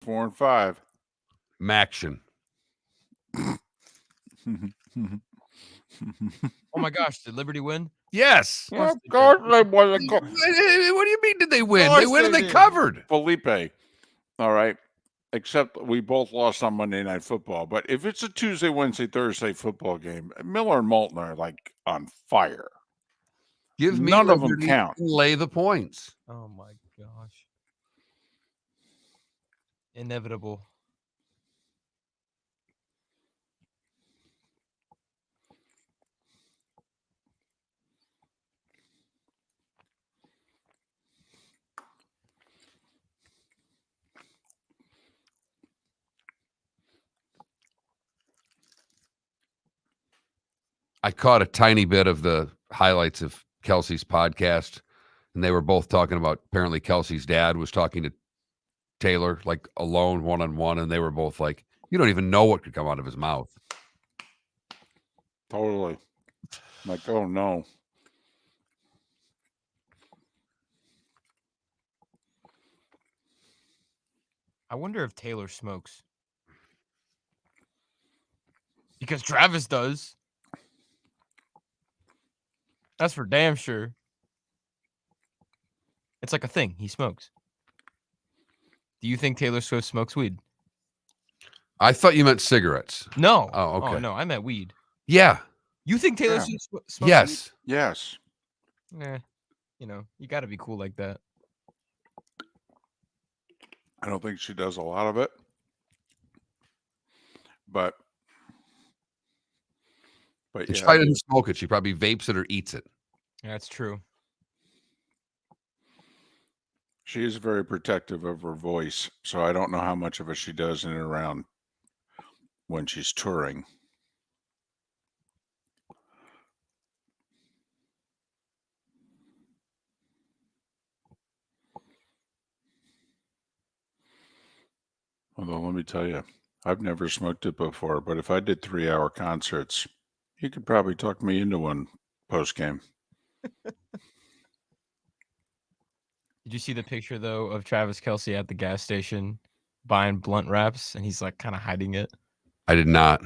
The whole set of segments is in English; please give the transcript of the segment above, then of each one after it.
4 and 5. Maction. Oh my gosh, did Liberty win? Yes. Of course they won. What do you mean did they win? course They win and they they did. covered. Felipe. All right. Except we both lost on Monday Night Football. But if it's a Tuesday, Wednesday, Thursday football game, Miller and Moulton are like on fire. Give me None of them Liberty count. and lay the points. Oh my gosh. Inevitable. I caught a tiny bit of the highlights of Kelsey's podcast, and they were both talking about, apparently Kelsey's dad was talking to Taylor, like alone, one-on-one, and they were both like, you don't even know what could come out of his mouth. Totally. Like, oh no. I wonder if Taylor smokes. Because Travis does. That's for damn sure. It's like a thing. He smokes. Do you think Taylor Swift smokes weed? I thought you meant cigarettes. No. Oh, okay. Oh, no, I meant weed. Yeah. You think Taylor Yeah. Swift smokes Yes. Yes. weed? Eh, you know, you got to be cool like that. I don't think she does a lot of it. But She yeah, probably doesn't smoke it. She probably vapes it or eats it. That's true. she is very protective of her voice. So I don't know how much of it she does in and around when she's touring. Although, let me tell you, I've never smoked it before, but if I did 3-hour concerts, you could probably talk me into one post-game. Did you see the picture, though, of Travis Kelce at the gas station buying blunt wraps? And he's like kind of hiding it. I did not.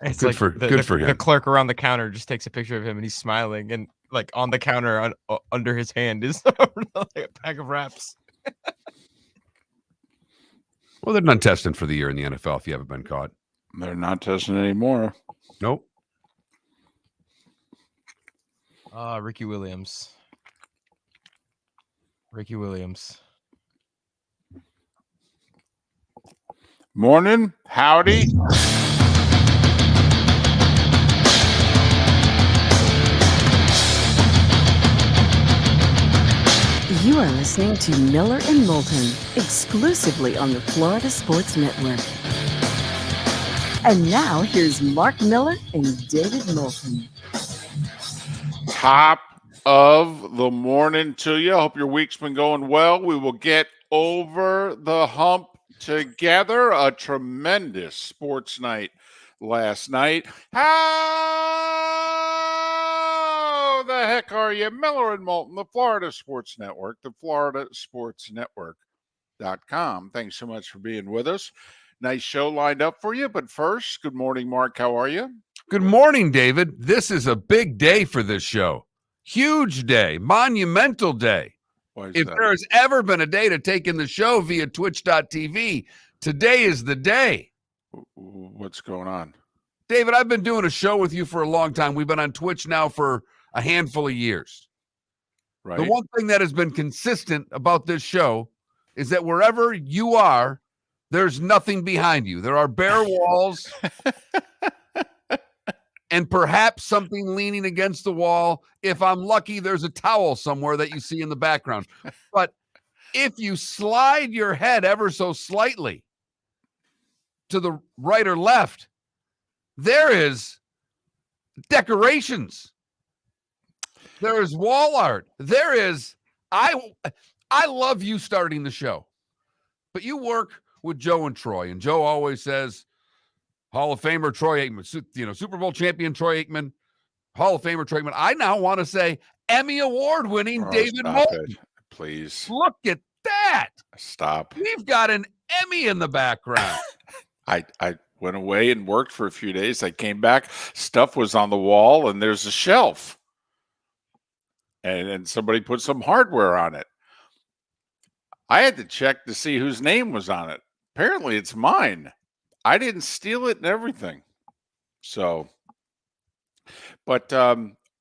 It's Good like for the him. clerk around the counter just takes a picture of him and he's smiling, and like on the counter under his hand is like a pack of wraps. Well, they're done testing for the year in the NFL if you haven't been caught. They're not testing anymore. Nope. Ricky Williams. Ricky Williams. Morning. Howdy. You are listening to Miller and Moulton, exclusively on the Florida Sports Network. And now, here's Mark Miller and David Moulton. Top of the morning to you. Hope your week's been going well. We will get over the hump together. A tremendous sports night last night. How the heck are you? Miller and Moulton, the Florida Sports Network, the floridasportsnetwork.com. Thanks so much for being with us. Nice show lined up for you. But first, good morning, Mark. How are you? Good morning, David. This is a big day for this show. Huge day, monumental day. Why is If that? there has ever been a day to take in the show via twitch.tv, today is the day. What's going on? David, I've been doing a show with you for a long time. We've been on Twitch now for a handful of years. Right. The one thing that has been consistent about this show is that wherever you are, there's nothing behind you. There are bare walls and perhaps something leaning against the wall. If I'm lucky, there's a towel somewhere that you see in the background. But if you slide your head ever so slightly to the right or left, there is decorations. There is wall art. There is, I love you starting the show, but you work with Joe and Troy, and Joe always says, Hall of Famer Troy Aikman, Super Bowl champion Troy Aikman, Hall of Famer Troy Aikman. I now want to say Emmy Award-winning David Stop Moulton. it, please. Look at that. Stop. We've got an Emmy in the background. I went away and worked for a few days. I came back, stuff was on the wall, and there's a shelf. And somebody put some hardware on it. I had to check to see whose name was on it. Apparently it's mine. I didn't steal it and everything. So, but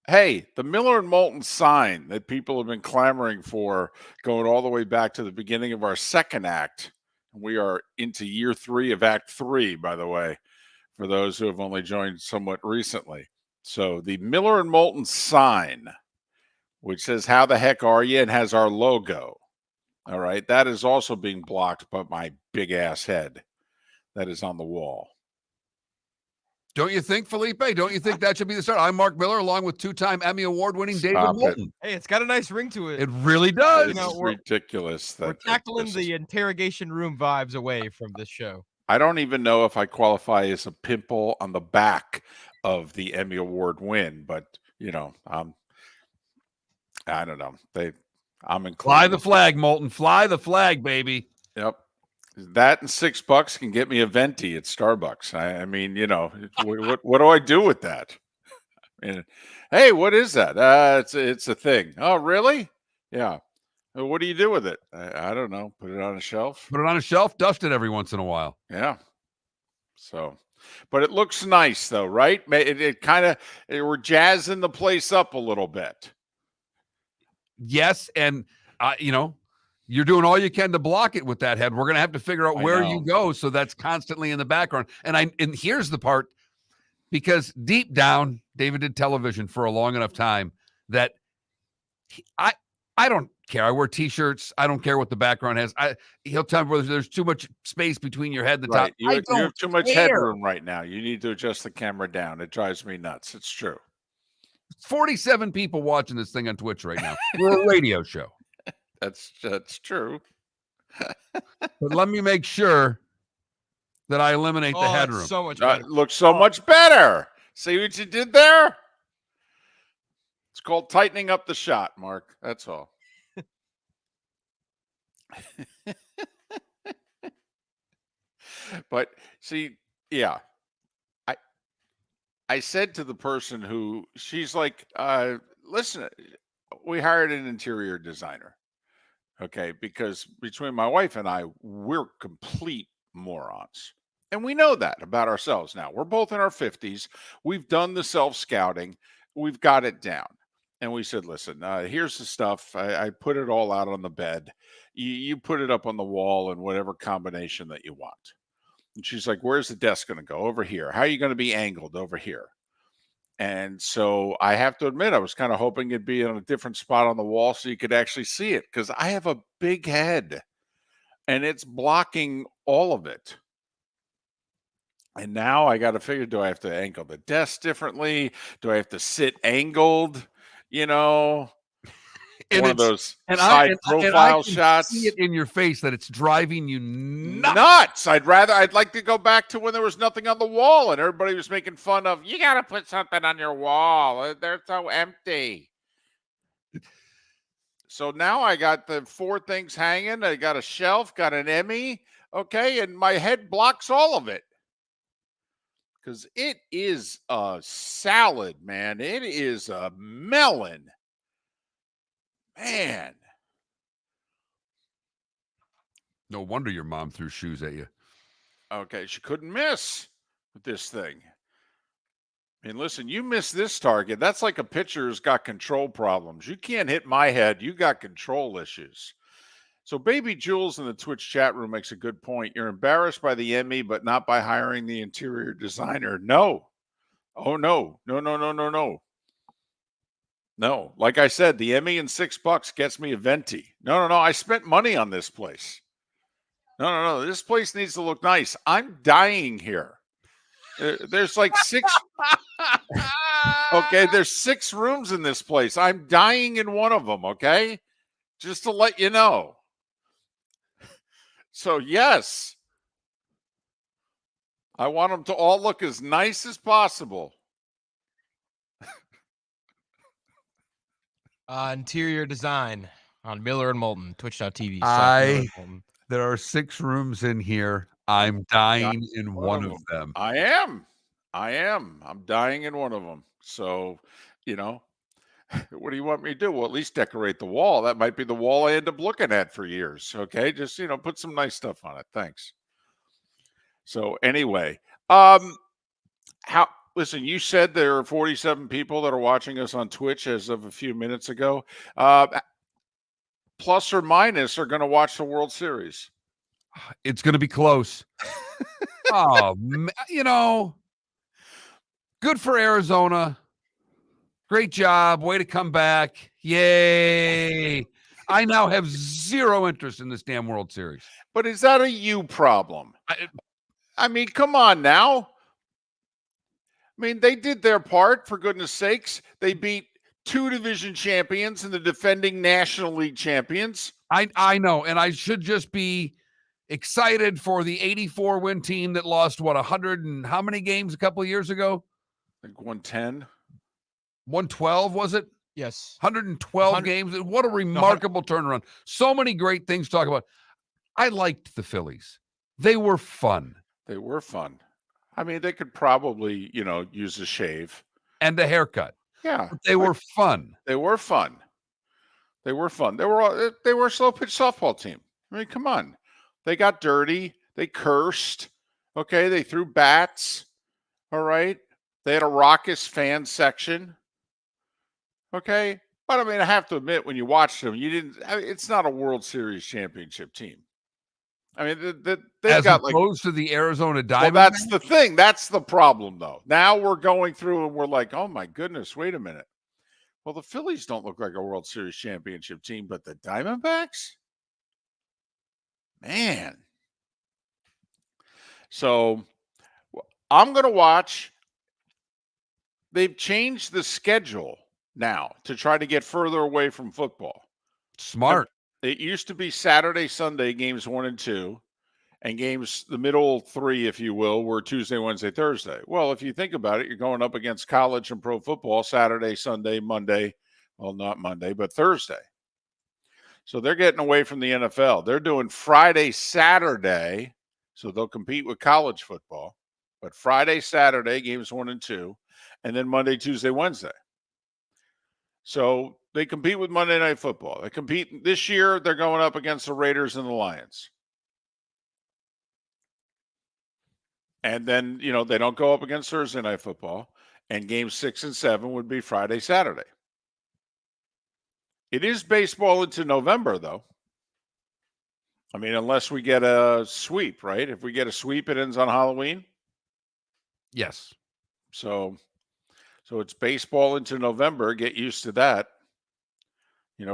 hey, the Miller and Moulton sign that people have been clamoring for, going all the way back to the beginning of our second act. We are into year 3 of Act 3, by the way, for those who have only joined somewhat recently. So the Miller and Moulton sign, which says, "How the heck are you?" and has our logo. All right. That is also being blocked by my big ass head that is on the wall. Don't you think, Felipe? Don't you think that should be the start? I'm Mark Miller, along with 2-time Emmy Award-winning David Stop it. Moulton. Hey, it's got a nice ring to it. It really does. You know, It's we're- ridiculous. We're tackling the interrogation room vibes away from this show. I don't even know if I qualify as a pimple on the back of the Emmy Award win, but I don't know. I'm included. Fly the flag, Moulton. Fly the flag, baby. Yep. That and $6 can get me a venti at Starbucks. I mean, what do I do with that? And hey, what is that? It's a thing. Oh, really? Yeah. Well, what do you do with it? I don't know. Put it on a shelf. Put it on a shelf, dust it every once in a while. Yeah. So, but it looks nice though, right? It kind of, we're jazzing the place up a little bit. Yes, and you're doing all you can to block it with that head. We're going to have to figure out where you go, so that's constantly in the background. And here's the part, because deep down, David did television for a long enough time that I don't care. I wear T-shirts. I don't care what the background has. He'll tell me whether there's too much space between your head and the top. You have too much headroom right now. You need to adjust the camera down. It drives me nuts. It's true. 47 people watching this thing on Twitch right now. We're a radio show. That's true. But let me make sure that I eliminate the headroom. So much better. It looks so much better. See what you did there? It's called tightening up the shot, Mark. That's all. But see, yeah. I said to the person who, she's like, listen, we hired an interior designer. Okay, because between my wife and I, we're complete morons. And we know that about ourselves now. We're both in our 50s. We've done the self-scouting. We've got it down. And we said, listen, here's the stuff. I put it all out on the bed. You put it up on the wall in whatever combination that you want. And she's like, where's the desk going to go? Over here. How are you going to be angled? Over here. And so I have to admit, I was kind of hoping it'd be on a different spot on the wall so you could actually see it, because I have a big head and it's blocking all of it. And now I got to figure, do I have to angle the desk differently? Do I have to sit angled? And one of those and side I profile can shots. See it in your face that it's driving you nuts. Nuts. I'd like to go back to when there was nothing on the wall and everybody was making fun of, you got to put something on your wall. They're so empty. So now I got the 4 things hanging. I got a shelf, got an Emmy. Okay. And my head blocks all of it. Because it is a salad, man. It is a melon. Man. No wonder your mom threw shoes at you. Okay, she couldn't miss with this thing. And listen, you miss this target. That's like a pitcher who's got control problems. You can't hit my head. You got control issues. So Baby Jules in the Twitch chat room makes a good point. You're embarrassed by the Emmy, but not by hiring the interior designer. No. Oh, no. No. No, like I said, the Emmy and $6 gets me a venti. No. I spent money on this place. No. This place needs to look nice. I'm dying here. There's like 6. Okay, there's 6 rooms in this place. I'm dying in one of them. Okay, just to let you know. So yes, I want them to all look as nice as possible. Interior design on Miller and Moulton, twitch.tv. I There are 6 rooms in here. I'm dying in one of them. I am. I'm dying in one of them. So, you know, what do you want me to do? Well, at least decorate the wall. That might be the wall I end up looking at for years. Okay. Just, put some nice stuff on it. Thanks. So anyway, listen, you said there are 47 people that are watching us on Twitch as of a few minutes ago. Plus or minus are going to watch the World Series. It's going to be close. Oh, good for Arizona. Great job. Way to come back. Yay. I now have zero interest in this damn World Series. But is that a you problem? I mean, come on now. I mean, they did their part, for goodness sakes. They beat 2 division champions and the defending National League champions. I know, and I should just be excited for the 84-win team that lost, 100 and how many games a couple of years ago? Like 110. 112, was it? Yes. 112 games. What a remarkable turnaround. So many great things to talk about. I liked the Phillies. They were fun. They were fun. I mean, they could probably, use a shave. And a haircut. Yeah. But they were fun. They were fun. They were fun. They were a slow pitch softball team. I mean, come on. They got dirty. They cursed. Okay. They threw bats. All right. They had a raucous fan section. Okay. But I mean, I have to admit, when you watched them, it's not a World Series championship team. I mean, they've got opposed to the Arizona Diamondbacks. Well, that's the thing. That's the problem, though. Now we're going through and we're like, oh my goodness, wait a minute. Well, the Phillies don't look like a World Series championship team, but the Diamondbacks, man. So I'm going to watch. They've changed the schedule now to try to get further away from football. Smart. It used to be Saturday, Sunday, games 1 and 2, and games, the middle 3, if you will, were Tuesday, Wednesday, Thursday. Well, if you think about it, you're going up against college and pro football Saturday, Sunday, Monday. Well, not Monday, but Thursday. So they're getting away from the NFL. They're doing Friday, Saturday, so they'll compete with college football. But Friday, Saturday, games 1 and 2, and then Monday, Tuesday, Wednesday. So they compete with Monday Night Football. They compete this year. They're going up against the Raiders and the Lions. And then, they don't go up against Thursday Night Football. And games 6 and 7 would be Friday, Saturday. It is baseball into November, though. I mean, unless we get a sweep, right? If we get a sweep, it ends on Halloween. Yes. So it's baseball into November. Get used to that.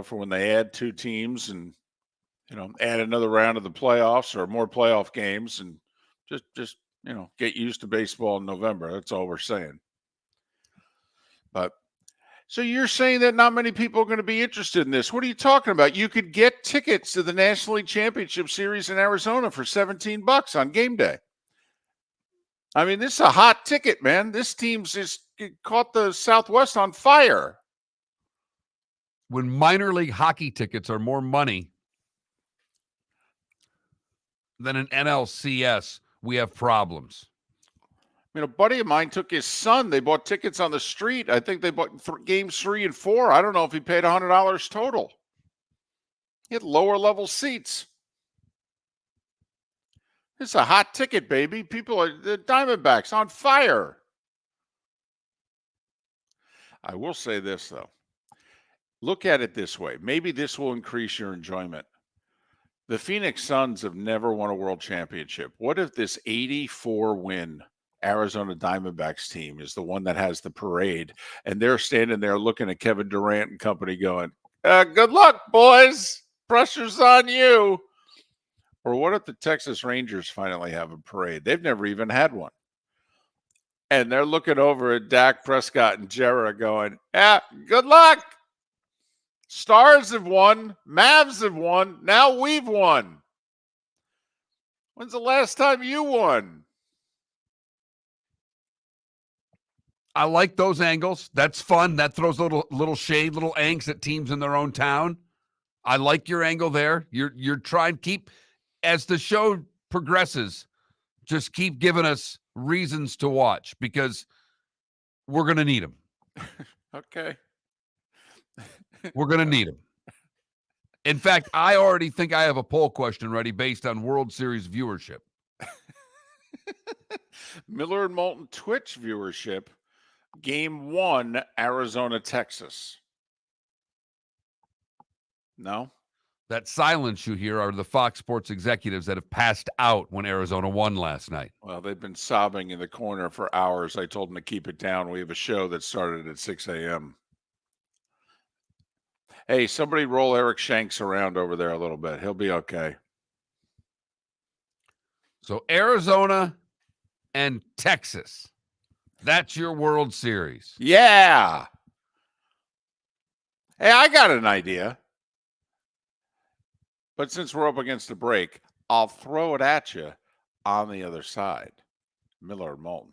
For when they add 2 teams and, add another round of the playoffs or more playoff games, and just get used to baseball in November. That's all we're saying. But so you're saying that not many people are going to be interested in this. What are you talking about? You could get tickets to the National League Championship Series in Arizona for $17 on game day. I mean, this is a hot ticket, man. This team's just caught the Southwest on fire. When minor league hockey tickets are more money than an NLCS, we have problems. I mean, a buddy of mine took his son. They bought tickets on the street. I think they bought games 3 and 4. I don't know if he paid $100 total. He had lower level seats. It's a hot ticket, baby. The Diamondbacks on fire. I will say this, though. Look at it this way. Maybe this will increase your enjoyment. The Phoenix Suns have never won a world championship. What if this 84-win Arizona Diamondbacks team is the one that has the parade, and they're standing there looking at Kevin Durant and company going, good luck, boys. Pressure's on you. Or what if the Texas Rangers finally have a parade? They've never even had one. And they're looking over at Dak Prescott and Jarrah going, good luck. Stars have won. Mavs have won. Now we've won. When's the last time you won? I like those angles. That's fun. That throws little shade, little angst at teams in their own town. I like your angle there. You're trying to keep as the show progresses, just keep giving us reasons to watch because we're going to need them. Okay. We're going to need them. In fact, I already think I have a poll question ready based on World Series viewership. Miller and Moulton Twitch viewership. Game 1, Arizona, Texas. No? That silence you hear are the Fox Sports executives that have passed out when Arizona won last night. Well, they've been sobbing in the corner for hours. I told them to keep it down. We have a show that started at 6 a.m. Hey, somebody roll Eric Shanks around over there a little bit. He'll be okay. So Arizona and Texas. That's your World Series. Yeah. Hey, I got an idea. But since we're up against the break, I'll throw it at you on the other side. Miller and Moulton.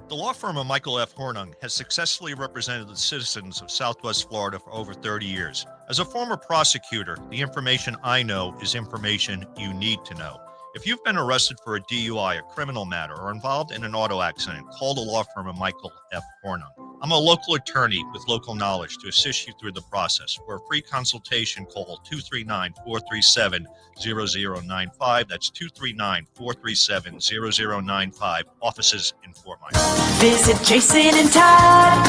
The law firm of Michael F. Hornung has successfully represented the citizens of Southwest Florida for over 30 years. As a former prosecutor, the information I know is information you need to know. If you've been arrested for a DUI, a criminal matter, or involved in an auto accident, call the law firm of Michael F. Hornung. I'm a local attorney with local knowledge to assist you through the process. For a free consultation, call 239-437-0095. That's 239-437-0095. Offices in Fort Myers. Visit Jason and Todd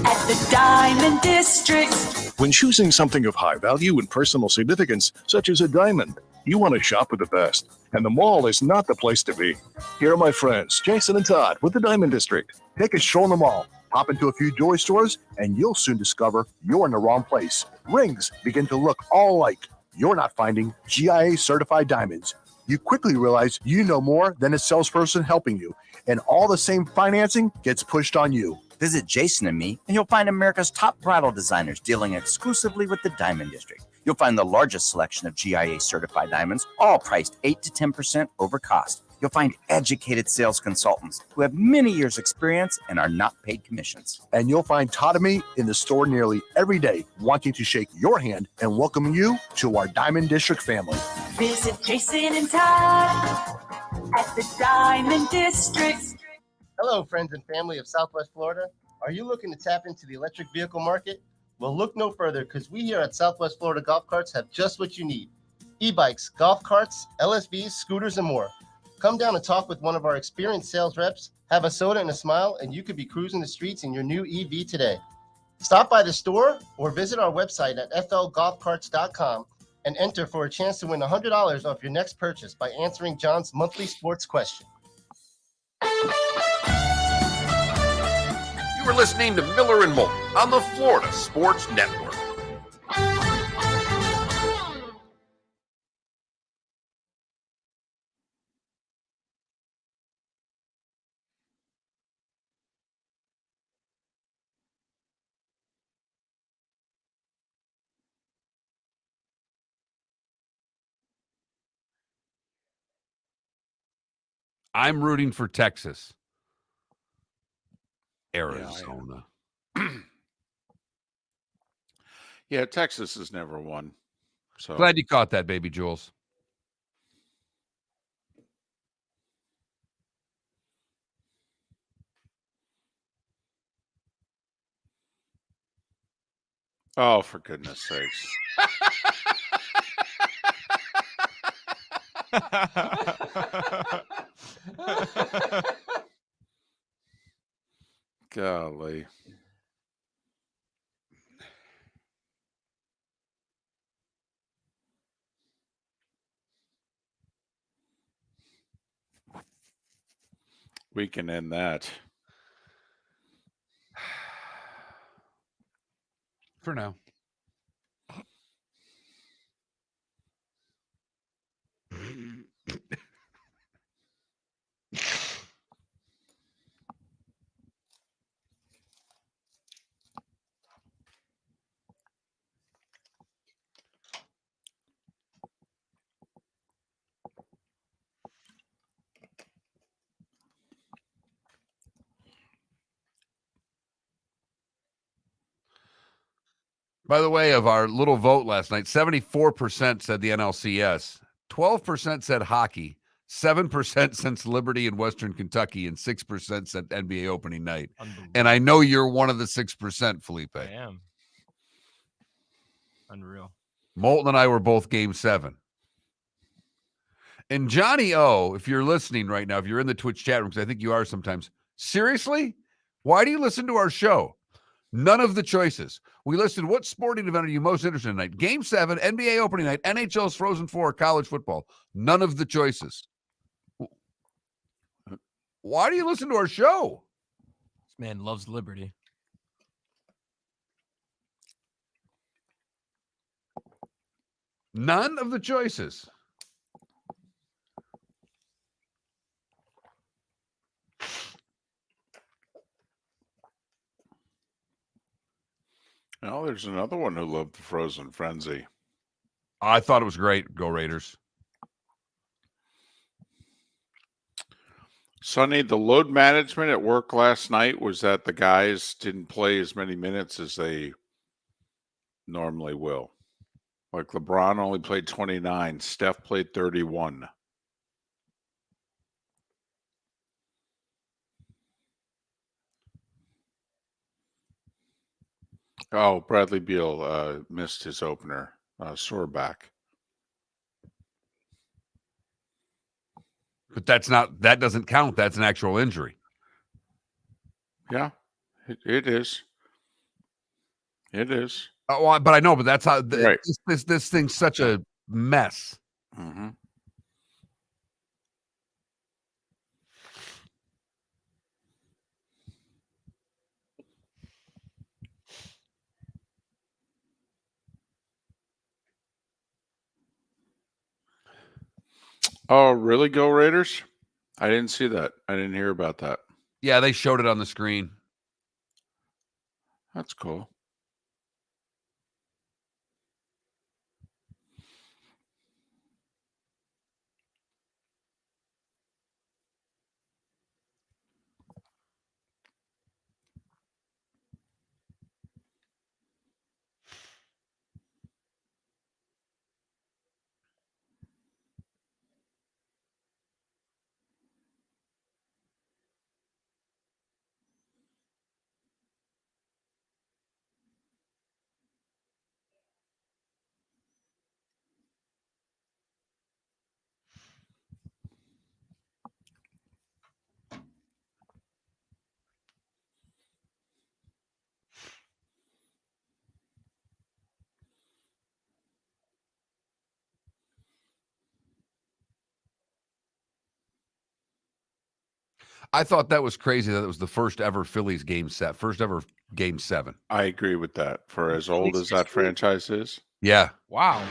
at the Diamond District. When choosing something of high value and personal significance, such as a diamond, you want to shop with the best, and the mall is not the place to be. Here are my friends, Jason and Todd with the Diamond District. Take a stroll in the mall, hop into a few jewelry stores, and you'll soon discover you're in the wrong place. Rings begin to look all alike. You're not finding GIA-certified diamonds. You quickly realize you know more than a salesperson helping you, and all the same financing gets pushed on you. Visit Jason and me, and you'll find America's top bridal designers dealing exclusively with the Diamond District. You'll find the largest selection of GIA-certified diamonds, all priced 8 to 10% over cost. You'll find educated sales consultants who have many years' experience and are not paid commissions. And you'll find Todd and me in the store nearly every day, wanting to shake your hand and welcome you to our Diamond District family. Visit Jason and Todd at the Diamond District. Hello, friends and family of Southwest Florida. Are you looking to tap into the electric vehicle market? Well, look no further, because we here at Southwest Florida Golf Carts have just what you need. E-bikes, golf carts, LSVs, scooters, and more. Come down and talk with one of our experienced sales reps, have a soda and a smile, and you could be cruising the streets in your new EV today. Stop by the store or visit our website at flgolfcarts.com and enter for a chance to win $100 off your next purchase by answering John's monthly sports question. You are listening to Miller and Moulton on the Florida Sports Network. I'm rooting for Texas. Arizona. Yeah, Texas has never won. So Glad you caught that, baby Jules. Oh, for goodness sakes. Golly. We can end that. For now. By the way, of our little vote last night, 74% said the NLCS, 12% said hockey, 7% since Liberty and Western Kentucky, and 6% said NBA opening night. And I know you're one of the 6%, Felipe. I am. Unreal. Moulton and I were both Game 7. And Johnny O, if you're listening right now, if you're in the Twitch chat room, because I think you are sometimes, seriously? Why do you listen to our show? None of the choices. We listed what sporting event are you most interested in tonight? Game 7, NBA opening night, NHL's Frozen Four, college football. None of the choices. Why do you listen to our show? This man loves liberty. None of the choices. Oh, there's another one who loved the Frozen Frenzy. I thought it was great. Go Raiders. Sonny, the load management at work last night was that the guys didn't play as many minutes as they normally will. Like LeBron only played 29. Steph played 31. Oh, Bradley Beal missed his opener. Sore back. But that doesn't count. That's an actual injury. Yeah, it is. It is. Oh, but I know, but that's how Right. this thing's such a mess. Mm-hmm. Oh, really? Go Raiders? I didn't see that. I didn't hear about that. Yeah, they showed it on the screen. That's cool. I thought that was crazy that it was the first ever Phillies game set, first ever Game 7. I agree with that. For as old as that franchise is. Yeah. Wow.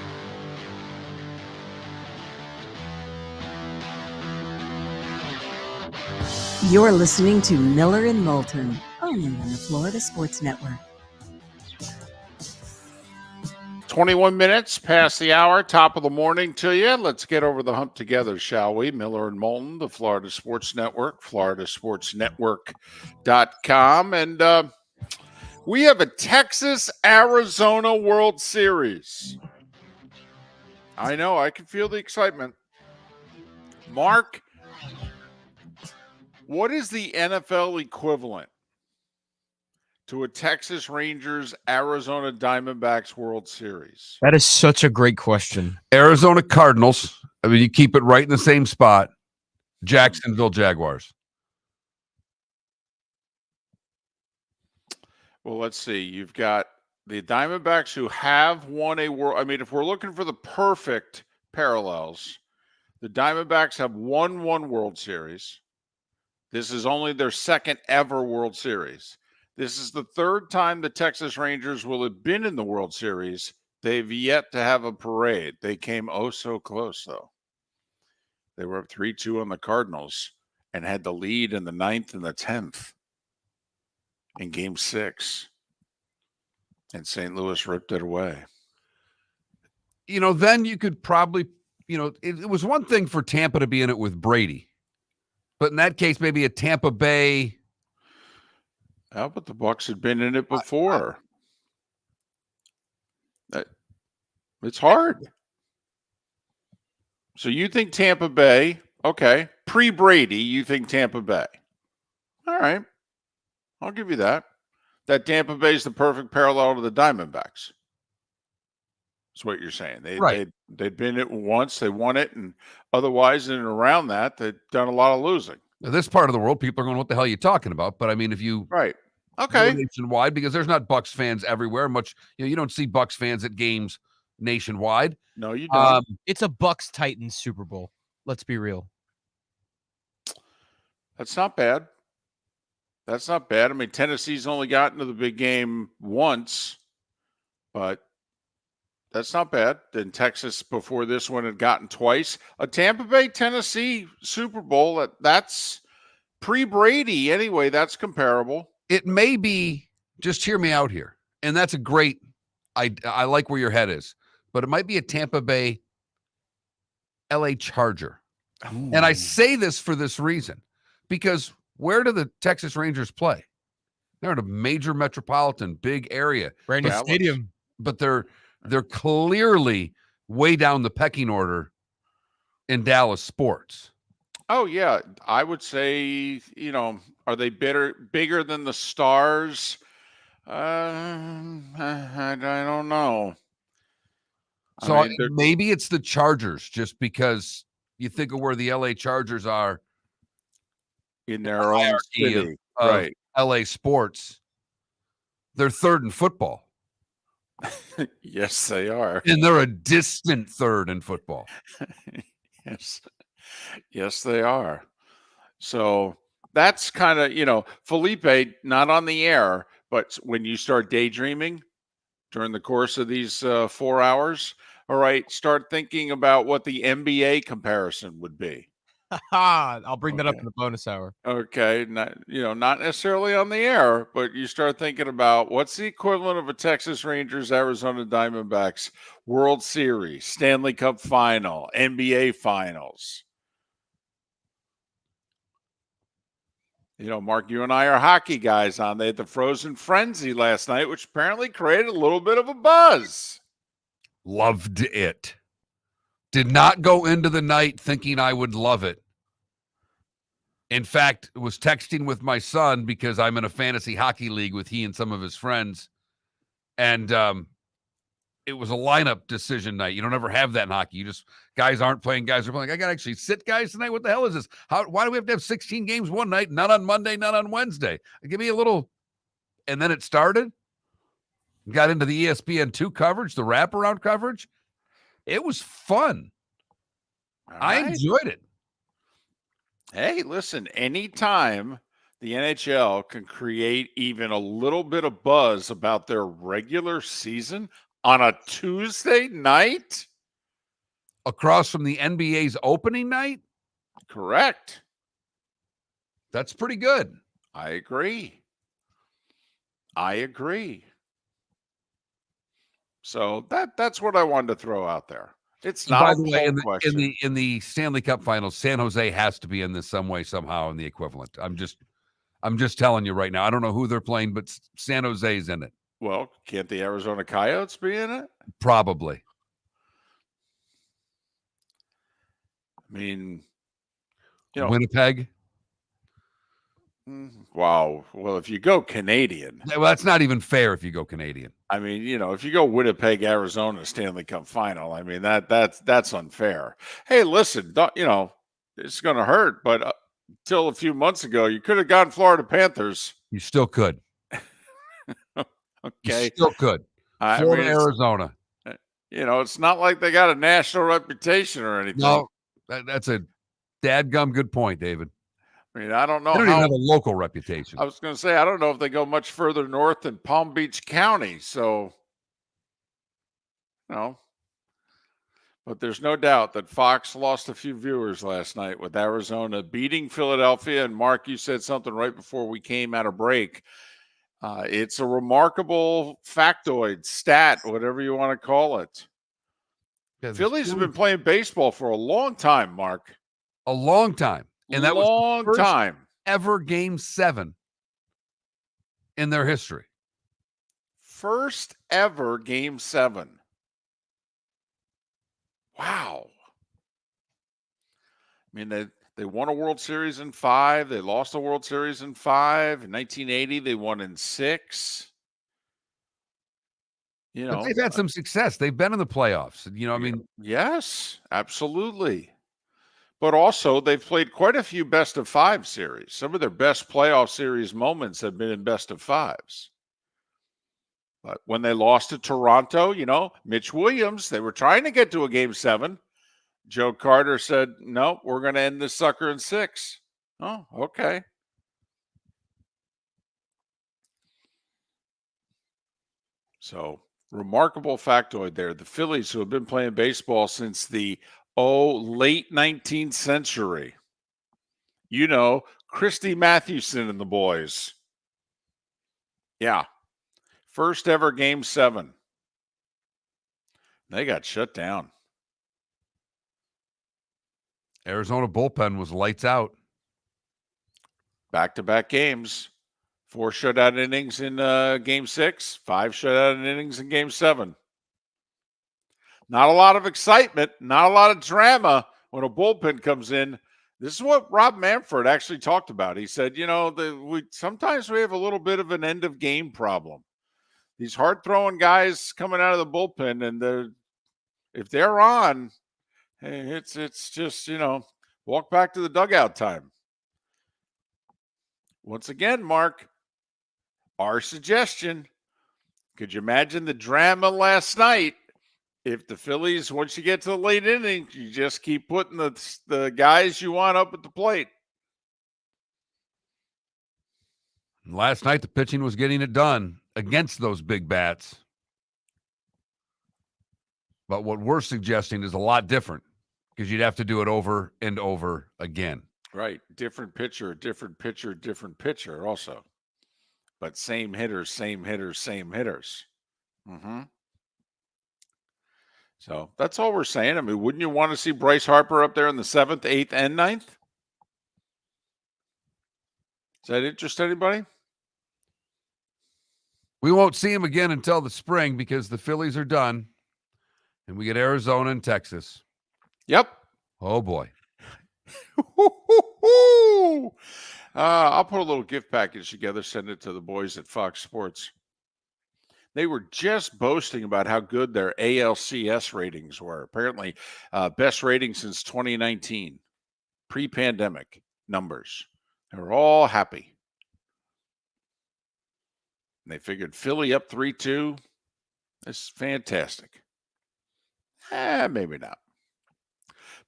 You're listening to Miller and Moulton, only on the Florida Sports Network. 21 minutes past the hour, top of the morning to you. Let's get over the hump together, shall we? Miller and Moulton, the Florida Sports Network, floridasportsnetwork.com. And we have a Texas-Arizona World Series. I know, I can feel the excitement. Mark, what is the NFL equivalent to a Texas Rangers Arizona Diamondbacks World Series? That is such a great question. Arizona Cardinals. I mean, you keep it right in the same spot. Jacksonville Jaguars. Well, let's see. You've got the Diamondbacks who have won a world. I mean, if we're looking for the perfect parallels, the Diamondbacks have won one World Series. This is only their second ever World Series. This is the third time the Texas Rangers will have been in the World Series. They've yet to have a parade. They came oh so close, though. They were up 3-2 on the Cardinals and had the lead in the 9th and the 10th in Game 6. And St. Louis ripped it away. You know, then you could probably, you know, it was one thing for Tampa to be in it with Brady. But in that case, maybe a Tampa Bay. Yeah, but the Bucs had been in it before. It's hard. So you think Tampa Bay? Okay, pre-Brady, you think Tampa Bay? All right, I'll give you that. That Tampa Bay is the perfect parallel to the Diamondbacks. That's what you're saying. They'd been it once, they won it, and otherwise, in and around that, they've done a lot of losing. Now, this part of the world, people are going, "What the hell are you talking about?" But I mean, if you Right. go Okay. nationwide, because there's not Bucks fans everywhere. Much, you don't see Bucks fans at games nationwide. No, you don't. It's a Bucks Titans Super Bowl. Let's be real. That's not bad. That's not bad. I mean, Tennessee's only gotten to the big game once, but that's not bad. Then Texas before this one had gotten twice. A Tampa Bay, Tennessee Super Bowl, that's pre-Brady anyway. That's comparable. It may be, just hear me out here. And that's a great, I like where your head is, but it might be a Tampa Bay LA Charger. And I say this for this reason, because where do the Texas Rangers play? They're in a major metropolitan, big area. Brand new Dallas. stadium. But they're clearly way down the pecking order in Dallas sports. Oh yeah, I would say, are they bigger than the Stars? I don't know. So maybe it's the Chargers, just because you think of where the LA Chargers are in their own hierarchy city, of right? LA sports. They're third in football. Yes, they are. And they're a distant third in football. Yes, they are. So that's kind of, Felipe, not on the air, but when you start daydreaming during the course of these 4 hours, all right, start thinking about what the NBA comparison would be. I'll bring that up in the bonus hour. Okay, not necessarily on the air, but you start thinking about what's the equivalent of a Texas Rangers, Arizona Diamondbacks World Series, Stanley Cup Final, NBA Finals. Mark, you and I are hockey guys on. They had the Frozen Frenzy last night, which apparently created a little bit of a buzz. Loved it. Did not go into the night thinking I would love it. In fact, was texting with my son because I'm in a fantasy hockey league with he and some of his friends. And it was a lineup decision night. You don't ever have that in hockey. Guys aren't playing, guys are playing. I got to actually sit guys tonight. What the hell is this? Why do we have to have 16 games one night, none on Monday, none on Wednesday? Give me a little. And then it started. Got into the ESPN2 coverage, the wraparound coverage. It was fun. I enjoyed it. Hey, listen, anytime the NHL can create even a little bit of buzz about their regular season on a Tuesday night, across from the NBA's opening night? Correct. That's pretty good. I agree. So that's what I wanted to throw out there. It's not By the way, question. in the Stanley Cup Finals, San Jose has to be in this some way, somehow, in the equivalent. I'm just telling you right now. I don't know who they're playing, but San Jose's in it. Well, can't the Arizona Coyotes be in it? Probably. I mean, Winnipeg. Wow. Well, if you go Canadian, well, that's not even fair. If you go Canadian, I mean, if you go Winnipeg, Arizona Stanley Cup Final, I mean that's unfair. Hey, listen, it's going to hurt, but until a few months ago, you could have gotten Florida Panthers. You still could. Okay, you still could. Florida, Arizona. It's not like they got a national reputation or anything. No, that's a dadgum good point, David. I mean, I don't know. They don't even have a local reputation. I was going to say, I don't know if they go much further north than Palm Beach County. So, but there's no doubt that Fox lost a few viewers last night with Arizona beating Philadelphia. And Mark, you said something right before we came out of break. It's a remarkable factoid, stat, whatever you want to call it. Phillies have been playing baseball for a long time, Mark. A long time. And that was the first time ever Game 7 in their history. First ever Game 7. Wow. mean, they won a World Series in 5. They lost a World Series in 5. In 1980, they won in 6. You But know, they've had some success. They've been in the playoffs. You know, I mean, yes, absolutely. But also, they've played quite a few best of 5 series. Some of their best playoff series moments have been in best of 5s. But when they lost to Toronto, you know, Mitch Williams, they were trying to get to a game 7. Joe Carter said, no, we're going to end this sucker in 6. Oh, okay. So, remarkable factoid there. The Phillies, who have been playing baseball since the late 19th century. You know, Christy Mathewson and the boys. Yeah. First ever game 7. They got shut down. Arizona bullpen was lights out. Back-to-back games. 4 shutout innings in game 6, 5 shutout innings in game 7. Not a lot of excitement, not a lot of drama when a bullpen comes in. This is what Rob Manfred actually talked about. He said, you know, sometimes we have a little bit of an end of game problem. These hard-throwing guys coming out of the bullpen, and if they're on, hey, it's just, you know, walk back to the dugout time. Once again, Mark, our suggestion, could you imagine the drama last night if the Phillies, once you get to the late innings, you just keep putting the guys you want up at the plate? Last night, the pitching was getting it done against those big bats. But what we're suggesting is a lot different because you'd have to do it over and over again. Right. Different pitcher also. But same hitters. Mm-hmm. So that's all we're saying. I mean, wouldn't you want to see Bryce Harper up there in the 7th, 8th, and 9th? Does that interest anybody? We won't see him again until the spring because the Phillies are done. And we get Arizona and Texas. Yep. Oh, boy. I'll put a little gift package together, send it to the boys at Fox Sports. They were just boasting about how good their ALCS ratings were. Apparently, best rating since 2019, pre-pandemic numbers. They were all happy. And they figured Philly up 3-2. That's fantastic. Maybe not.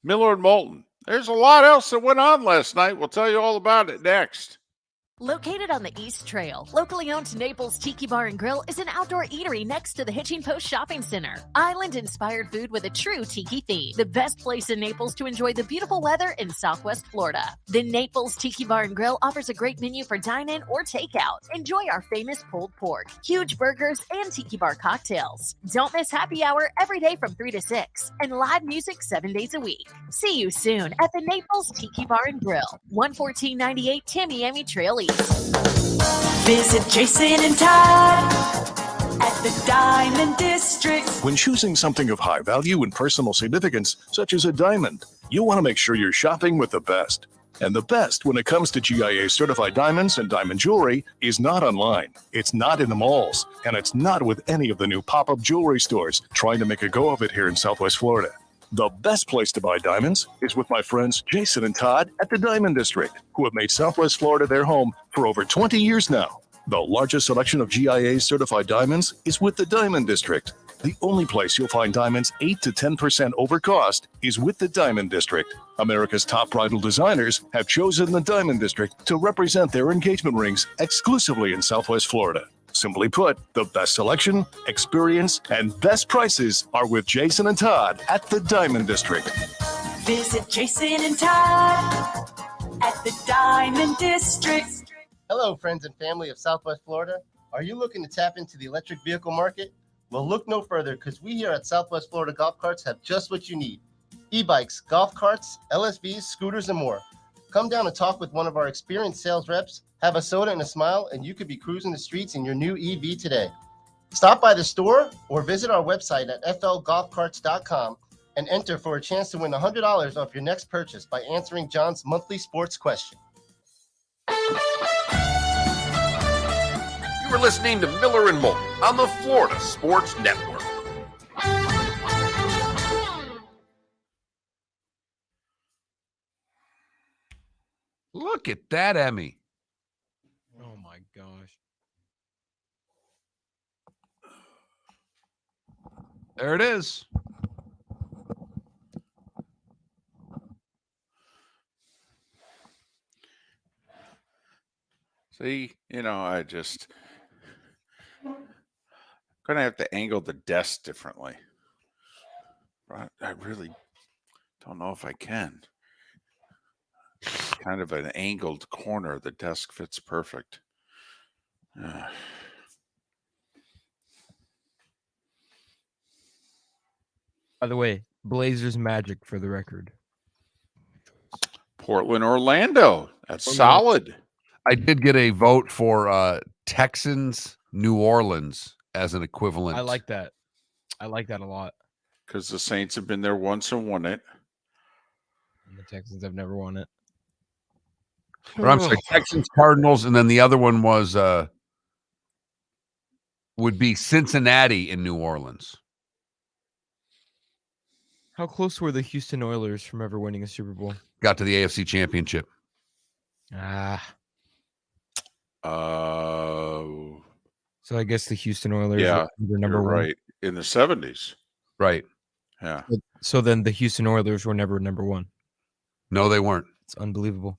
Miller and Moulton. There's a lot else that went on last night. We'll tell you all about it next. Located on the East Trail, locally owned Naples Tiki Bar and Grill is an outdoor eatery next to the Hitching Post Shopping Center. Island-inspired food with a true tiki theme. The best place in Naples to enjoy the beautiful weather in Southwest Florida. The Naples Tiki Bar and Grill offers a great menu for dine-in or takeout. Enjoy our famous pulled pork, huge burgers, and tiki bar cocktails. Don't miss happy hour every day from 3 to 6 and live music 7 days a week. See you soon at the Naples Tiki Bar and Grill, 11498 Tamiami Trail East. Visit Jason and Todd at the Diamond District. When choosing something of high value and personal significance, such as a diamond, you want to make sure you're shopping with the best. And the best when it comes to GIA certified diamonds and diamond jewelry is not online. It's not in the malls. And it's not with any of the new pop-up jewelry stores trying to make a go of it here in Southwest Florida. The best place to buy diamonds is with my friends Jason and Todd at the Diamond District, who have made Southwest Florida their home for over 20 years now. The largest selection of GIA certified diamonds is with the Diamond District. The only place you'll find diamonds 8 to 10% over cost is with the Diamond District. America's top bridal designers have chosen the Diamond District to represent their engagement rings exclusively in Southwest Florida. Simply put, the best selection, experience, and best prices are with Jason and Todd at the Diamond District. Visit Jason and Todd at the Diamond District. Hello, friends and family of Southwest Florida. Are you looking to tap into the electric vehicle market? Well, look no further because we here at Southwest Florida Golf Carts have just what you need. E-bikes, golf carts, LSVs, scooters, and more. Come down and talk with one of our experienced sales reps. Have a soda and a smile, and you could be cruising the streets in your new EV today. Stop by the store or visit our website at flgolfcarts.com and enter for a chance to win $100 off your next purchase by answering John's monthly sports question. You were listening to Miller and Moulton on the Florida Sports Network. Look at that, Emmy. Oh my gosh. There it is. See, I just gonna have to angle the desk differently. I really don't know if I can. Kind of an angled corner. The desk fits perfect. By the way, Blazers Magic for the record. Portland, Orlando. That's solid. I did get a vote for Texans, New Orleans as an equivalent. I like that. I like that a lot. Because the Saints have been there once and won it. And the Texans have never won it. Or I'm sorry, Texans, Cardinals, and then the other one was would be Cincinnati in New Orleans. How close were the Houston Oilers from ever winning a Super Bowl? Got to the AFC Championship. So I guess the Houston Oilers were number one. Right. In the 70s. Right. Yeah. So then the Houston Oilers were never number one. No, they weren't. It's unbelievable.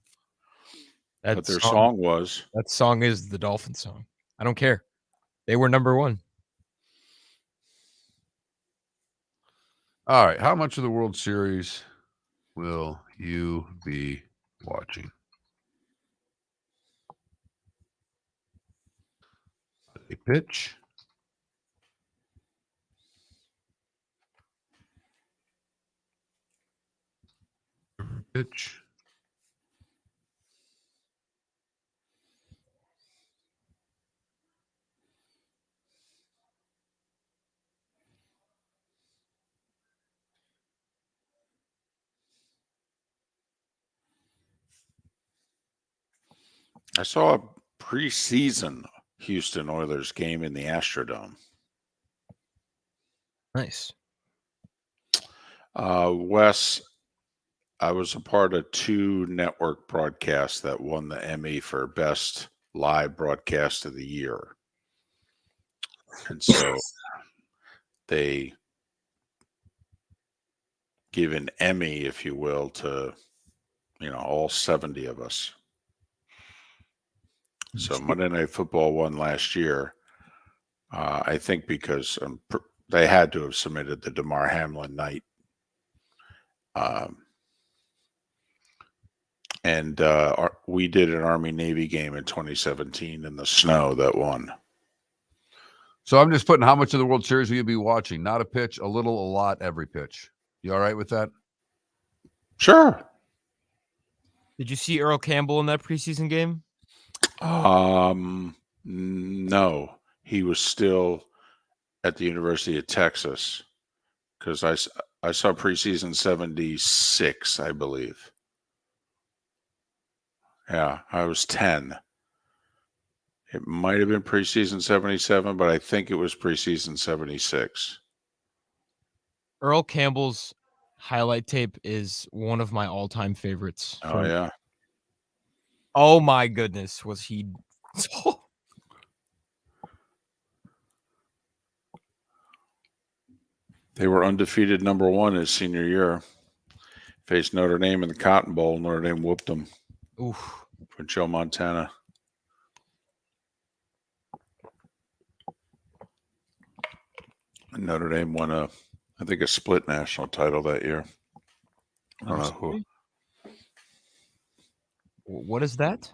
But their song was. That song is the Dolphins song. I don't care. They were number one. All right. How much of the World Series will you be watching? A pitch. Pitch. I saw a preseason Houston Oilers game in the Astrodome. Nice. Wes, I was a part of 2 network broadcasts that won the Emmy for Best Live Broadcast of the Year. And so they give an Emmy, if you will, to, all 70 of us. So Monday Night Football won last year, I think because they had to have submitted the Damar Hamlin night. And we did an Army-Navy game in 2017 in the snow that won. So I'm just putting how much of the World Series will you be watching? Not a pitch, a little, a lot, every pitch. You all right with that? Sure. Did you see Earl Campbell in that preseason game? No, he was still at the University of Texas because I saw preseason 76, I believe. Yeah, I was 10. It might have been preseason 77, but I think it was preseason 76. Earl Campbell's highlight tape is one of my all-time favorites. Oh, yeah. Oh, my goodness. Was he... They were undefeated number 1 his senior year. Faced Notre Dame in the Cotton Bowl. Notre Dame whooped them. Oof. For Joe Montana. And Notre Dame won I think a split national title that year. I don't know who. What is that?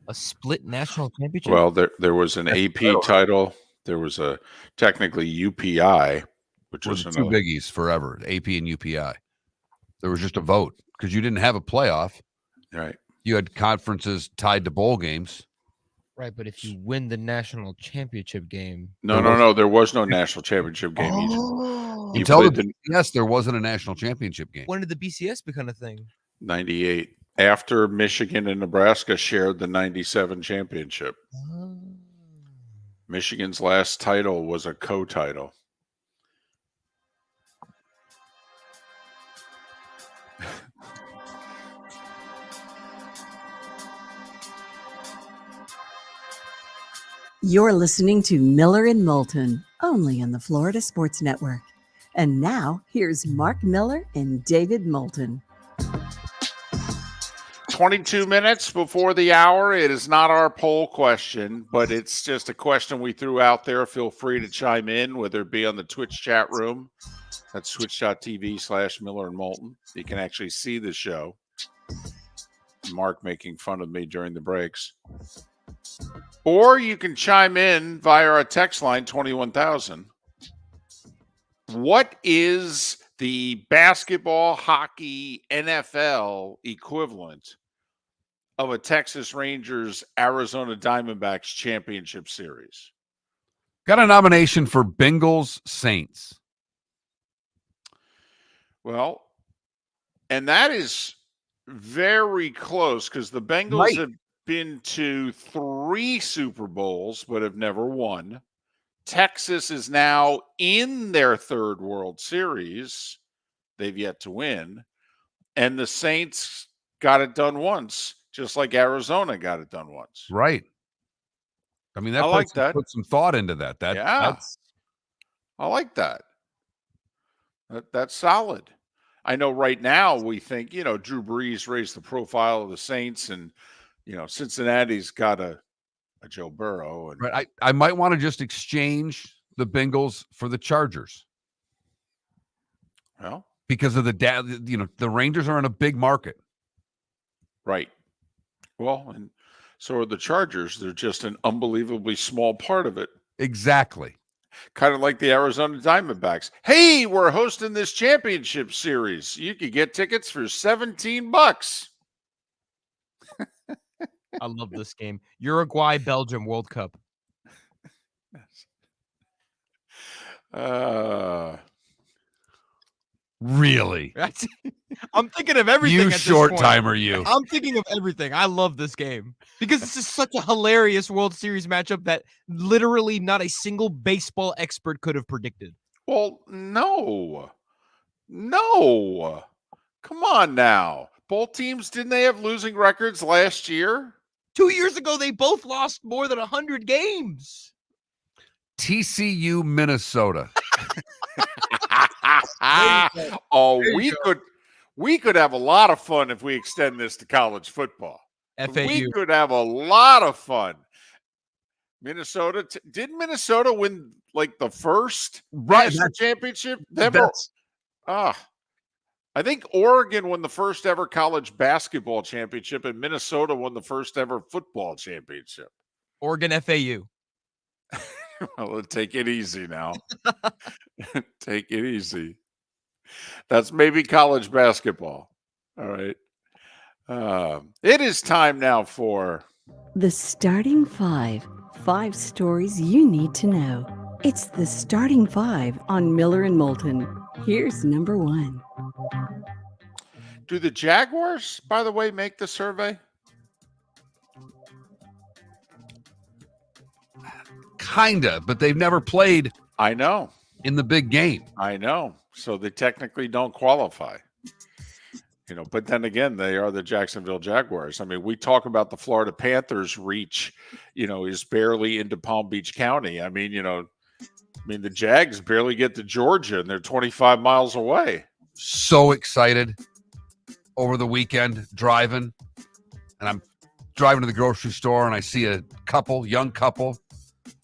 A split national championship? Well, there was an AP title. There was a technically UPI, which was 2 another. biggies forever, AP and UPI. There was just a vote because you didn't have a playoff. Right. You had conferences tied to bowl games. Right, but if you win the national championship game, No. There was no national championship game. You Until played the the BCS, there wasn't a national championship game. when did the BCS become a thing? 98 after Michigan and Nebraska shared the 97 championship. Michigan's last title was a co-title. You're listening to Miller and Moulton, only on the Florida Sports Network. And now, here's Mark Miller and David Moulton. 22 minutes before the hour. It is not our poll question, but it's just a question we threw out there. Feel free to chime in, whether it be on the Twitch chat room. That's twitch.tv/Miller and Moulton. You can actually see the show. Mark making fun of me during the breaks. Or you can chime in via our text line, 21,000. What is the basketball, hockey, NFL equivalent of a Texas Rangers Arizona Diamondbacks championship series? Got a nomination for Bengals Saints. Well, and that is very close because the Bengals have been to 3 Super Bowls but have never won. Texas is now in their 3rd World Series. They've yet to win. And the Saints got it done once, just like Arizona got it done once. Right. I mean, that I like that. Put some thought into that. That's I like that. That's solid. I know right now we think, Drew Brees raised the profile of the Saints, and, Cincinnati's got a Joe Burrow. And right. I might want to just exchange the Bengals for the Chargers. Well, because of the Rangers are in a big market. Right. Well, and so are the Chargers. They're just an unbelievably small part of it. Exactly. Kind of like the Arizona Diamondbacks. Hey, we're hosting this championship series. You could get tickets for $17. I love this game. Uruguay, Belgium World Cup. Really? I'm thinking of everything. You at this short point. timer, you. I'm thinking of everything. I love this game because this is such a hilarious World Series matchup that literally not a single baseball expert could have predicted. Well, no. Come on now. Both teams, didn't they have losing records last year? 2 years ago, they both lost more than 100 games. TCU, Minnesota. We could have a lot of fun if we extend this to college football. FAU. We could have a lot of fun. Minnesota, didn't Minnesota win like the first national championship? I think Oregon won the first ever college basketball championship, and Minnesota won the first ever football championship. Oregon, FAU. Well, take it easy now. Take it easy. That's maybe college basketball. All right. It is time now for The Starting Five. 5 stories you need to know. It's the Starting Five on Miller and Moulton. Here's number 1. Do the Jaguars, by the way, make the survey? Kinda, but they've never played. I know. In the big game. I know. So they technically don't qualify. But then again, they are the Jacksonville Jaguars. I mean, we talk about the Florida Panthers' reach, is barely into Palm Beach County. I mean, the Jags barely get to Georgia, and they're 25 miles away. So excited over the weekend driving, and I'm driving to the grocery store, and I see a young couple,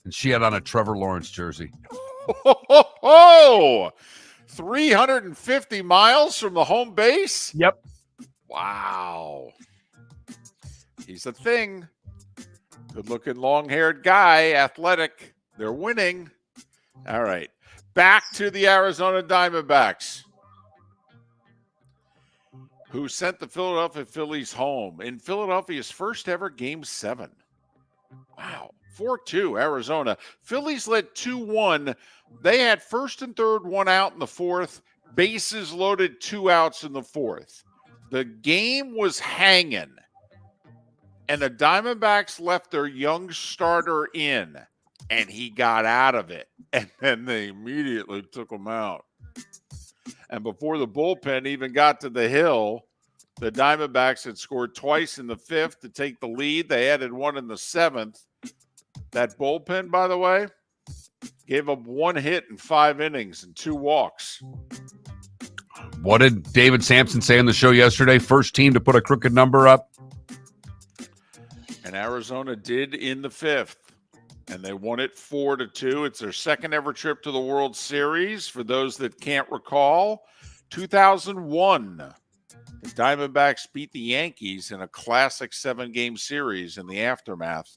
and she had on a Trevor Lawrence jersey. 350 miles from the home base? Yep. Wow. He's a thing. Good-looking, long-haired guy, athletic. They're winning. All right. Back to the Arizona Diamondbacks, who sent the Philadelphia Phillies home in Philadelphia's first ever Game 7. Wow. 4-2, Arizona. Phillies led 2-1. They had first and third, one out in the fourth. Bases loaded, 2 outs in the fourth. The game was hanging. And the Diamondbacks left their young starter in. And he got out of it. And then they immediately took him out. And before the bullpen even got to the hill, the Diamondbacks had scored twice in the fifth to take the lead. They added one in the seventh. That bullpen, by the way, gave up 1 hit in 5 innings and 2 walks. What did David Sampson say on the show yesterday? First team to put a crooked number up. And Arizona did in the fifth. And they won it 4-2. It's their second ever trip to the World Series. For those that can't recall, 2001, the Diamondbacks beat the Yankees in a classic 7-game series in the aftermath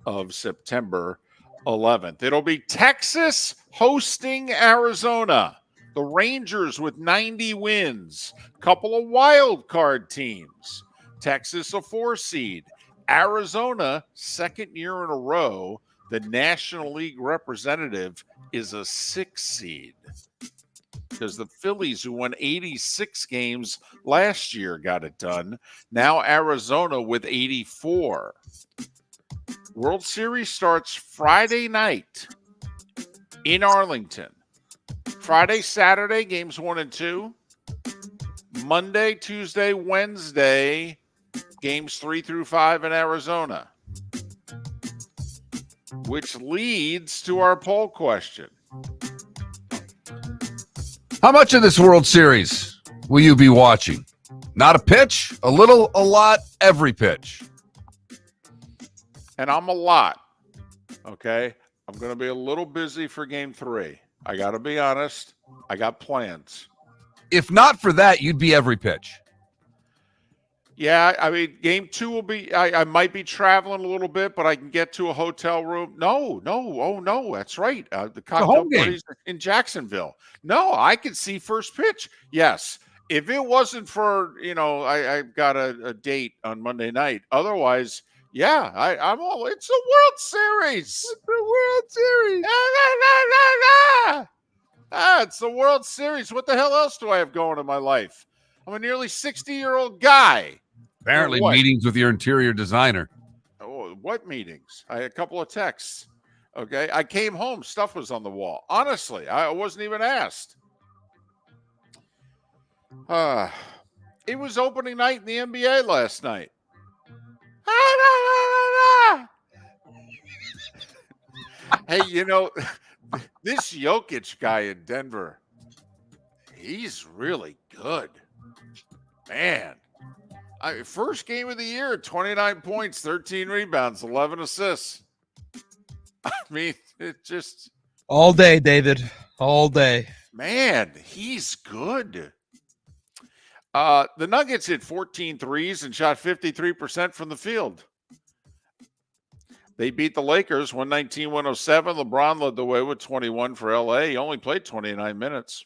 of September 11th. It'll be Texas hosting Arizona. The Rangers with 90 wins. Couple of wild card teams. Texas a 4 seed. Arizona, second year in a row. The National League representative is a 6 seed. Because the Phillies, who won 86 games last year, got it done. Now Arizona with 84. World Series starts Friday night in Arlington. Friday, Saturday, games 1 and 2. Monday, Tuesday, Wednesday, games 3 through 5 in Arizona. Which leads to our poll question. How much of this World Series will you be watching? Not a pitch, a little, a lot, every pitch. And I'm a lot, okay? I'm going to be a little busy for game 3. I got to be honest. I got plans. If not for that, you'd be every pitch. Yeah, I mean, game 2 will be, I might be traveling a little bit, but I can get to a hotel room. No, that's right. The cocktail party's in Jacksonville. No, I can see first pitch. Yes. If it wasn't for, I've got a date on Monday night. Otherwise, yeah, I'm all, it's a World Series. It's the World Series. It's the World Series. What the hell else do I have going in my life? I'm a nearly 60-year-old guy. Apparently meetings with your interior designer. Oh, what meetings? I had a couple of texts. Okay. I came home. Stuff was on the wall. Honestly, I wasn't even asked. It was opening night in the NBA last night. Hey, this Jokic guy in Denver, he's really good. Man. First game of the year, 29 points, 13 rebounds, 11 assists. I mean, it just... All day, David. All day. Man, he's good. The Nuggets hit 14 threes and shot 53% from the field. They beat the Lakers 119-107. LeBron led the way with 21 for LA. He only played 29 minutes.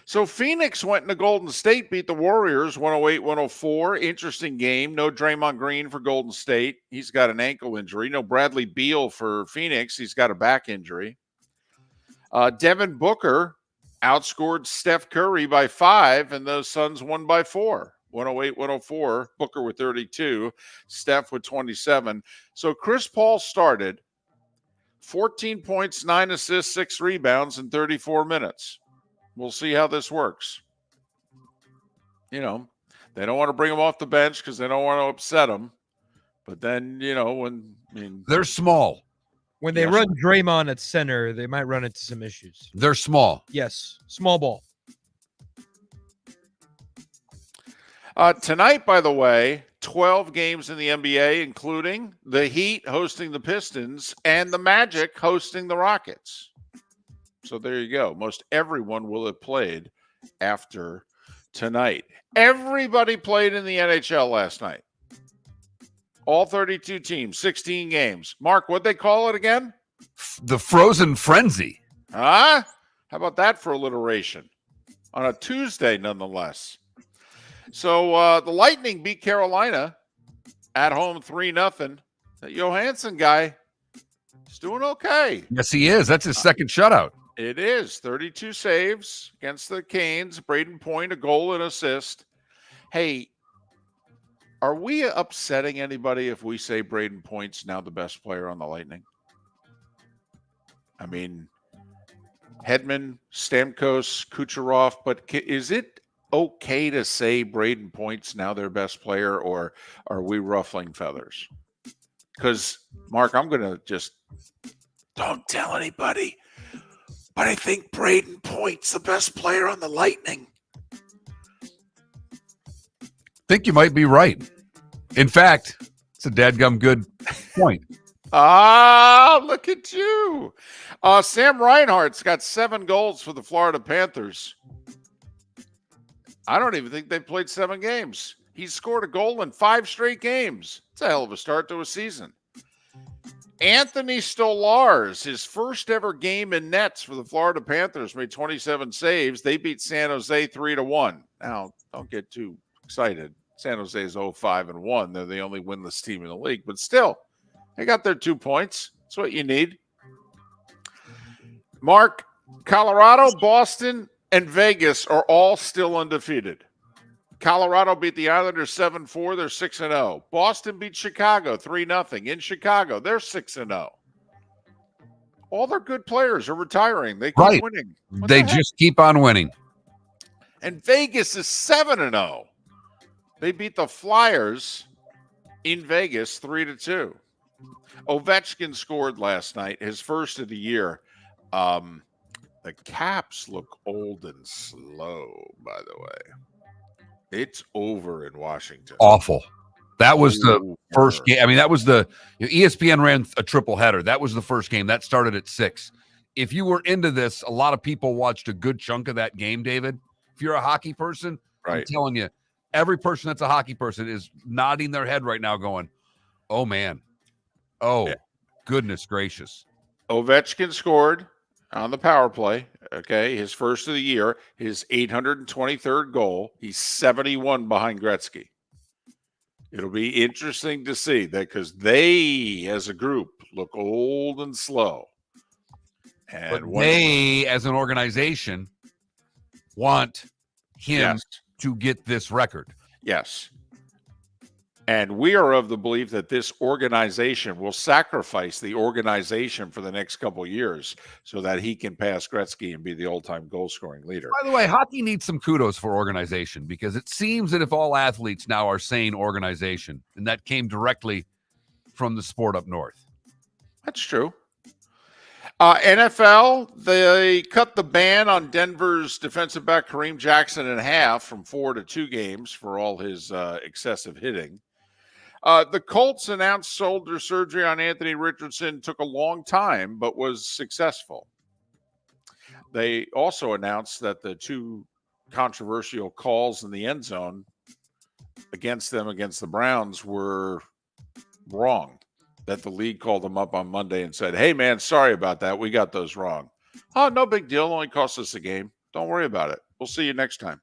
So Phoenix went into Golden State, beat the Warriors 108-104. Interesting game. No Draymond Green for Golden State. He's got an ankle injury. No Bradley Beal for Phoenix. He's got a back injury. Devin Booker outscored Steph Curry by 5, and those Suns won by 4. 108-104. Booker with 32. Steph with 27. So Chris Paul started 14 points, 9 assists, 6 rebounds in 34 minutes. We'll see how this works. They don't want to bring him off the bench because they don't want to upset him. But then, they're small. When they run Draymond at center, they might run into some issues. They're small. Yes, small ball. Tonight, by the way, 12 games in the NBA, including the Heat hosting the Pistons and the Magic hosting the Rockets. So there you go. Most everyone will have played after tonight. Everybody played in the NHL last night. All 32 teams, 16 games. Mark, what'd they call it again? The Frozen Frenzy. Huh? How about that for alliteration? On a Tuesday, nonetheless. So the Lightning beat Carolina at home 3-0. That Johansson guy is doing okay. Yes, he is. That's his second shutout. It is 32 saves against the Canes. Braden Point, a goal and assist. Hey, are we upsetting anybody if we say Braden Point's now the best player on the Lightning? I mean, Hedman, Stamkos, Kucherov, but is it okay to say Braden Point's now their best player, or are we ruffling feathers? Because, Mark, I'm going to just don't tell anybody, but I think Braden Point's the best player on the Lightning. Think you might be right. In fact, it's a dadgum good point. Look at you. Sam Reinhart's got 7 goals for the Florida Panthers. I don't even think they've played 7 games. He's scored a goal in 5 straight games. It's a hell of a start to a season. Anthony Stolarz, his first ever game in nets for the Florida Panthers, made 27 saves. They beat San Jose 3-1. Now, don't get too excited. San Jose is 0-5-1. They're the only winless team in the league, but still, they got their 2 points. That's what you need. Mark, Colorado, Boston, and Vegas are all still undefeated. Colorado beat the Islanders 7-4. They're 6-0. Boston beat Chicago 3-0. In Chicago, they're 6-0. All their good players are retiring. They keep winning. They just keep on winning. And Vegas is 7-0. They beat the Flyers in Vegas 3-2. Ovechkin scored last night, his first of the year. The Caps look old and slow, by the way. It's over in Washington. Awful. That was the first game. I mean, that was ESPN ran a triple header. That was the first game. That started at 6. If you were into this, a lot of people watched a good chunk of that game, David. If you're a hockey person, I'm telling you, every person that's a hockey person is nodding their head right now going, oh, man. Oh, goodness gracious. Ovechkin scored on the power play. Okay, his first of the year, his 823rd goal. He's 71 behind Gretzky. It'll be interesting to see that because they, as a group, look old and slow. And but they, as an organization, want him to get this record. Yes. And we are of the belief that this organization will sacrifice the organization for the next couple of years so that he can pass Gretzky and be the all-time goal-scoring leader. By the way, hockey needs some kudos for organization because it seems that if all athletes now are saying organization, and that came directly from the sport up north. That's true. NFL, they cut the ban on Denver's defensive back Kareem Jackson in half from 4 to 2 games for all his excessive hitting. The Colts announced shoulder surgery on Anthony Richardson took a long time, but was successful. They also announced that the 2 controversial calls in the end zone against the Browns were wrong, that the league called them up on Monday and said, hey, man, sorry about that. We got those wrong. Oh, no big deal. Only cost us a game. Don't worry about it. We'll see you next time.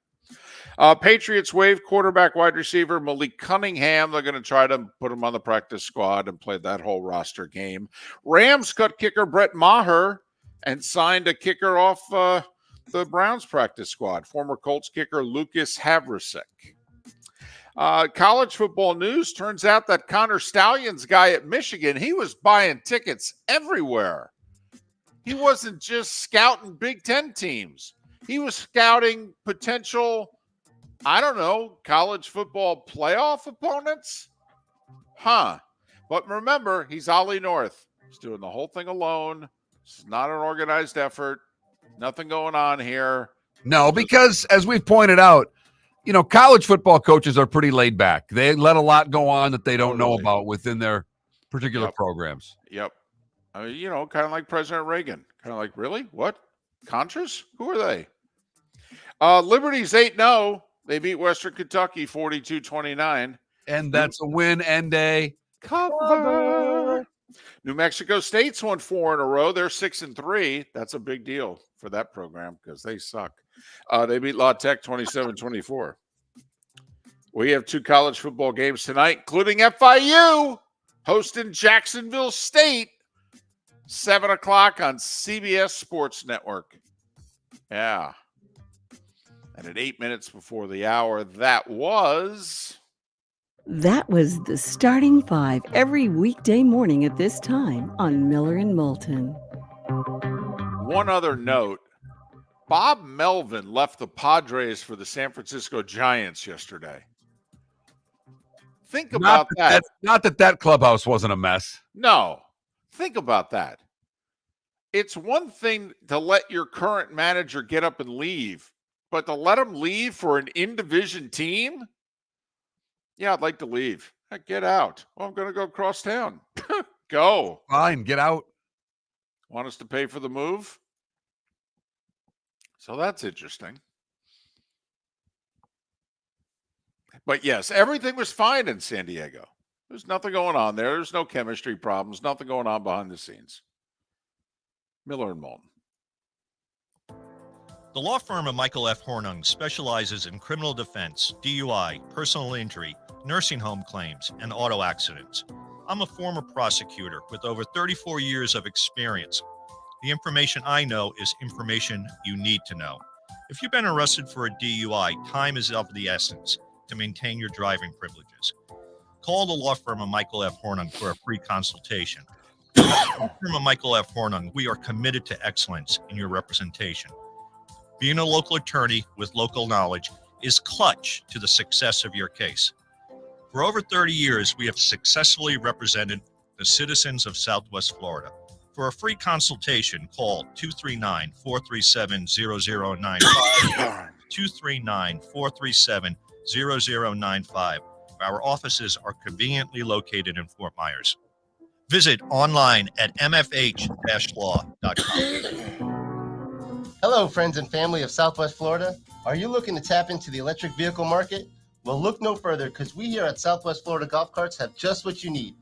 Patriots waive quarterback wide receiver Malik Cunningham. They're going to try to put him on the practice squad and play that whole roster game. Rams cut kicker Brett Maher and signed a kicker off the Browns practice squad, former Colts kicker Lucas Havrasek. College football news, turns out that Connor Stalions guy at Michigan, he was buying tickets everywhere. He wasn't just scouting Big Ten teams. He was scouting potential, I don't know, college football playoff opponents? But remember, he's Ollie North. He's doing the whole thing alone. It's not an organized effort. Nothing going on here. No, because as we've pointed out, you know, college football coaches are pretty laid back. They let a lot go on that they don't know about within their particular programs. Yep. I mean, you know, kind of like President Reagan. Kind of like, really? What? Contras? Who are they? Liberty's 8-0. They beat Western Kentucky 42-29. And that's a win and a cover. New Mexico State's won 4 in a row. They're 6-3. That's a big deal for that program because they suck. They beat La Tech 27-24. We have 2 college football games tonight, including FIU hosting Jacksonville State, 7 o'clock on CBS Sports Network. Yeah. And at 8 minutes before the hour, that was the starting five every weekday morning at this time on Miller and Moulton. one other note. Bob Melvin left the Padres for the San Francisco Giants yesterday. Think about that. Not that clubhouse wasn't a mess. No. Think about that. It's one thing to let your current manager get up and leave, but to let him leave for an in-division team? Yeah, I'd like to leave. Get out. Well, I'm going to go across town. Go. Fine, get out. Want us to pay for the move? So that's interesting. But yes, everything was fine in San Diego. There's nothing going on there. There's no chemistry problems, nothing going on behind the scenes. Miller and Moulton. The law firm of Michael F. Hornung specializes in criminal defense, DUI, personal injury, nursing home claims, and auto accidents. I'm a former prosecutor with over 34 years of experience. The information I know is information you need to know. If you've been arrested for a DUI, time is of the essence to maintain your driving privileges. Call the law firm of Michael F. Hornung for a free consultation. At the law firm of Michael F. Hornung, we are committed to excellence in your representation. Being a local attorney with local knowledge is clutch to the success of your case. For over 30 years, we have successfully represented the citizens of Southwest Florida. For a free consultation, call 239-437-0095, 239-437-0095. Our offices are conveniently located in Fort Myers. Visit online at mfh-law.com. Hello, friends and family of Southwest Florida. Are you looking to tap into the electric vehicle market? Well, look no further, because we here at Southwest Florida Golf Carts have just what you need.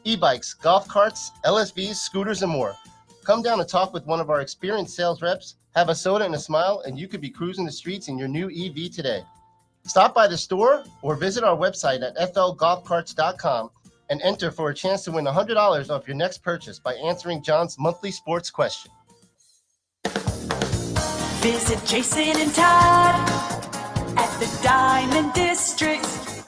E-bikes, golf carts, LSVs, scooters, and more. Come down and talk with one of our experienced sales reps, have a soda and a smile, and you could be cruising the streets in your new EV today. Stop by the store or visit our website at flgolfcarts.com and enter for a chance to win $100 off your next purchase by answering John's monthly sports question. Visit Jason and Todd at the Diamond District.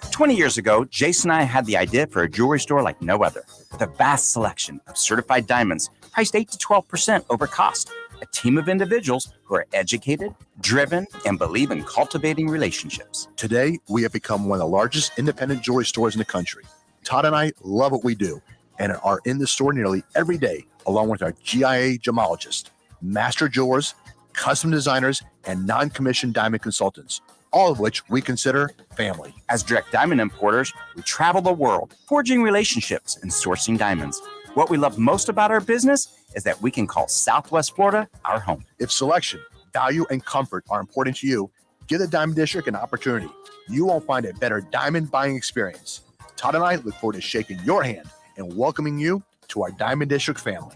20 years ago, Jason and I had the idea for a jewelry store like no other, with a vast selection of certified diamonds priced 8 to 12% over cost. A team of individuals who are educated, driven, and believe in cultivating relationships. Today, we have become one of the largest independent jewelry stores in the country. Todd and I love what we do and are in the store nearly every day, along with our GIA gemologists, master jewelers, custom designers, and non-commissioned diamond consultants, all of which we consider family. As direct diamond importers, we travel the world, forging relationships and sourcing diamonds. What we love most about our business is that we can call Southwest Florida our home. If selection, value, and comfort are important to you, give the Diamond District an opportunity. You won't find a better diamond buying experience. Todd and I look forward to shaking your hand and welcoming you to our Diamond District family.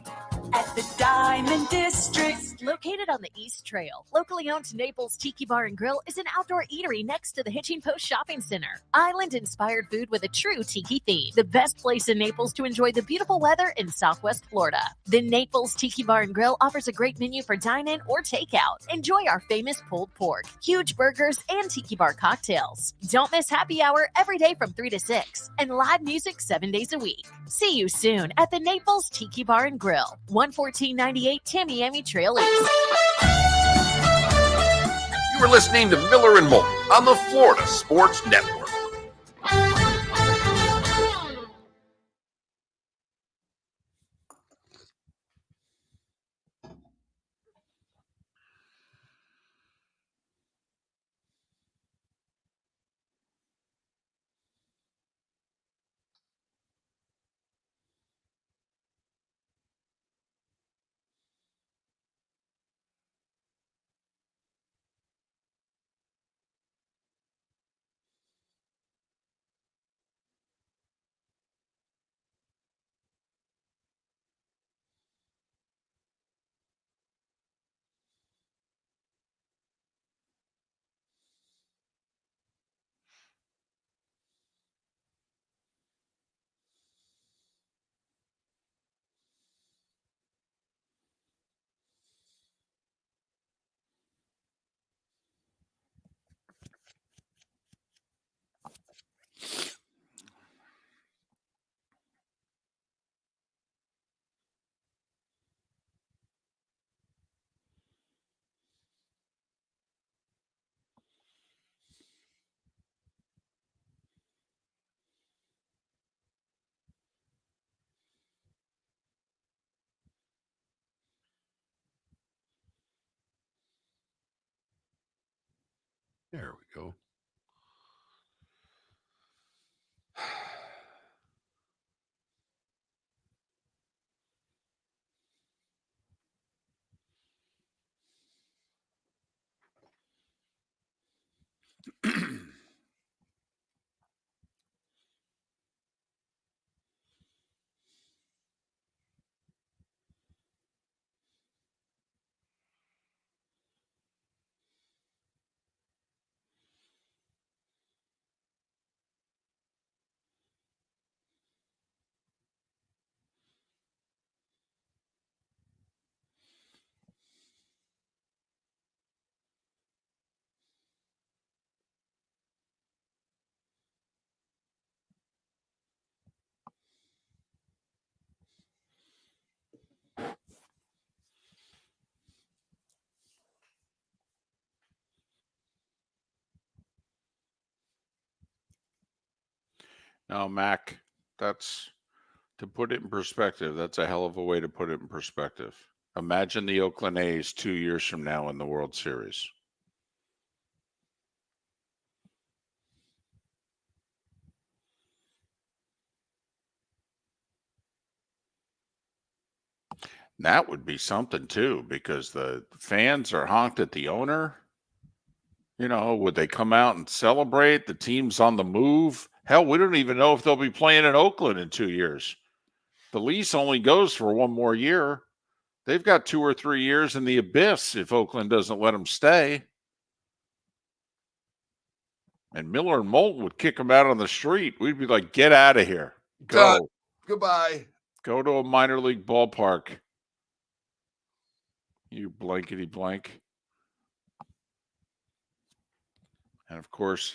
At the Diamond District. Located on the East Trail, locally owned Naples Tiki Bar and Grill is an outdoor eatery next to the Hitching Post Shopping Center. Island-inspired food with a true tiki theme. The best place in Naples to enjoy the beautiful weather in Southwest Florida. The Naples Tiki Bar and Grill offers a great menu for dine-in or takeout. Enjoy our famous pulled pork, huge burgers, and tiki bar cocktails. Don't miss happy hour every day from 3 to 6 and live music 7 days a week. See you soon at the Naples Tiki Bar and Grill, 11498 Tamiami Trail East. You were listening to Miller and Moulton on the Florida Sports Network. There we go. Now, Mac, that's to put it in perspective. That's a hell of a way to put it in perspective. Imagine the Oakland A's 2 years from now in the World Series. That would be something too, because the fans are honked at the owner. You know, would they come out and celebrate? The team's on the move. Hell, we don't even know if they'll be playing in Oakland in 2 years. The lease only goes for one more year. They've got 2 or 3 years in the abyss if Oakland doesn't let them stay. And Miller and Moulton would kick them out on the street. We'd be like, get out of here. Go. Goodbye. Go to a minor league ballpark. You blankety blank. And of course,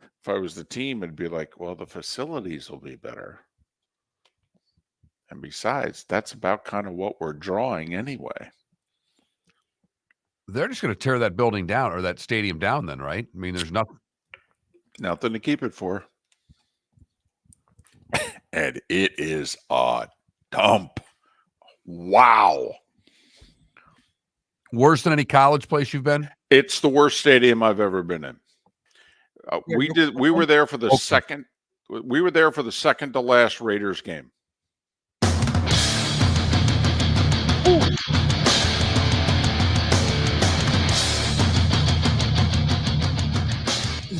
if I was the team, it'd be like, well, the facilities will be better. And besides, that's about kind of what we're drawing anyway. They're just going to tear that building down or that stadium down then, right? I mean, there's nothing to keep it for. And it is a dump. Wow. Worse than any college place you've been? It's the worst stadium I've ever been in. We were there for the second. We were there for the second to last Raiders game.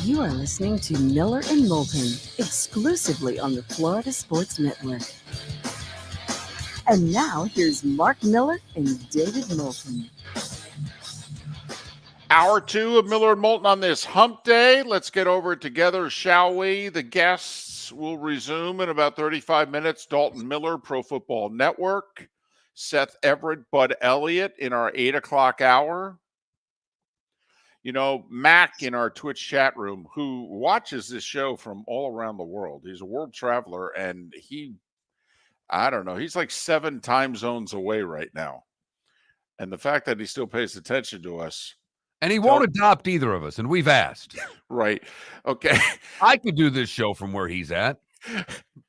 You are listening to Miller and Moulton, exclusively on the Florida Sports Network. And now here's Mark Miller and David Moulton. Hour 2 of Miller and Moulton on this hump day. Let's get over it together, shall we? The guests will resume in about 35 minutes. Dalton Miller, Pro Football Network. Seth Everett, Bud Elliott in our 8 o'clock hour. You know, Mac in our Twitch chat room, who watches this show from all around the world. He's a world traveler, and I don't know, he's like 7 time zones away right now. And the fact that he still pays attention to us. And he won't adopt either of us, and we've asked. Right. Okay. I could do this show from where he's at.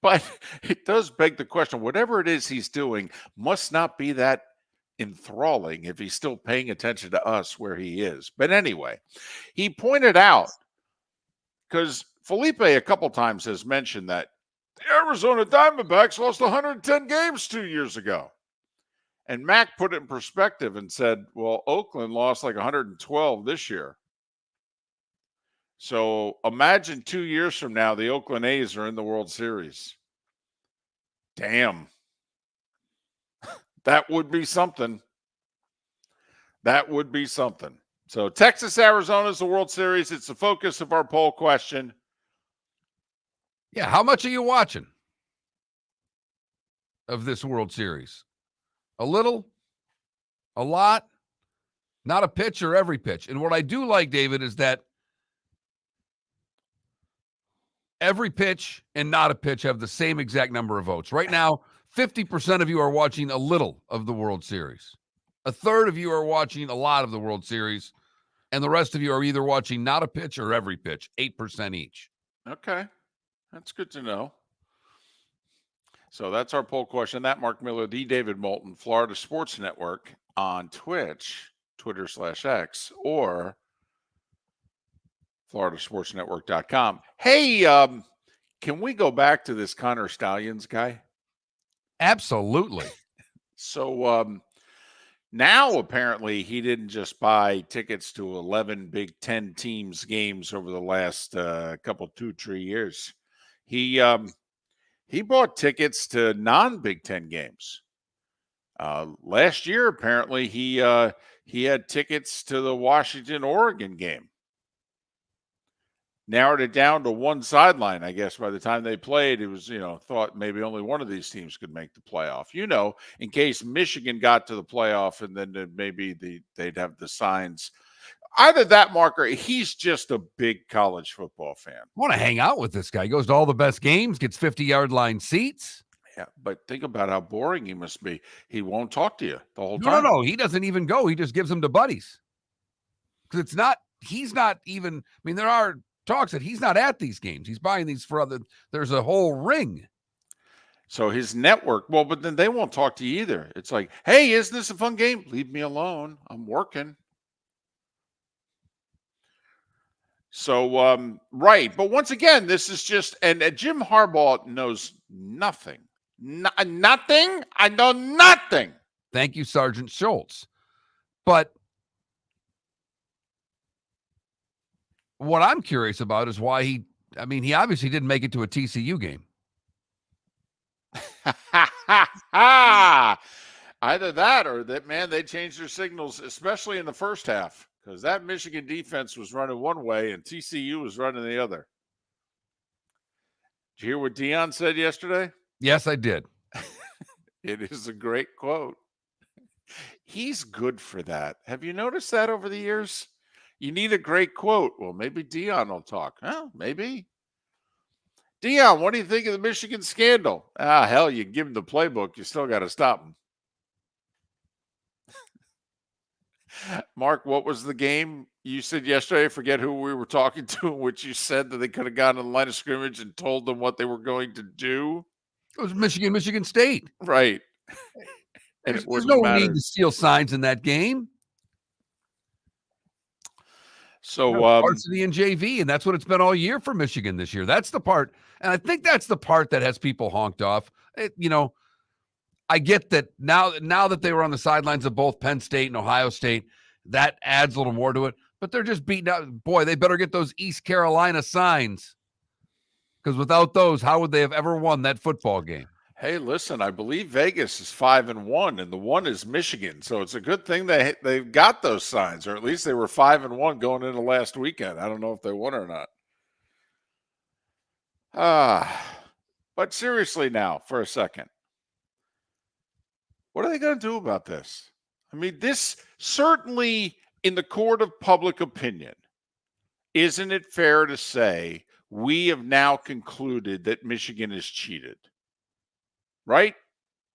But it does beg the question, whatever it is he's doing must not be that enthralling if he's still paying attention to us where he is. But anyway, he pointed out, because Felipe a couple times has mentioned that the Arizona Diamondbacks lost 110 games 2 years ago. And Mac put it in perspective and said, well, Oakland lost like 112 this year. So imagine 2 years from now, the Oakland A's are in the World Series. Damn. That would be something. That would be something. So Texas, Arizona is the World Series. It's the focus of our poll question. Yeah, how much are you watching of this World Series? A little? A lot? Not a pitch or every pitch. And what I do like, David, is that every pitch and not a pitch have the same exact number of votes. Right now, 50% of you are watching a little of the World Series. A third of you are watching a lot of the World Series. And the rest of you are either watching not a pitch or every pitch, 8% each. Okay. That's good to know. So that's our poll question. That Mark Miller, the David Moulton, Florida Sports Network on Twitch, Twitter/X, or FloridaSportsNetwork.com. Hey, can we go back to this Connor Stallions guy? Absolutely. So now apparently he didn't just buy tickets to 11 Big Ten teams games over the last couple 2-3 years. He bought tickets to non-Big Ten games. Last year apparently he had tickets to the Washington-Oregon game. Narrowed it down to one sideline, I guess. By the time they played, it was, thought maybe only one of these teams could make the playoff. In case Michigan got to the playoff and then maybe they'd have the signs. Either that, Mark, or he's just a big college football fan. I want to hang out with this guy. He goes to all the best games, gets 50-yard line seats. Yeah, but think about how boring he must be. He won't talk to you the whole time. No. He doesn't even go. He just gives them to buddies. Because he's not even, there are talks that he's not at these games. He's buying these for there's a whole ring. So his network, but then they won't talk to you either. It's like, hey, isn't this a fun game? Leave me alone. I'm working. So, right. But once again, this is just, and Jim Harbaugh knows nothing. Nothing. I know nothing. Thank you, Sergeant Schultz. But what I'm curious about is why he obviously didn't make it to a TCU game. Either that or that, man, they changed their signals, especially in the first half, because that Michigan defense was running one way and TCU was running the other. Did you hear what Deion said yesterday? Yes, I did. It is a great quote. He's good for that. Have you noticed that over the years? You need a great quote. Well, maybe Deion will talk. Well, maybe. Deion, what do you think of the Michigan scandal? Hell, you give him the playbook. You still got to stop him. Mark, what was the game you said yesterday? I forget who we were talking to, in which you said that they could have gotten in the line of scrimmage and told them what they were going to do. It was Michigan State. Right. And there's no need to steal signs in that game. So varsity and JV, and that's what it's been all year for Michigan this year. That's the part, and I think that's the part that has people honked off. I get that now that they were on the sidelines of both Penn State and Ohio State, that adds a little more to it. But they're just beating out. Boy, they better get those East Carolina signs, because without those, how would they have ever won that football game? Hey, listen, I believe Vegas is 5-1, and the one is Michigan. So it's a good thing they've got those signs, or at least they were 5-1 going into last weekend. I don't know if they won or not. But seriously now, for a second, what are they going to do about this? This certainly in the court of public opinion, isn't it fair to say we have now concluded that Michigan is cheated? Right?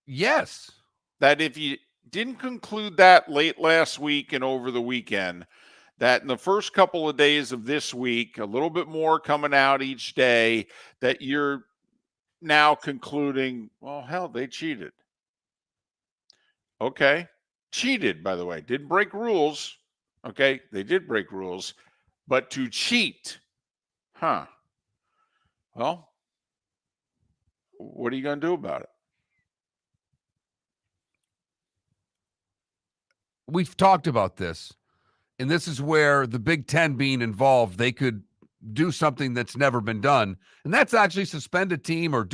Yes. That if you didn't conclude that late last week and over the weekend, that in the first couple of days of this week, a little bit more coming out each day, that you're now concluding, well, hell, they cheated. Okay. Cheated, by the way. Didn't break rules. Okay. They did break rules. But to cheat, well, what are you going to do about it? We've talked about this, and this is where the Big Ten being involved, they could do something that's never been done, and that's actually suspend a team or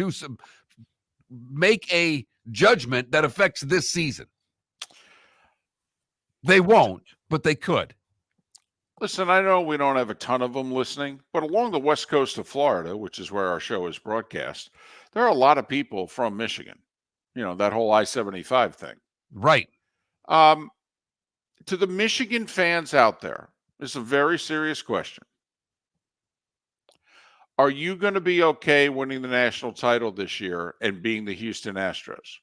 make a judgment that affects this season. They won't, but they could. Listen, I know we don't have a ton of them listening, but along the west coast of Florida, which is where our show is broadcast, there are a lot of people from Michigan. That whole I-75 thing. Right. To the Michigan fans out there, it's a very serious question. Are you going to be okay winning the national title this year and being the Houston Astros?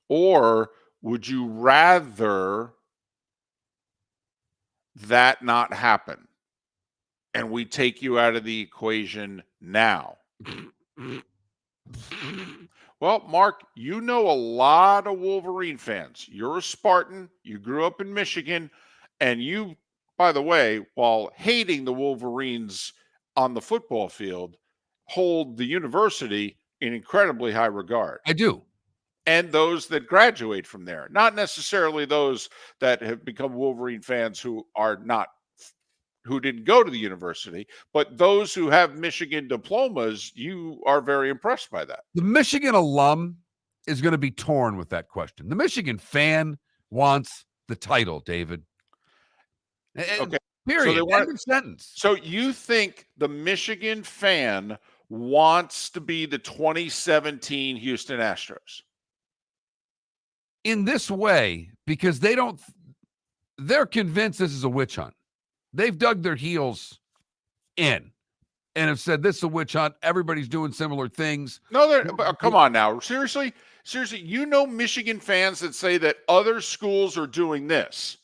Or would you rather that not happen and we take you out of the equation now? Well, Mark, you know a lot of Wolverine fans. You're a Spartan. You grew up in Michigan, and you by the way, while hating the Wolverines on the football field, hold the university in incredibly high regard. I do. And those that graduate from there, not necessarily those that have become Wolverine fans who didn't go to the university, but those who have Michigan diplomas, you are very impressed by that. The Michigan alum is going to be torn with that question. The Michigan fan wants the title, David. Okay. Period. So End of sentence. So you think the Michigan fan wants to be the 2017 Houston Astros? In this way, because they're convinced this is a witch hunt. They've dug their heels in and have said this is a witch hunt. Everybody's doing similar things. No, come on now. Seriously, you know Michigan fans that say that other schools are doing this,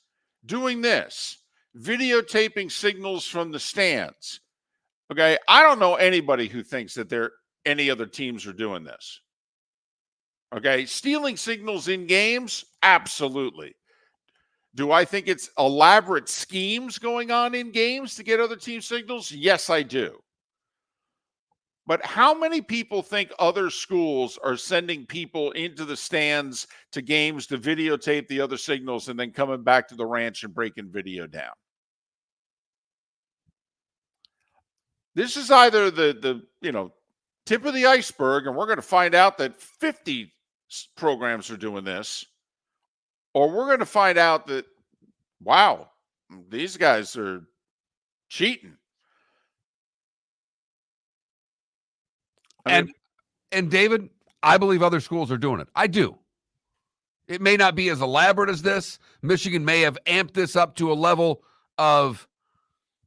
videotaping signals from the stands. Okay, I don't know anybody who thinks that any other teams are doing this. Okay, stealing signals in games? Absolutely. Do I think it's elaborate schemes going on in games to get other team signals? Yes, I do. But how many people think other schools are sending people into the stands to games to videotape the other signals and then coming back to the ranch and breaking video down? This is either the tip of the iceberg, and we're going to find out that 50 programs are doing this, or we're going to find out that, wow, these guys are cheating. And David, I believe other schools are doing it. I do. It may not be as elaborate as this. Michigan may have amped this up to a level of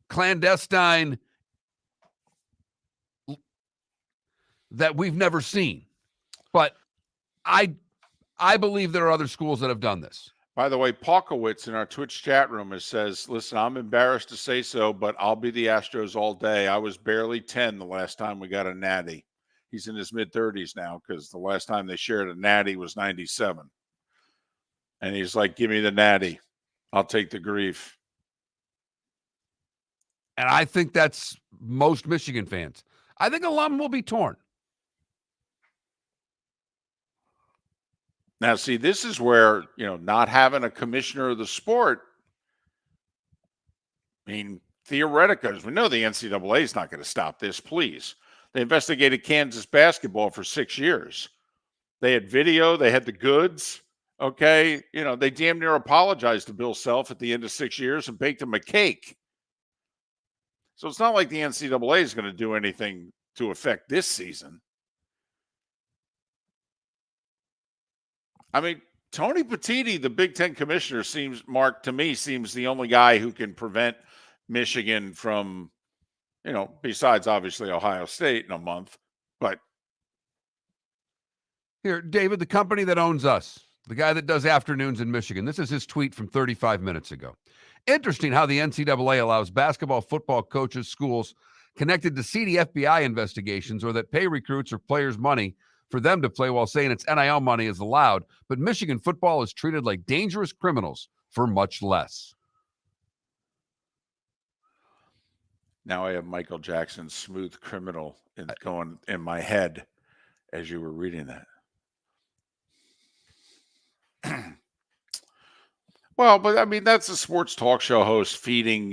clandestine that we've never seen. But I believe there are other schools that have done this. By the way, Palkowitz in our Twitch chat room says, listen, I'm embarrassed to say so, but I'll be the Astros all day. I was barely 10 the last time we got a natty. He's in his mid-30s now because the last time they shared a natty was 97. And he's like, give me the natty. I'll take the grief. And I think that's most Michigan fans. I think alum will be torn. Now, see, this is where, not having a commissioner of the sport, I mean, theoretically, we know the NCAA is not going to stop this, please. They investigated Kansas basketball for 6 years. They had video. They had the goods. Okay. They damn near apologized to Bill Self at the end of 6 years and baked him a cake. So it's not like the NCAA is going to do anything to affect this season. I mean, Tony Petitti, the Big Ten commissioner, seems the only guy who can prevent Michigan from, besides obviously Ohio State in a month. But here, David, the company that owns us, the guy that does afternoons in Michigan, this is his tweet from 35 minutes ago. Interesting how the NCAA allows basketball, football coaches, schools connected to seedy FBI investigations or that pay recruits or players money for them to play while saying it's NIL money is allowed, but Michigan football is treated like dangerous criminals for much less. Now I have Michael Jackson's Smooth Criminal going in my head as you were reading that. Well, but I mean, that's a sports talk show host feeding,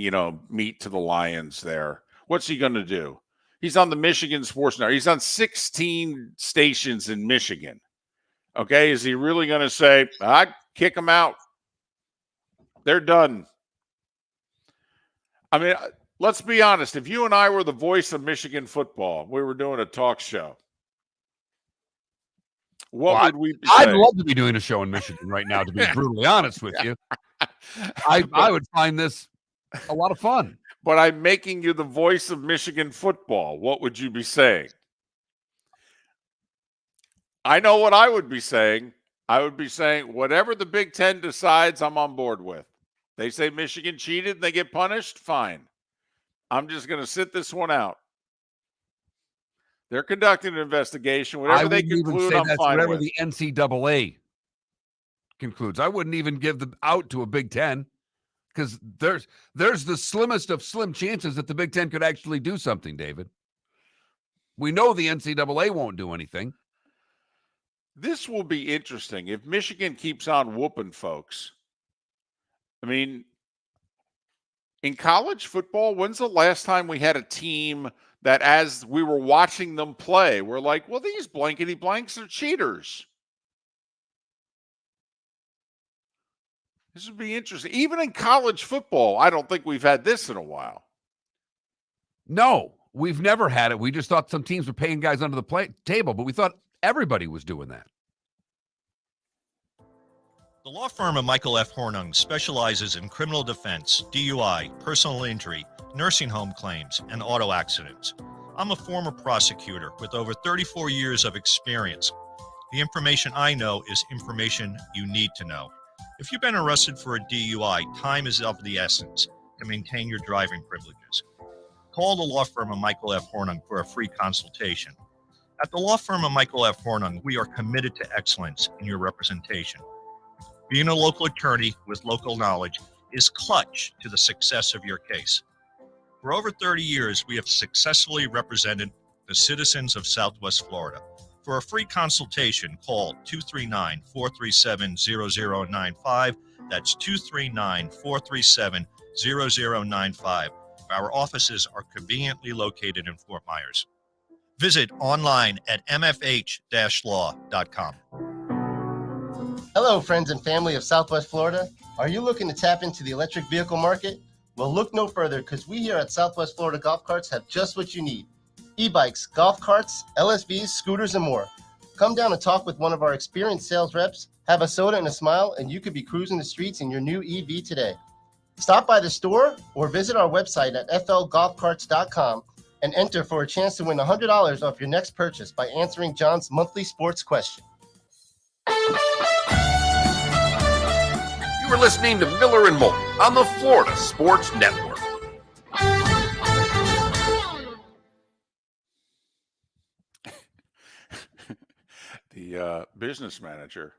meat to the lions there. What's he going to do? He's on the Michigan Sports Network. He's on 16 stations in Michigan. Okay, is he really going to say, I'd kick them out? They're done. I mean, let's be honest. If you and I were the voice of Michigan football, we were doing a talk show, what would we be saying? I'd love to be doing a show in Michigan right now, to be brutally honest with you. I would find this a lot of fun. But I'm making you the voice of Michigan football. What would you be saying? I know what I would be saying. I would be saying, whatever the Big Ten decides, I'm on board with. They say Michigan cheated and they get punished, fine. I'm just going to sit this one out. They're conducting an investigation. Whatever they conclude, I'm fine whatever with. the NCAA concludes. I wouldn't even give the out to a Big Ten. because there's the slimmest of slim chances that the Big Ten could actually do something, David. We know the NCAA won't do anything. This will be interesting if Michigan keeps on whooping folks. I mean, in college football, when's the last time we had a team that, as we were watching them play, we're like, well, these blankety blanks are cheaters? This would be interesting. Even in college football, I don't think we've had this in a while. No, we've never had it. We just thought some teams were paying guys under the table, but we thought everybody was doing that. The law firm of Michael F. Hornung specializes in criminal defense, DUI, personal injury, nursing home claims, and auto accidents. I'm a former prosecutor with over 34 years of experience. The information I know is information you need to know. If you've been arrested for a DUI, time is of the essence to maintain your driving privileges. Call the law firm of Michael F. Hornung for a free consultation. At the law firm of Michael F. Hornung, we are committed to excellence in your representation. Being a local attorney with local knowledge is clutch to the success of your case. For over 30 years, we have successfully represented the citizens of Southwest Florida. For a free consultation, call 239-437-0095. That's 239-437-0095. Our offices are conveniently located in Fort Myers. Visit online at mfh-law.com. Hello, friends and family of Southwest Florida. Are you looking to tap into the electric vehicle market? Well, look no further, because we here at Southwest Florida Golf Carts have just what you need. E-bikes, golf carts, LSVs, scooters, and more. Come down and talk with one of our experienced sales reps, have a soda and a smile, and you could be cruising the streets in your new EV today. Stop by the store or visit our website at flgolfcarts.com and enter for a chance to win $100 off your next purchase by answering John's monthly sports question. You are listening to Miller and Moulton on the Florida Sports Network. The business manager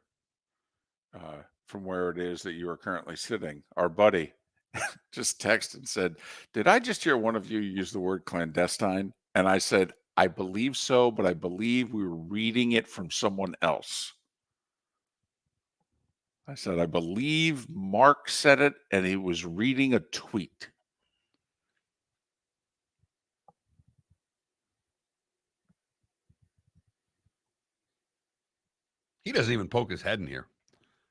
from where it is that you are currently sitting, our buddy, just texted and said, "Did I just hear one of you use the word clandestine?" And I said, "I believe so, but I believe we were reading it from someone else." I said, "I believe Mark said it, and he was reading a tweet." He doesn't even poke his head in here.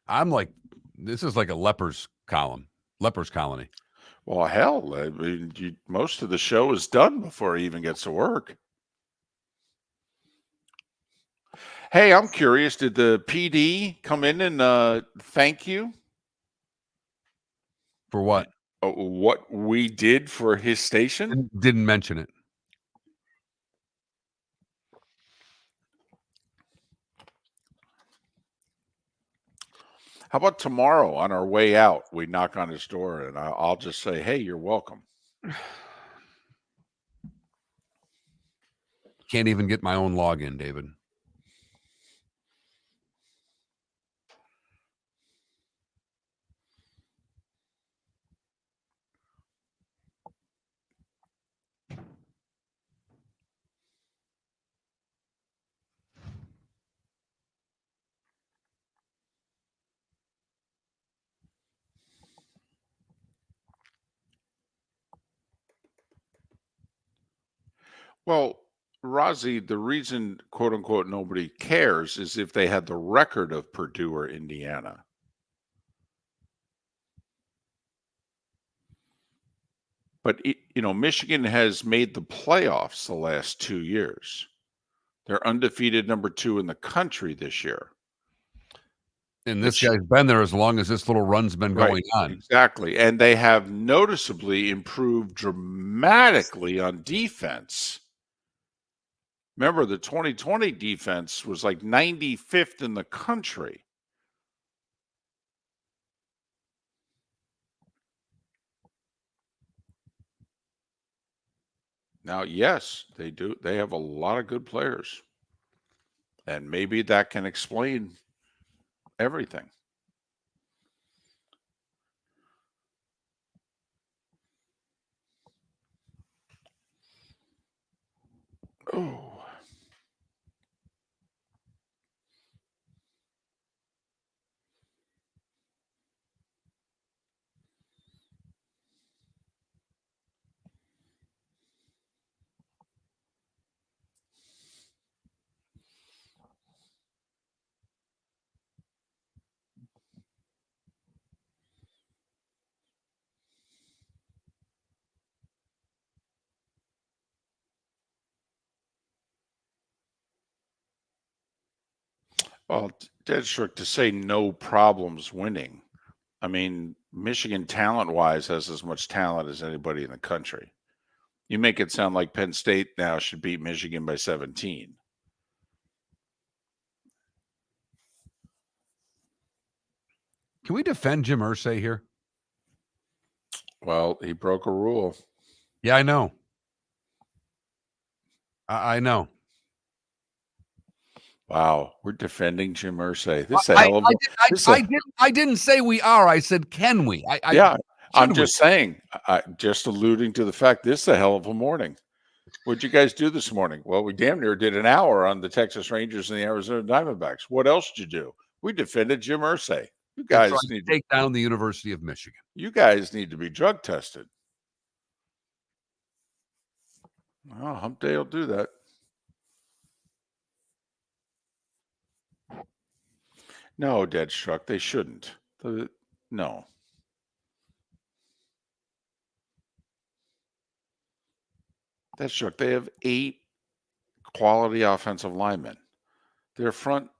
I'm like, this is like a leper's colony. Well, hell, I mean, most of the show is done before he even gets to work. Hey, I'm curious, did the PD come in and thank you? For what? What we did for his station? Didn't mention it. How about tomorrow on our way out, we knock on his door and I'll just say, "Hey, you're welcome." Can't even get my own login, David. Well, Rozzy, the reason, quote unquote, nobody cares is if they had the record of Purdue or Indiana. But, Michigan has made the playoffs the last 2 years. They're undefeated number 2 in the country this year. And this guy's been there as long as this little run's been going on. Exactly. And they have noticeably improved dramatically on defense. Remember, the 2020 defense was like 95th in the country. Now, yes, they do. They have a lot of good players. And maybe that can explain everything. Oh. Well, Dead Strict, to say no problems winning. I mean, Michigan talent-wise has as much talent as anybody in the country. You make it sound like Penn State now should beat Michigan by 17. Can we defend Jim Irsay here? Well, he broke a rule. Yeah, I know. I know. Wow, we're defending Jim Irsay. This is a hell of a. I didn't say we are. I said, can we? I'm just saying. Just alluding to the fact this is a hell of a morning. What'd you guys do this morning? Well, we damn near did an hour on the Texas Rangers and the Arizona Diamondbacks. What else did you do? We defended Jim Irsay. You guys need to take down the University of Michigan. You guys need to be drug tested. Oh, Hump Day will do that. No, Dead Struck, they shouldn't. No. Dead Struck, they have 8 quality offensive linemen. Their front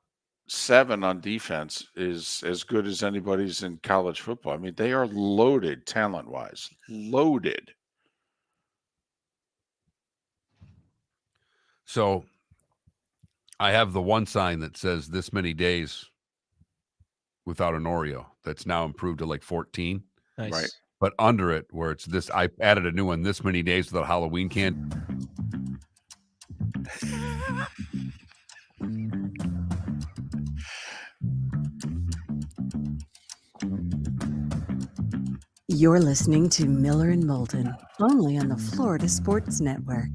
7 on defense is as good as anybody's in college football. I mean, they are loaded talent-wise. Loaded. So I have the one sign that says this many days without an Oreo. That's now improved to like 14. Nice. Right. But under it, where it's this, I added a new one, this many days without Halloween candy. You're listening to Miller and Moulton, only on the Florida Sports Network.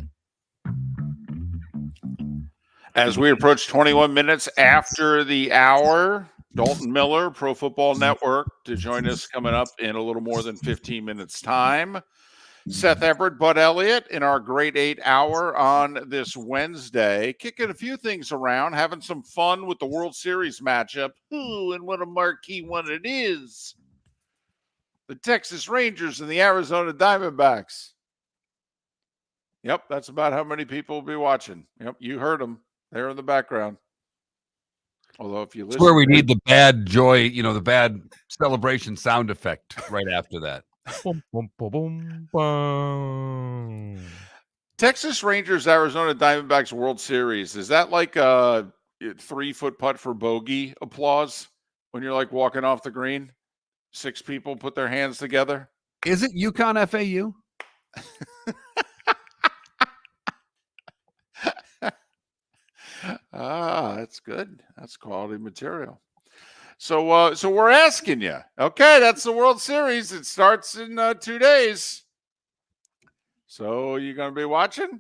As we approach 21 minutes after the hour, Dalton Miller, Pro Football Network, to join us coming up in a little more than 15 minutes' time. Seth Everett, Bud Elliott in our Great 8 hour on this Wednesday. Kicking a few things around, having some fun with the World Series matchup. Ooh, and what a marquee one it is. The Texas Rangers and the Arizona Diamondbacks. Yep, that's about how many people will be watching. Yep, you heard them. They're in the background. Although if you listen, it's where we need the bad joy, the bad celebration sound effect right after that. Boom, boom, boom, boom, boom. Texas Rangers, Arizona Diamondbacks World Series. Is that like a 3-foot putt for bogey applause when you're like walking off the green? 6 people put their hands together. Is it UConn FAU? That's good. That's quality material. So we're asking you. Okay, that's the World Series. It starts in 2 days. So you going to be watching?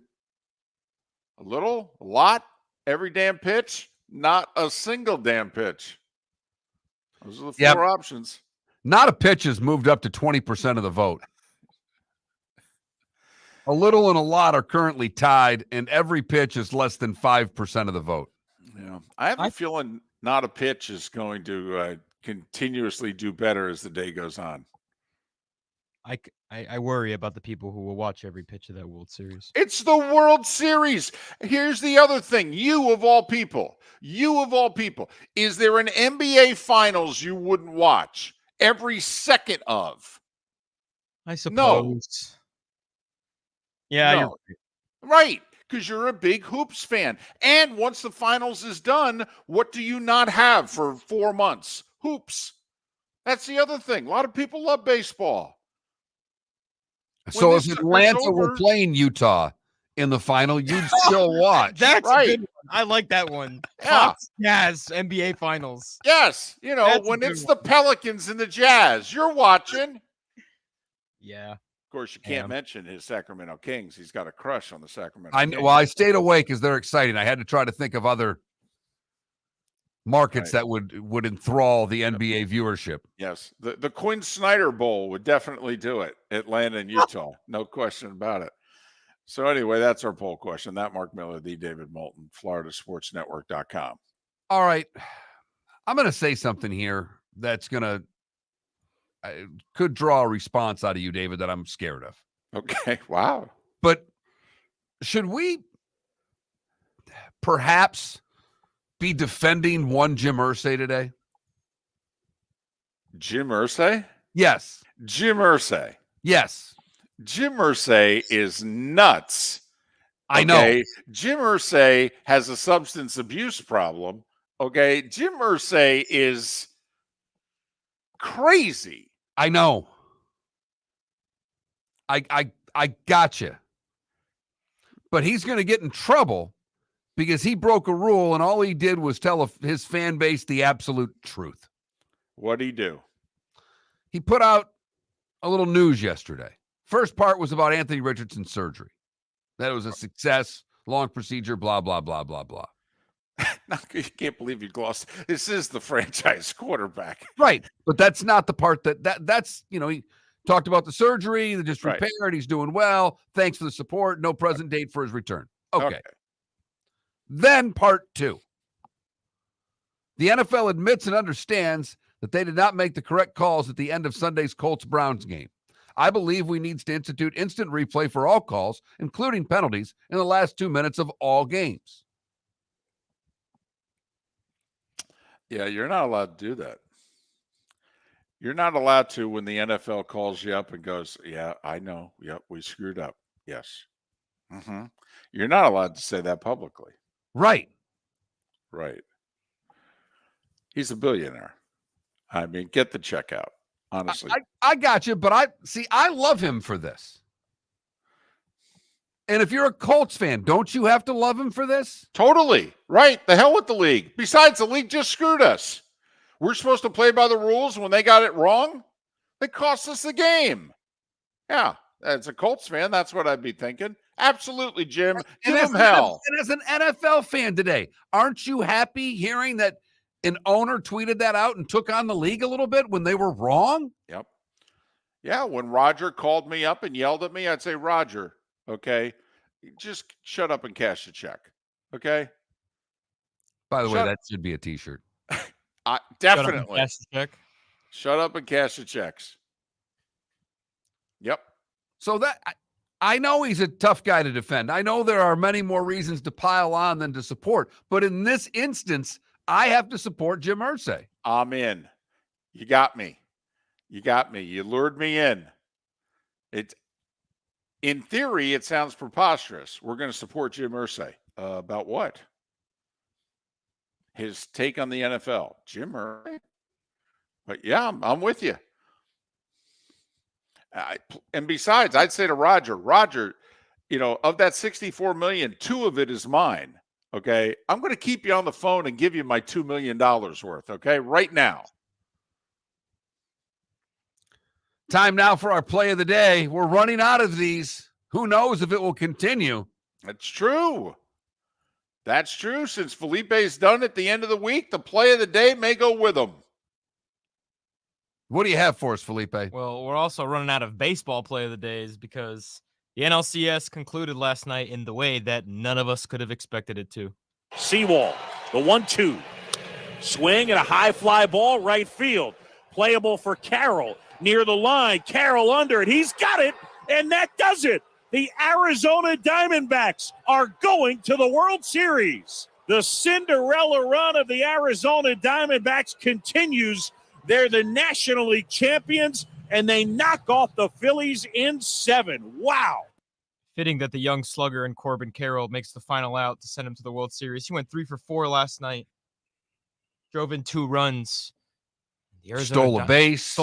A little, a lot, every damn pitch, not a single damn pitch. Those are the 4 options. Not a pitch has moved up to 20% of the vote. A little and a lot are currently tied, and every pitch is less than 5% of the vote. Yeah, I have a feeling not a pitch is going to continuously do better as the day goes on. I worry about the people who will watch every pitch of that World Series. It's the World Series. Here's the other thing. You of all people, is there an NBA Finals you wouldn't watch every second of? I suppose. No. Yeah, no. you're right. Because you're a big hoops fan. And once the finals is done, what do you not have for 4 months? Hoops. That's the other thing. A lot of people love baseball. So if Atlanta were playing Utah in the final, you'd still watch. That's right. a good one. I like that one. Yeah. Jazz NBA Finals. Yes. When it's the Pelicans and the Jazz, you're watching. Yeah. Of course, you can't mention his Sacramento Kings. He's got a crush on the Sacramento Kings. Well, I stayed awake because they're exciting. I had to try to think of other markets that would enthrall the NBA viewership. Yes. The Quinn Snyder Bowl would definitely do it. Atlanta and Utah. No question about it. So anyway, that's our poll question. That Mark Miller, the David Moulton, FloridaSportsNetwork.com. All right. I'm going to say something here that's going to could draw a response out of you, David, that I'm scared of. Okay. Wow. But should we perhaps be defending one Jim Irsay today? Jim Irsay? Yes. Jim Irsay. Yes. Jim Irsay is nuts. I know. Jim Irsay has a substance abuse problem. Okay. Jim Irsay is crazy. I know. I got you. But he's going to get in trouble because he broke a rule and all he did was tell his fan base the absolute truth. What'd he do? He put out a little news yesterday. First part was about Anthony Richardson's surgery. That it was a success, long procedure, blah, blah, blah, blah, blah. You can't believe you glossed. This is the franchise quarterback. Right. But that's not the part that's, he talked about the surgery, they just repaired, he's doing well. Thanks for the support. No present date for his return. Okay. Then part 2. The NFL admits and understands that they did not make the correct calls at the end of Sunday's Colts-Browns game. I believe we need to institute instant replay for all calls, including penalties, in the last 2 minutes of all games. Yeah, you're not allowed to do that. You're not allowed to when the NFL calls you up and goes, yeah, I know. Yep, we screwed up. Yes. Mm-hmm. You're not allowed to say that publicly. Right. Right. He's a billionaire. I mean, get the check out, honestly. I got you, but I love him for this. And if you're a Colts fan, don't you have to love him for this? Totally. Right. The hell with the league. Besides, the league just screwed us. We're supposed to play by the rules. When they got it wrong, they cost us the game. Yeah. As a Colts fan, that's what I'd be thinking. Absolutely, Jim. Give him hell. And as an NFL fan today, aren't you happy hearing that an owner tweeted that out and took on the league a little bit when they were wrong? Yep. Yeah. When Roger called me up and yelled at me, I'd say, Roger, okay, just shut up and cash the check. Okay. By the way, that should be a t-shirt. Definitely. Shut up Shut up and cash the check. and cash the checks. Yep. So that I know he's a tough guy to defend. I know there are many more reasons to pile on than to support. But in this instance, I have to support Jim Irsay. I'm in. You got me. You got me. You lured me in. In theory, it sounds preposterous. We're going to support Jim Irsay. About what? His take on the NFL. Jim Irsay? But yeah, I'm with you. And besides, I'd say to Roger, of that $64 million, 2 of it is mine. Okay. I'm going to keep you on the phone and give you my $2 million worth. Okay. Right now. Time now for our play of the day. We're running out of these. Who knows if it will continue? That's true. That's true. Since Felipe's done at the end of the week, the play of the day may go with him. What do you have for us, Felipe? Well, we're also running out of baseball play of the days because the NLCS concluded last night in the way that none of us could have expected it to. Seawall, the 1-2. Swing and a high fly ball, right field. Playable for Carroll. Near the line, Carroll under it. He's got it, and that does it. The Arizona Diamondbacks are going to the World Series. The Cinderella run of the Arizona Diamondbacks continues. They're the National League champions, and they knock off the Phillies in 7. Wow. Fitting that the young slugger and Corbin Carroll makes the final out to send him to the World Series. He went 3 for 4 last night. Drove in 2 runs. Stole a base.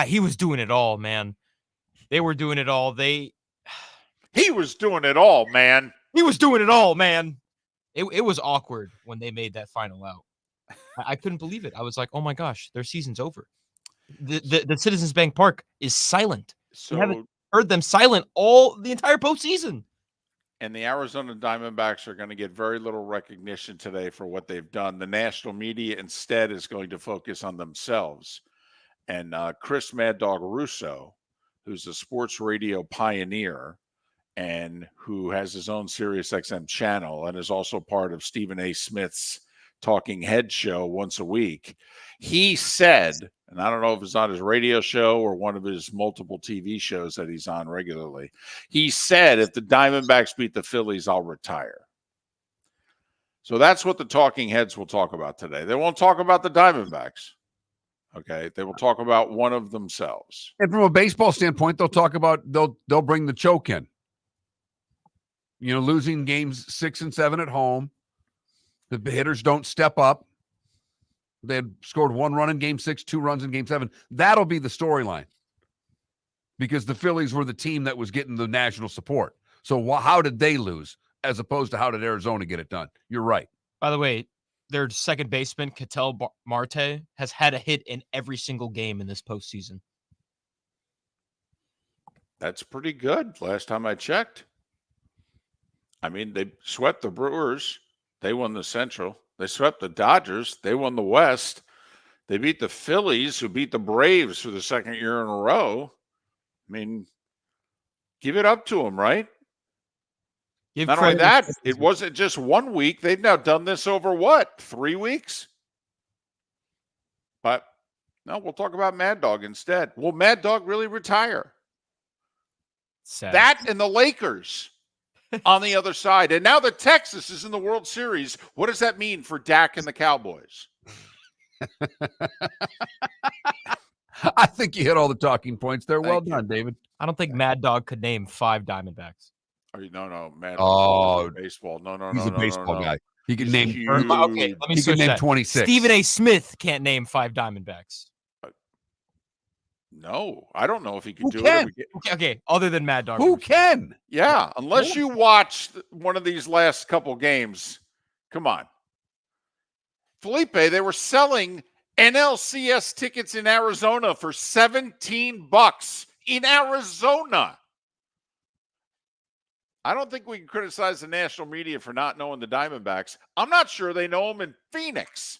He was doing it all, man. They were doing it all. He was doing it all, man. He was doing it all, man. It was awkward when they made that final out. I couldn't believe it. I was like, oh my gosh, their season's over. The Citizens Bank Park is silent. So heard them silent all the entire postseason. And the Arizona Diamondbacks are going to get very little recognition today for what they've done. The national media instead is going to focus on themselves. And Chris Mad Dog Russo, who's a sports radio pioneer and who has his own Sirius XM channel and is also part of Stephen A. Smith's Talking Head show once a week, he said, and I don't know if it's on his radio show or one of his multiple TV shows that he's on regularly, he said, if the Diamondbacks beat the Phillies, I'll retire. So that's what the Talking Heads will talk about today. They won't talk about the Diamondbacks. Okay, they will talk about one of themselves. And from a baseball standpoint, they'll talk about they'll bring the choke in. You know, losing games 6 and 7 at home. The hitters don't step up. They had scored 1 run in game 6, 2 runs in game 7. That'll be the storyline because the Phillies were the team that was getting the national support. So how did they lose as opposed to how did Arizona get it done? You're right. By the way, their second baseman, Ketel Marte, has had a hit in every single game in this postseason. That's pretty good. Last time I checked. I mean, they swept the Brewers. They won the Central. They swept the Dodgers. They won the West. They beat the Phillies, who beat the Braves for the second year in a row. I mean, give it up to them, right? Not only that, it wasn't just 1 week. They've now done this over what, 3 weeks? But no, we'll talk about Mad Dog instead. Will Mad Dog really retire? Sad. That and the Lakers on the other side. And now that Texas is in the World Series, what does that mean for Dak and the Cowboys? I think you hit all the talking points there. Well done, David. I don't think Mad Dog could name 5 Diamondbacks. No, Mad Oh, baseball. No, he's a baseball guy. He can He's name. huge. Okay, let me He can switch name that. 26. Stephen A. Smith can't name 5 Diamondbacks. No, I don't know if he can Who do can? it. Okay, other than Mad Dog. Who can? Yeah, unless you watched one of these last couple games. Come on. Felipe, they were selling NLCS tickets in Arizona for $17 in Arizona. I don't think we can criticize the national media for not knowing the Diamondbacks. I'm not sure they know them in Phoenix.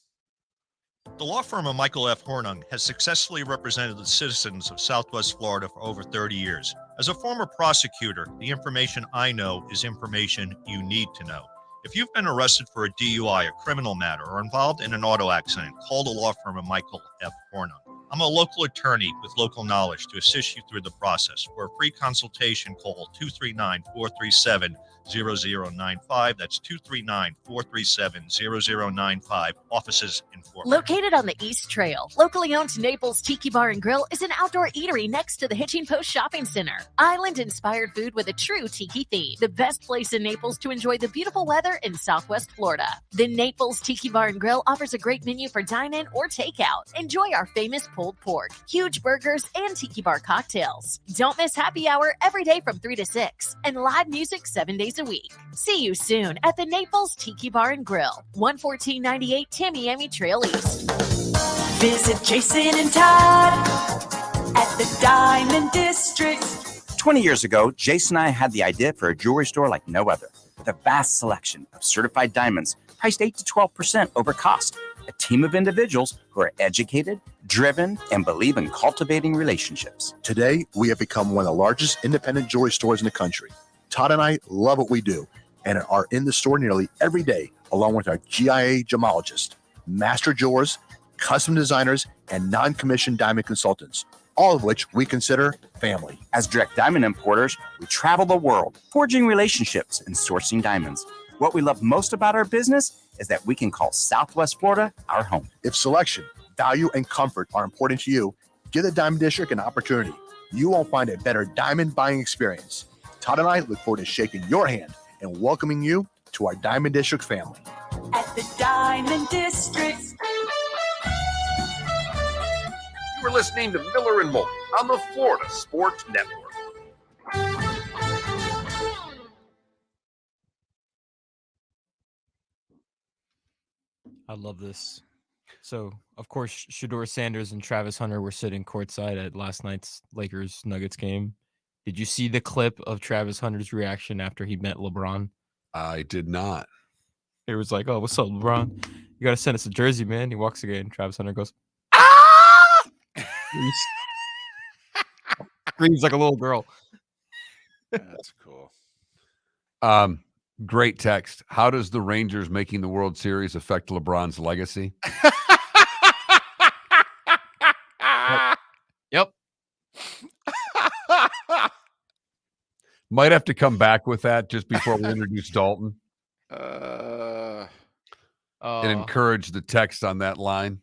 The law firm of Michael F. Hornung has successfully represented the citizens of Southwest Florida for over 30 years. As a former prosecutor, the information I know is information you need to know. If you've been arrested for a DUI, a criminal matter, or involved in an auto accident, call the law firm of Michael F. Hornung. I'm a local attorney with local knowledge to assist you through the process. For a free consultation, call 239-437-0095. That's 239-437-0095. Offices in Fort Worth. Located on the East Trail, locally owned Naples Tiki Bar and Grill is an outdoor eatery next to the Hitching Post Shopping Center. Island-inspired food with a true tiki theme. The best place in Naples to enjoy the beautiful weather in Southwest Florida. The Naples Tiki Bar and Grill offers a great menu for dine-in or takeout. Enjoy our famous pulled pork, huge burgers, and tiki bar cocktails. Don't miss happy hour every day from 3 to 6 and live music 7 days a week. See you soon at the Naples Tiki Bar and Grill, 11498 Tamiami Trail East. Visit Jason and Todd at the Diamond District. 20 years ago, Jason and I had the idea for a jewelry store like no other, with a vast selection of certified diamonds priced 8 to 12% over cost. A team of individuals who are educated, driven, and believe in cultivating relationships. Today, we have become one of the largest independent jewelry stores in the country. Todd and I love what we do and are in the store nearly every day, along with our GIA gemologists, master jewelers, custom designers, and non-commissioned diamond consultants, all of which we consider family. As direct diamond importers, we travel the world, forging relationships and sourcing diamonds. What we love most about our business is that we can call Southwest Florida our home. If selection, value, and comfort are important to you, give the Diamond District an opportunity. You won't find a better diamond buying experience. Todd and I look forward to shaking your hand and welcoming you to our Diamond District family. At the Diamond District. You are listening to Miller and Moulton on the Florida Sports Network. I love this. So, of course, Shedeur Sanders and Travis Hunter were sitting courtside at last night's Lakers-Nuggets game. Did you see the clip of Travis Hunter's reaction after he met LeBron? I did not. It was like, "Oh, what's up, LeBron? You got to send us a jersey, man." He walks again. Travis Hunter goes, "Ah!" He screams like a little girl. That's cool. Great text. How does the Rangers making the World Series affect LeBron's legacy? Yep. Might have to come back with that just before we introduce Dalton Uh, and encourage the text on that line.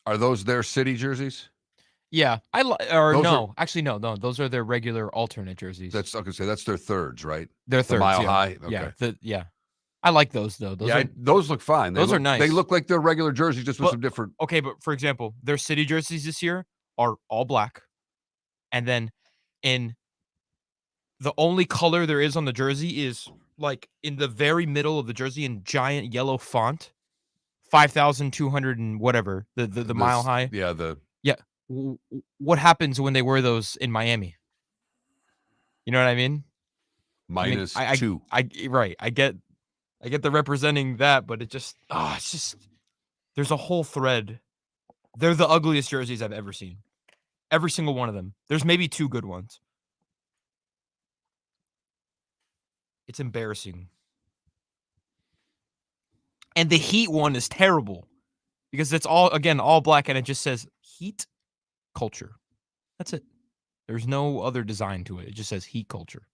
Are those their city jerseys? Yeah, actually no. Those are their regular alternate jerseys. That's okay. So that's their thirds, right? Their thirds, Mile yeah. High. Okay. Yeah. I like those though. Those look fine. Those are nice. They look like their regular jerseys, just with some different. Okay, but for example, their city jerseys this year are all black, and then in the only color there is on the jersey is like in the very middle of the jersey in giant yellow font, 5,200 and whatever the Mile High. Yeah. What happens when they wear those in Miami? You know what I mean? Minus 2. Right. I get the representing that, but it's just there's a whole thread. They're the ugliest jerseys I've ever seen. Every single one of them. There's maybe 2 good ones. It's embarrassing. And the Heat one is terrible because it's all black and it just says Heat culture. That's it. There's no other design to it. It just says Heat culture.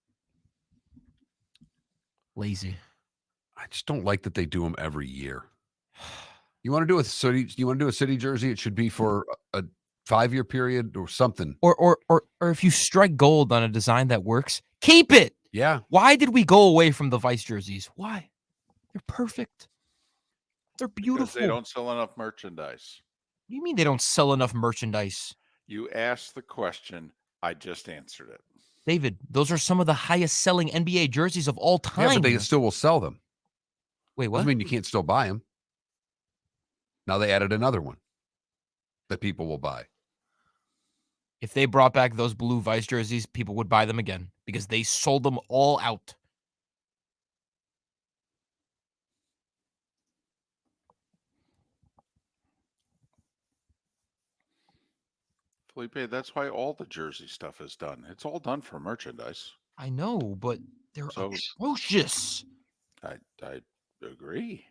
Lazy. I just don't like that they do them every year. You want to do a city? You want to do a city jersey? It should be for a 5-year period or something. Or if you strike gold on a design that works, keep it. Yeah. Why did we go away from the Vice jerseys? Why? They're perfect. They're beautiful. Because they don't sell enough merchandise. What do you mean they don't sell enough merchandise? You asked the question. I just answered it. David, those are some of the highest selling NBA jerseys of all time. Yeah, but they still will sell them. Wait, what? Doesn't mean you can't still buy them. Now they added another one that people will buy. If they brought back those blue Vice jerseys, people would buy them again because they sold them all out. Felipe, that's why all the jersey stuff is done. It's all done for merchandise. I know, but they're atrocious. I agree.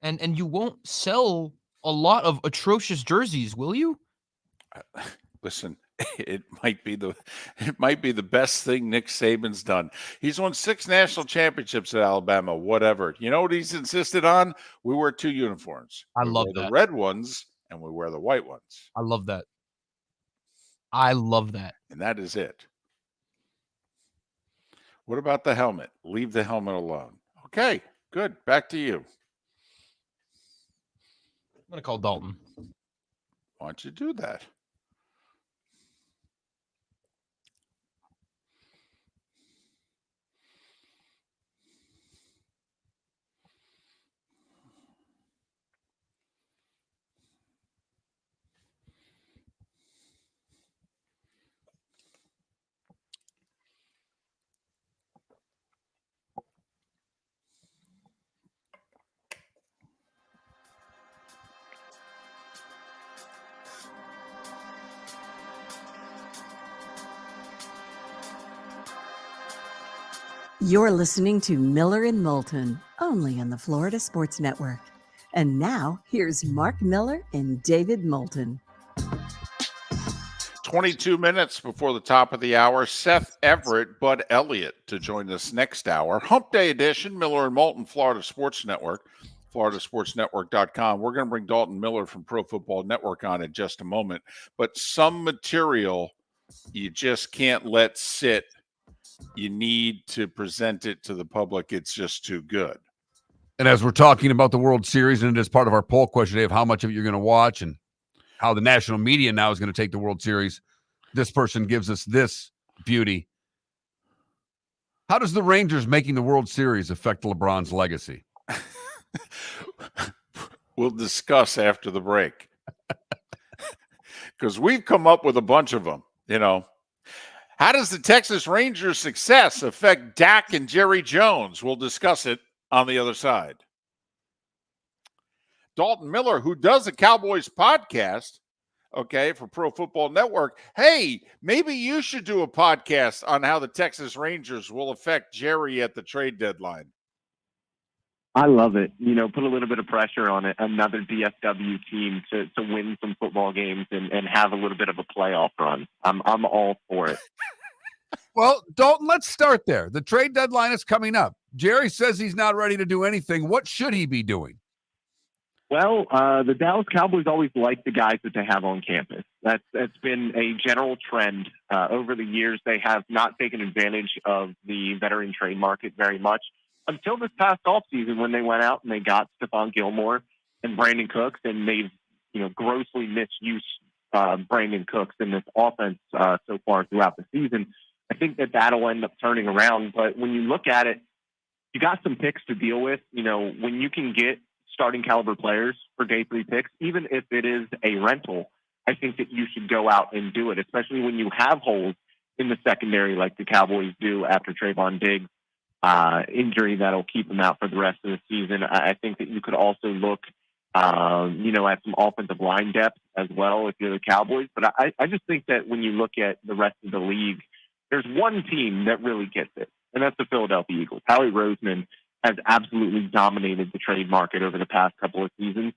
And you won't sell a lot of atrocious jerseys, will you? Listen, it might be the best thing Nick Saban's done. He's won 6 national championships at Alabama, whatever. You know what he's insisted on? We wear 2 uniforms. I love wear that. The red ones and we wear the white ones. I love that. I love that. And that is it. What about the helmet? Leave the helmet alone. Okay, good. Back to you. I'm going to call Dalton. Why don't you do that? You're listening to Miller and Moulton, a only on the Florida Sports Network. And now, here's Mark Miller and David Moulton. 22 minutes before the top of the hour, Seth Everett, Bud Elliott to join us next hour. Hump Day edition, Miller and Moulton, Florida Sports Network, floridasportsnetwork.com. We're going to bring Dalton Miller from Pro Football Network on in just a moment. But some material you just can't let sit. You need to present it to the public. It's just too good. And as we're talking about the World Series, and it is part of our poll question today of how much of it you're going to watch and how the national media now is going to take the World Series, this person gives us this beauty. How does the Rangers making the World Series affect LeBron's legacy? We'll discuss after the break. Because we've come up with a bunch of them, you know. How does the Texas Rangers' success affect Dak and Jerry Jones? We'll discuss it on the other side. Dalton Miller, who does a Cowboys podcast, okay, for Pro Football Network. Hey, maybe you should do a podcast on how the Texas Rangers will affect Jerry at the trade deadline. I love it. You know, put a little bit of pressure on it. Another DFW team to win some football games and have a little bit of a playoff run. I'm all for it. Well, Dalton, let's start there. The trade deadline is coming up. Jerry says he's not ready to do anything. What should he be doing? Well, the Dallas Cowboys always like the guys that they have on campus. That's been a general trend over the years. They have not taken advantage of the veteran trade market very much until this past offseason when they went out and they got Stephon Gilmore and Brandon Cooks, and they've grossly misused Brandon Cooks in this offense so far throughout the season. I think that'll end up turning around. But when you look at it, you got some picks to deal with. You know, when you can get starting caliber players for day 3 picks, even if it is a rental, I think that you should go out and do it, especially when you have holes in the secondary like the Cowboys do after Trayvon Diggs' injury that'll keep him out for the rest of the season. I think that you could also look, at some offensive line depth as well if you're the Cowboys. But I just think that when you look at the rest of the league, there's one team that really gets it, and that's the Philadelphia Eagles. Howie Roseman has absolutely dominated the trade market over the past couple of seasons.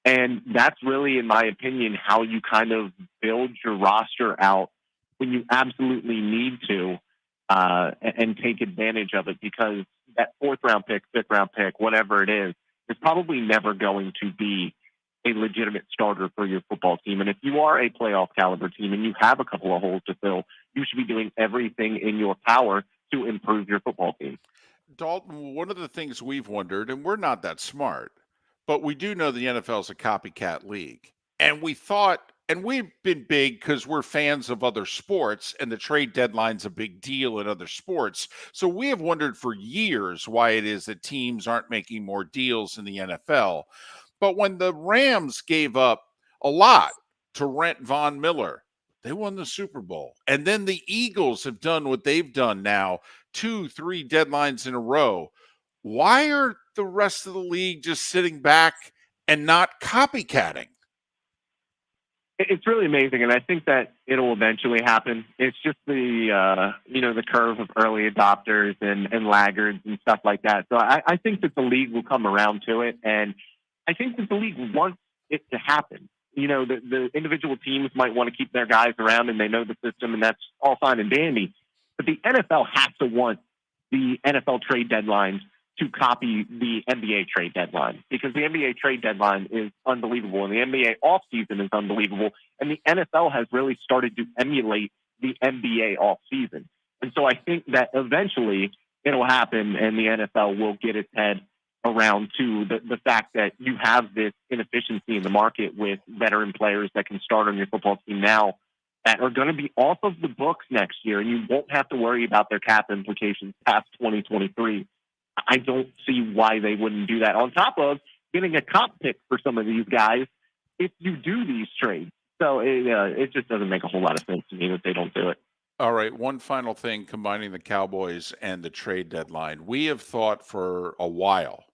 And that's really, in my opinion, how you kind of build your roster out when you absolutely need to and take advantage of it, because that 4th round pick, 5th round pick, whatever it is probably never going to be a legitimate starter for your football team. And if you are a playoff caliber team and you have a couple of holes to fill, you should be doing everything in your power to improve your football team. Dalton, one of the things we've wondered, and we're not that smart, but we do know the NFL is a copycat league. And we thought, and we've been big because we're fans of other sports, and the trade deadline's a big deal in other sports. So we have wondered for years why it is that teams aren't making more deals in the NFL. But when the Rams gave up a lot to rent Von Miller, they won the Super Bowl. And then the Eagles have done what they've done now, 2-3 deadlines in a row. Why are the rest of the league just sitting back and not copycatting? It's really amazing, and I think that it'll eventually happen. It's just the curve of early adopters and laggards and stuff like that. So I think that the league will come around to it, and I think that the league wants it to happen. You know, the individual teams might want to keep their guys around, and they know the system, and that's all fine and dandy. But the NFL has to want the NFL trade deadlines to copy the NBA trade deadline, because the NBA trade deadline is unbelievable and the NBA offseason is unbelievable. And the NFL has really started to emulate the NBA offseason. And so I think that eventually it'll happen and the NFL will get its head around to the fact that you have this inefficiency in the market with veteran players that can start on your football team now that are going to be off of the books next year, and you won't have to worry about their cap implications past 2023. I don't see why they wouldn't do that, on top of getting a comp pick for some of these guys if you do these trades. So it just doesn't make a whole lot of sense to me that they don't do it. All right, one final thing combining the Cowboys and the trade deadline. We have thought for a while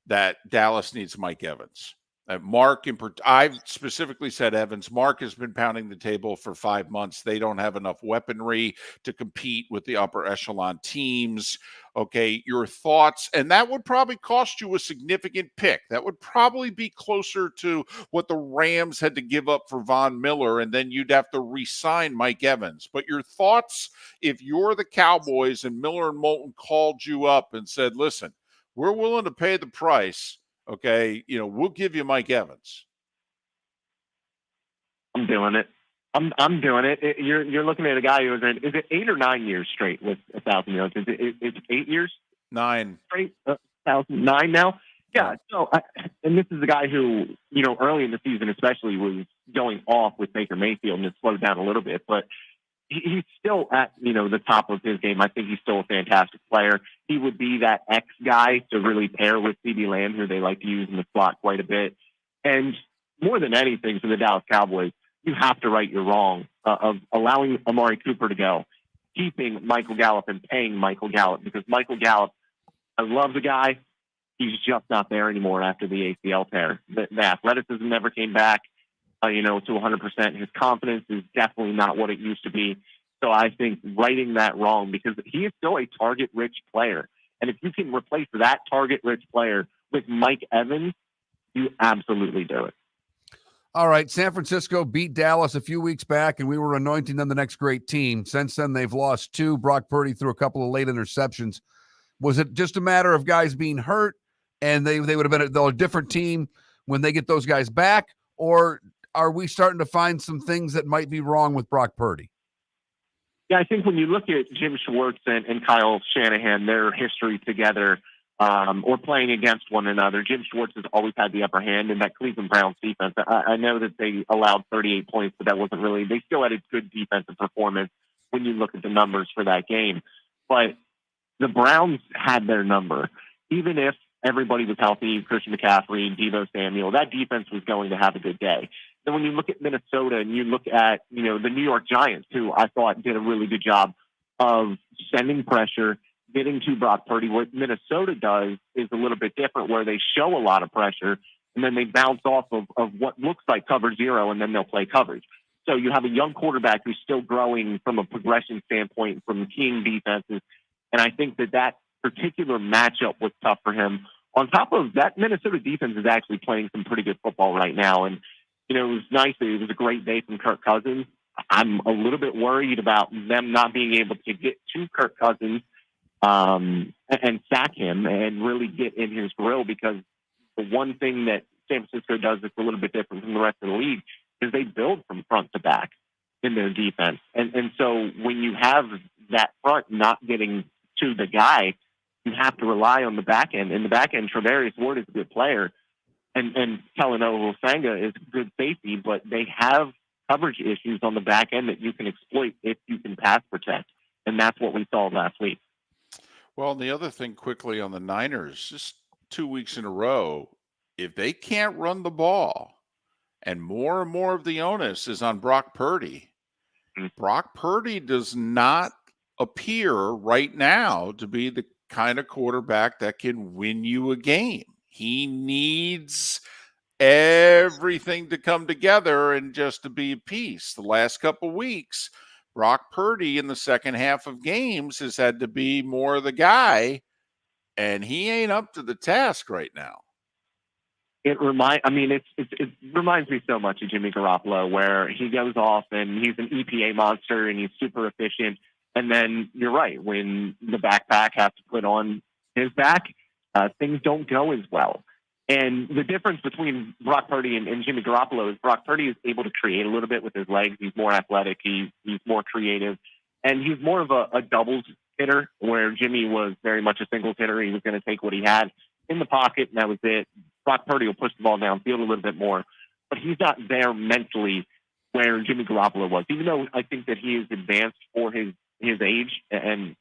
that Dallas needs Mike Evans. I've specifically said Evans. Mark has been pounding the table for 5 months. They don't have enough weaponry to compete with the upper echelon teams. Okay, your thoughts, and that would probably cost you a significant pick. That would probably be closer to what the Rams had to give up for Von Miller, and then you'd have to re-sign Mike Evans. But your thoughts, if you're the Cowboys and Miller and Moulton called you up and said, listen, we're willing to pay the price. Okay, we'll give you Mike Evans. I'm doing it. I'm doing it. You're looking at a guy who is it 8 or 9 years straight with 1,000 yards? It's 8 years? 9 straight, 1,009 now. Yeah. So, and this is a guy who early in the season especially was going off with Baker Mayfield, and it slowed down a little bit, but he's still at the top of his game. I think he's still a fantastic player. He would be that X guy to really pair with CeeDee Lamb, who they like to use in the slot quite a bit. And more than anything, for the Dallas Cowboys, you have to right your wrong of allowing Amari Cooper to go, keeping Michael Gallup and paying Michael Gallup, because Michael Gallup, I love the guy. He's just not there anymore after the ACL tear. The athleticism never came back. To 100%. His confidence is definitely not what it used to be. So I think righting that wrong, because he is still a target-rich player. And if you can replace that target-rich player with Mike Evans, you absolutely do it. All right, San Francisco beat Dallas a few weeks back, and we were anointing them the next great team. Since then, they've lost 2. Brock Purdy threw a couple of late interceptions. Was it just a matter of guys being hurt, and they would have been a different team when they get those guys back? Or are we starting to find some things that might be wrong with Brock Purdy? Yeah, I think when you look at Jim Schwartz and Kyle Shanahan, their history together or playing against one another, Jim Schwartz has always had the upper hand in that Cleveland Browns defense. I know that they allowed 38 points, but that wasn't really – they still had a good defensive performance when you look at the numbers for that game. But the Browns had their number. Even if everybody was healthy, Christian McCaffrey, Deebo Samuel, that defense was going to have a good day. Then when you look at Minnesota and you look at, the New York Giants, who I thought did a really good job of sending pressure, getting to Brock Purdy, what Minnesota does is a little bit different, where they show a lot of pressure and then they bounce off of what looks like cover zero, and then they'll play coverage. So you have a young quarterback who's still growing from a progression standpoint from keying defenses. And I think that particular matchup was tough for him. On top of that, Minnesota defense is actually playing some pretty good football right now. And, it was nice. It was a great day from Kirk Cousins. I'm a little bit worried about them not being able to get to Kirk Cousins and sack him and really get in his grill, because the one thing that San Francisco does that's a little bit different from the rest of the league is they build from front to back in their defense. And so when you have that front not getting to the guy, you have to rely on the back end. In the back end, Trevarius Ward is a good player, and Talanoa Hufanga is a good safety, but they have coverage issues on the back end that you can exploit if you can pass protect. And that's what we saw last week. Well, and the other thing quickly on the Niners, just 2 weeks in a row, if they can't run the ball and more of the onus is on Brock Purdy, Brock Purdy does not appear right now to be the kind of quarterback that can win you a game. He needs everything to come together and just to be a piece. The last couple of weeks, Brock Purdy in the second half of games has had to be more the guy, and he ain't up to the task right now. It reminds me so much of Jimmy Garoppolo, where he goes off and he's an EPA monster and he's super efficient. And then you're right, when the backpack has to put on his back, things don't go as well. And the difference between Brock Purdy and Jimmy Garoppolo is Brock Purdy is able to create a little bit with his legs. He's more athletic. He's more creative. And he's more of a doubles hitter, where Jimmy was very much a singles hitter. He was going to take what he had in the pocket, and that was it. Brock Purdy will push the ball downfield a little bit more. But he's not there mentally where Jimmy Garoppolo was, even though I think that he is advanced for his age and,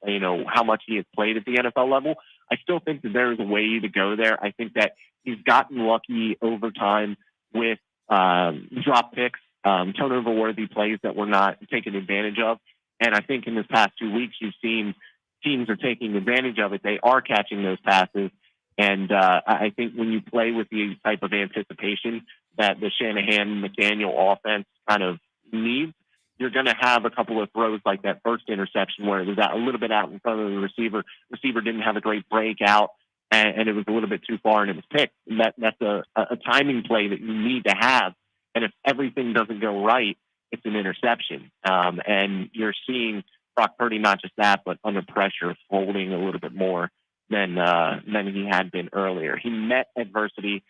how much he has played at the NFL level. I still think that there is a way to go there. I think that he's gotten lucky over time with drop picks, turnover-worthy plays that were not taken advantage of. And I think in this past 2 weeks, you've seen teams are taking advantage of it. They are catching those passes. And I think when you play with the type of anticipation that the Shanahan-McDaniel offense kind of needs, you're going to have a couple of throws like that first interception where it was a little bit out in front of the receiver. Receiver didn't have a great breakout, and it was a little bit too far, and it was picked. That's a timing play that you need to have. And if everything doesn't go right, it's an interception. And you're seeing Brock Purdy, not just that, but under pressure, folding a little bit more than he had been earlier. He met adversity.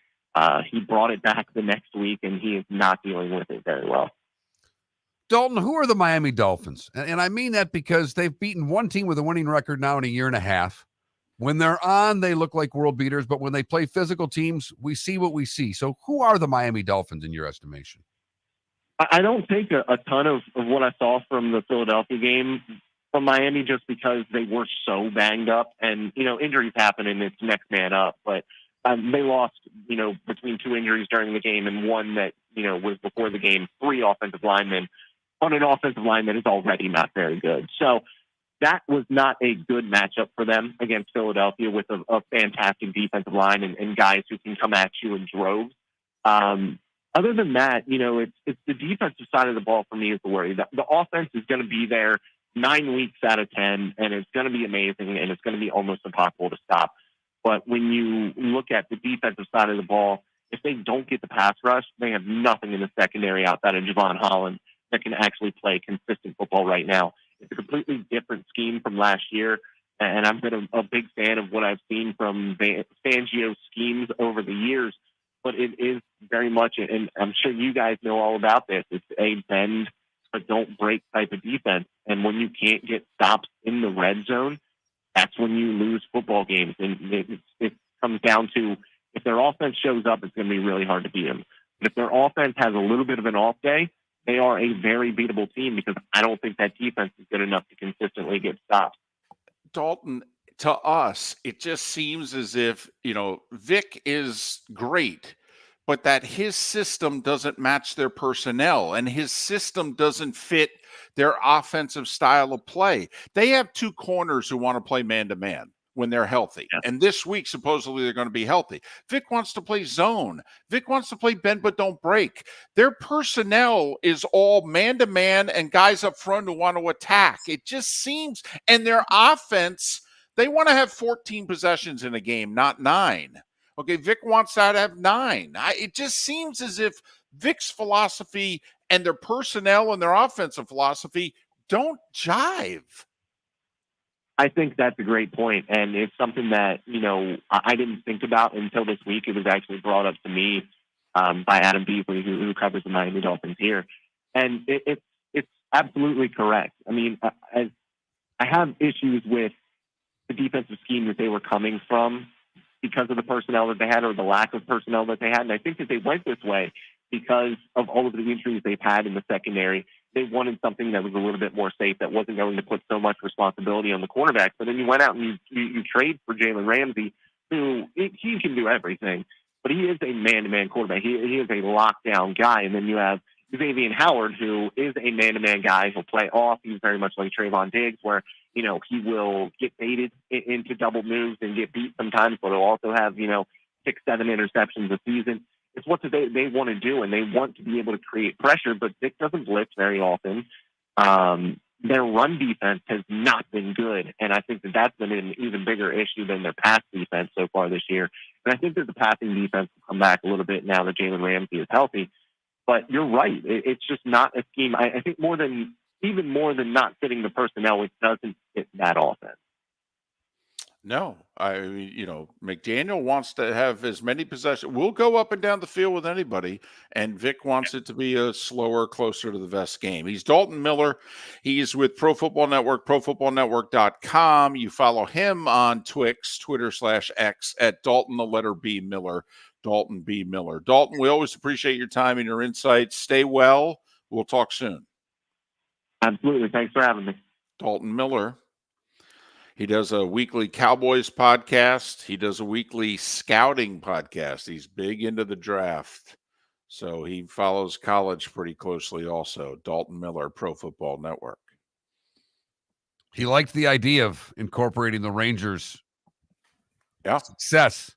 He brought it back the next week, and he is not dealing with it very well. Dalton, who are the Miami Dolphins? And I mean that because they've beaten one team with a winning record now in a year and a half. When they're on, they look like world beaters, but when they play physical teams, we see what we see. So who are the Miami Dolphins in your estimation? I don't think a ton of what I saw from the Philadelphia game from Miami, just because they were so banged up, and, injuries happen and it's next man up. But they lost, between two injuries during the game and one that, was before the game, 3 offensive linemen on an offensive line that is already not very good. So that was not a good matchup for them against Philadelphia with a fantastic defensive line and guys who can come at you in droves. Other than that, it's the defensive side of the ball for me is the worry. The offense is going to be there 9 weeks out of 10, and it's going to be amazing, and it's going to be almost impossible to stop. But when you look at the defensive side of the ball, if they don't get the pass rush, they have nothing in the secondary outside of Javon Holland that can actually play consistent football right now. It's a completely different scheme from last year, and I've been a big fan of what I've seen from Fangio's schemes over the years, but it is very much, and I'm sure you guys know all about this, it's a bend but don't break type of defense. And when you can't get stops in the red zone, that's when you lose football games. And it comes down to, if their offense shows up, it's going to be really hard to beat them. But if their offense has a little bit of an off day, they are a very beatable team, because I don't think that defense is good enough to consistently get stops. Dalton, to us, it just seems as if, Vic is great, but that his system doesn't match their personnel, and his system doesn't fit their offensive style of play. They have 2 corners who want to play man-to-man when they're healthy. Yeah. And this week, supposedly, they're going to be healthy. Vic wants to play zone. Vic wants to play bend but don't break. Their personnel is all man-to-man and guys up front who want to attack. It just seems, and their offense, they want to have 14 possessions in a game, not 9. Okay, Vic wants that to have 9. It just seems as if Vic's philosophy and their personnel and their offensive philosophy don't jive. I think that's a great point, and it's something that, I didn't think about until this week. It was actually brought up to me by Adam Beasley, who covers the Miami Dolphins here. And it's absolutely correct. I mean, I have issues with the defensive scheme that they were coming from because of the personnel that they had, or the lack of personnel that they had. And I think that they went this way because of all of the injuries they've had in the secondary. They wanted something that was a little bit more safe, that wasn't going to put so much responsibility on the cornerback. But then you went out and you trade for Jalen Ramsey, who he can do everything, but he is a man-to-man quarterback. He is a lockdown guy. And then you have Xavier Howard, who is a man-to-man guy. He'll play off. He's very much like Trayvon Diggs, where he will get baited into double moves and get beat sometimes, but he'll also have 6-7 interceptions a season. It's what they want to do, and they want to be able to create pressure, but Vic doesn't blitz very often. Their run defense has not been good, and I think that that's been an even bigger issue than their pass defense so far this year. And I think that the passing defense will come back a little bit now that Jalen Ramsey is healthy. But you're right. It's just not a scheme. I think even more than not fitting the personnel, it doesn't fit that offense. No, McDaniel wants to have as many possessions. We'll go up and down the field with anybody, and Vic wants it to be a slower, closer to the vest game. He's Dalton Miller. He's with Pro Football Network, profootballnetwork.com. You follow him on Twitter/X at Dalton, the letter B, Miller, Dalton B. Miller. Dalton, we always appreciate your time and your insights. Stay well. We'll talk soon. Absolutely. Thanks for having me. Dalton Miller. He does a weekly Cowboys podcast. He does a weekly scouting podcast. He's big into the draft. So he follows college pretty closely also. Dalton Miller, Pro Football Network. He liked the idea of incorporating the Rangers success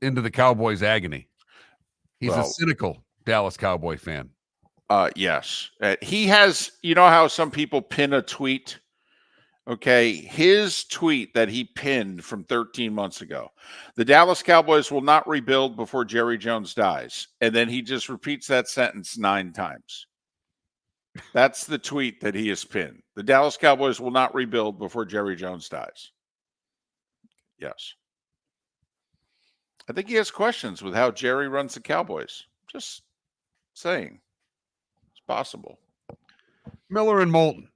into the Cowboys' agony. He's a Well, cynical Dallas Cowboy fan. Yes. He has, you know how some people pin a tweet? Okay. His tweet that he pinned from 13 months ago, the Dallas Cowboys will not rebuild before Jerry Jones dies. And then he just repeats that sentence 9 times. That's the tweet that he has pinned. The Dallas Cowboys will not rebuild before Jerry Jones dies. Yes. I think he has questions with how Jerry runs the Cowboys. Just saying. It's possible. Miller and Moulton.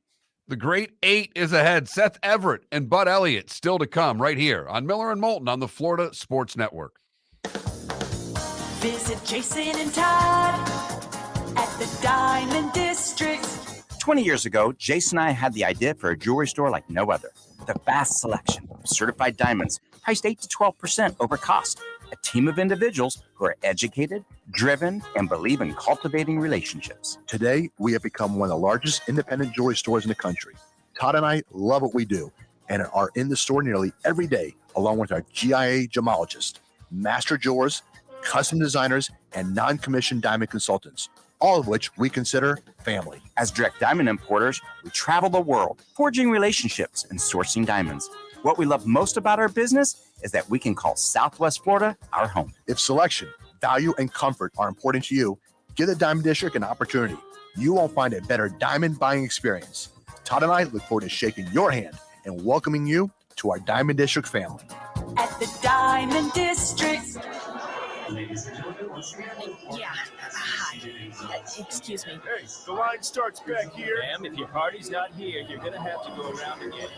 The Great 8 is ahead. Seth Everett and Bud Elliott still to come right here on Miller and Moulton on the Florida Sports Network. Visit Jason and Todd at the Diamond District. 20 years ago, Jason and I had the idea for a jewelry store like no other, with a vast selection of certified diamonds priced 8 to 12% over cost. A team of individuals who are educated, driven, and believe in cultivating relationships. Today, we have become one of the largest independent jewelry stores in the country. Todd and I love what we do and are in the store nearly every day, along with our GIA gemologists, master jewelers, custom designers, and non-commissioned diamond consultants, all of which we consider family. As direct diamond importers, we travel the world, forging relationships and sourcing diamonds. What we love most about our business is that we can call Southwest Florida our home. If selection, value, and comfort are important to you, give the Diamond District an opportunity. You won't find a better diamond buying experience. Todd and I look forward to shaking your hand and welcoming you to our Diamond District family. At the Diamond District. Yeah. Hi. Excuse me. Hey, the line starts back here. Ma'am, if your party's not here, you're going to have to go around and get it.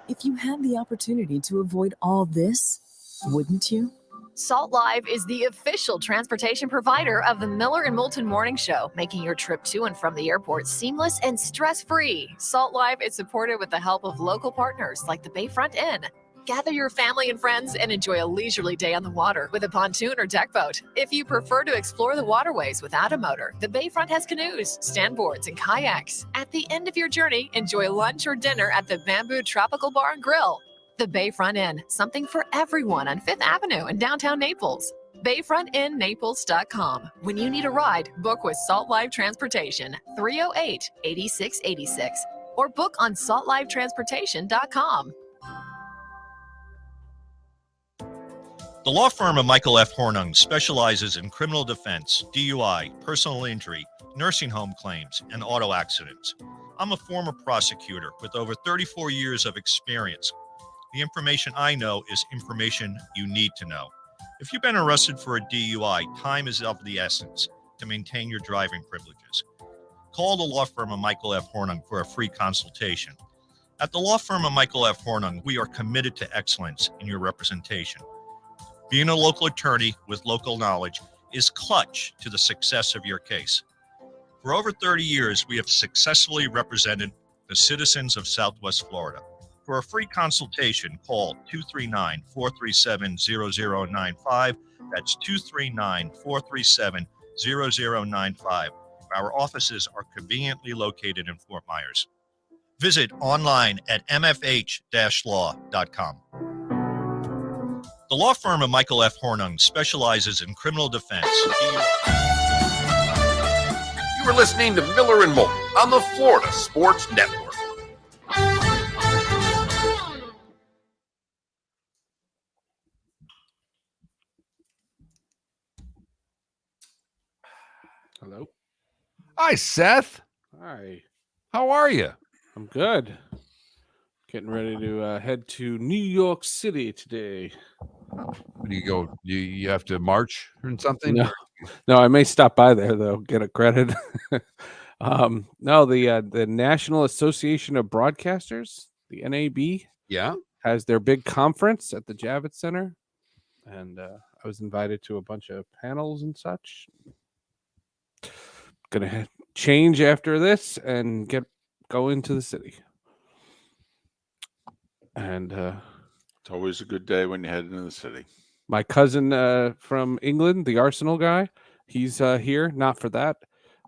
If you had the opportunity to avoid all this, wouldn't you? Salt Live is the official transportation provider of the Miller and Moulton Morning Show, making your trip to and from the airport seamless and stress-free. Salt Live is supported with the help of local partners like the Bayfront Inn. Gather your family and friends and enjoy a leisurely day on the water with a pontoon or deck boat. If you prefer to explore the waterways without a motor, the Bayfront has canoes, standboards, and kayaks. At the end of your journey, enjoy lunch or dinner at the Bamboo Tropical Bar and Grill. The Bayfront Inn, something for everyone on 5th Avenue in downtown Naples. BayfrontInNaples.com. When you need a ride, book with Salt Live Transportation, 308-8686, or book on saltlivetransportation.com. The law firm of Michael F. Hornung specializes in criminal defense, DUI, personal injury, nursing home claims, and auto accidents. I'm a former prosecutor with over 34 years of experience. The information I know is information you need to know. If you've been arrested for a DUI, time is of the essence to maintain your driving privileges. Call the law firm of Michael F. Hornung for a free consultation. At the law firm of Michael F. Hornung, we are committed to excellence in your representation. Being a local attorney with local knowledge is clutch to the success of your case. For over 30 years, we have successfully represented the citizens of Southwest Florida. For a free consultation, call 239-437-0095. That's 239-437-0095. Our offices are conveniently located in Fort Myers. Visit online at mfh-law.com. The law firm of Michael F. Hornung specializes in criminal defense. You are listening to Miller and Moulton on the Florida Sports Network. Hello. Hi, Seth. Hi. How are you? I'm good. Getting ready to head to New York City today. Do you go? You have to march or something? No, I may stop by there though. Get a credit. No, the National Association of Broadcasters, the NAB, has their big conference at the Javits Center, and I was invited to a bunch of panels and such. Gonna change after this and go into the city. And it's always a good day when you head into the city. My cousin from England, the Arsenal guy, he's here, not for that.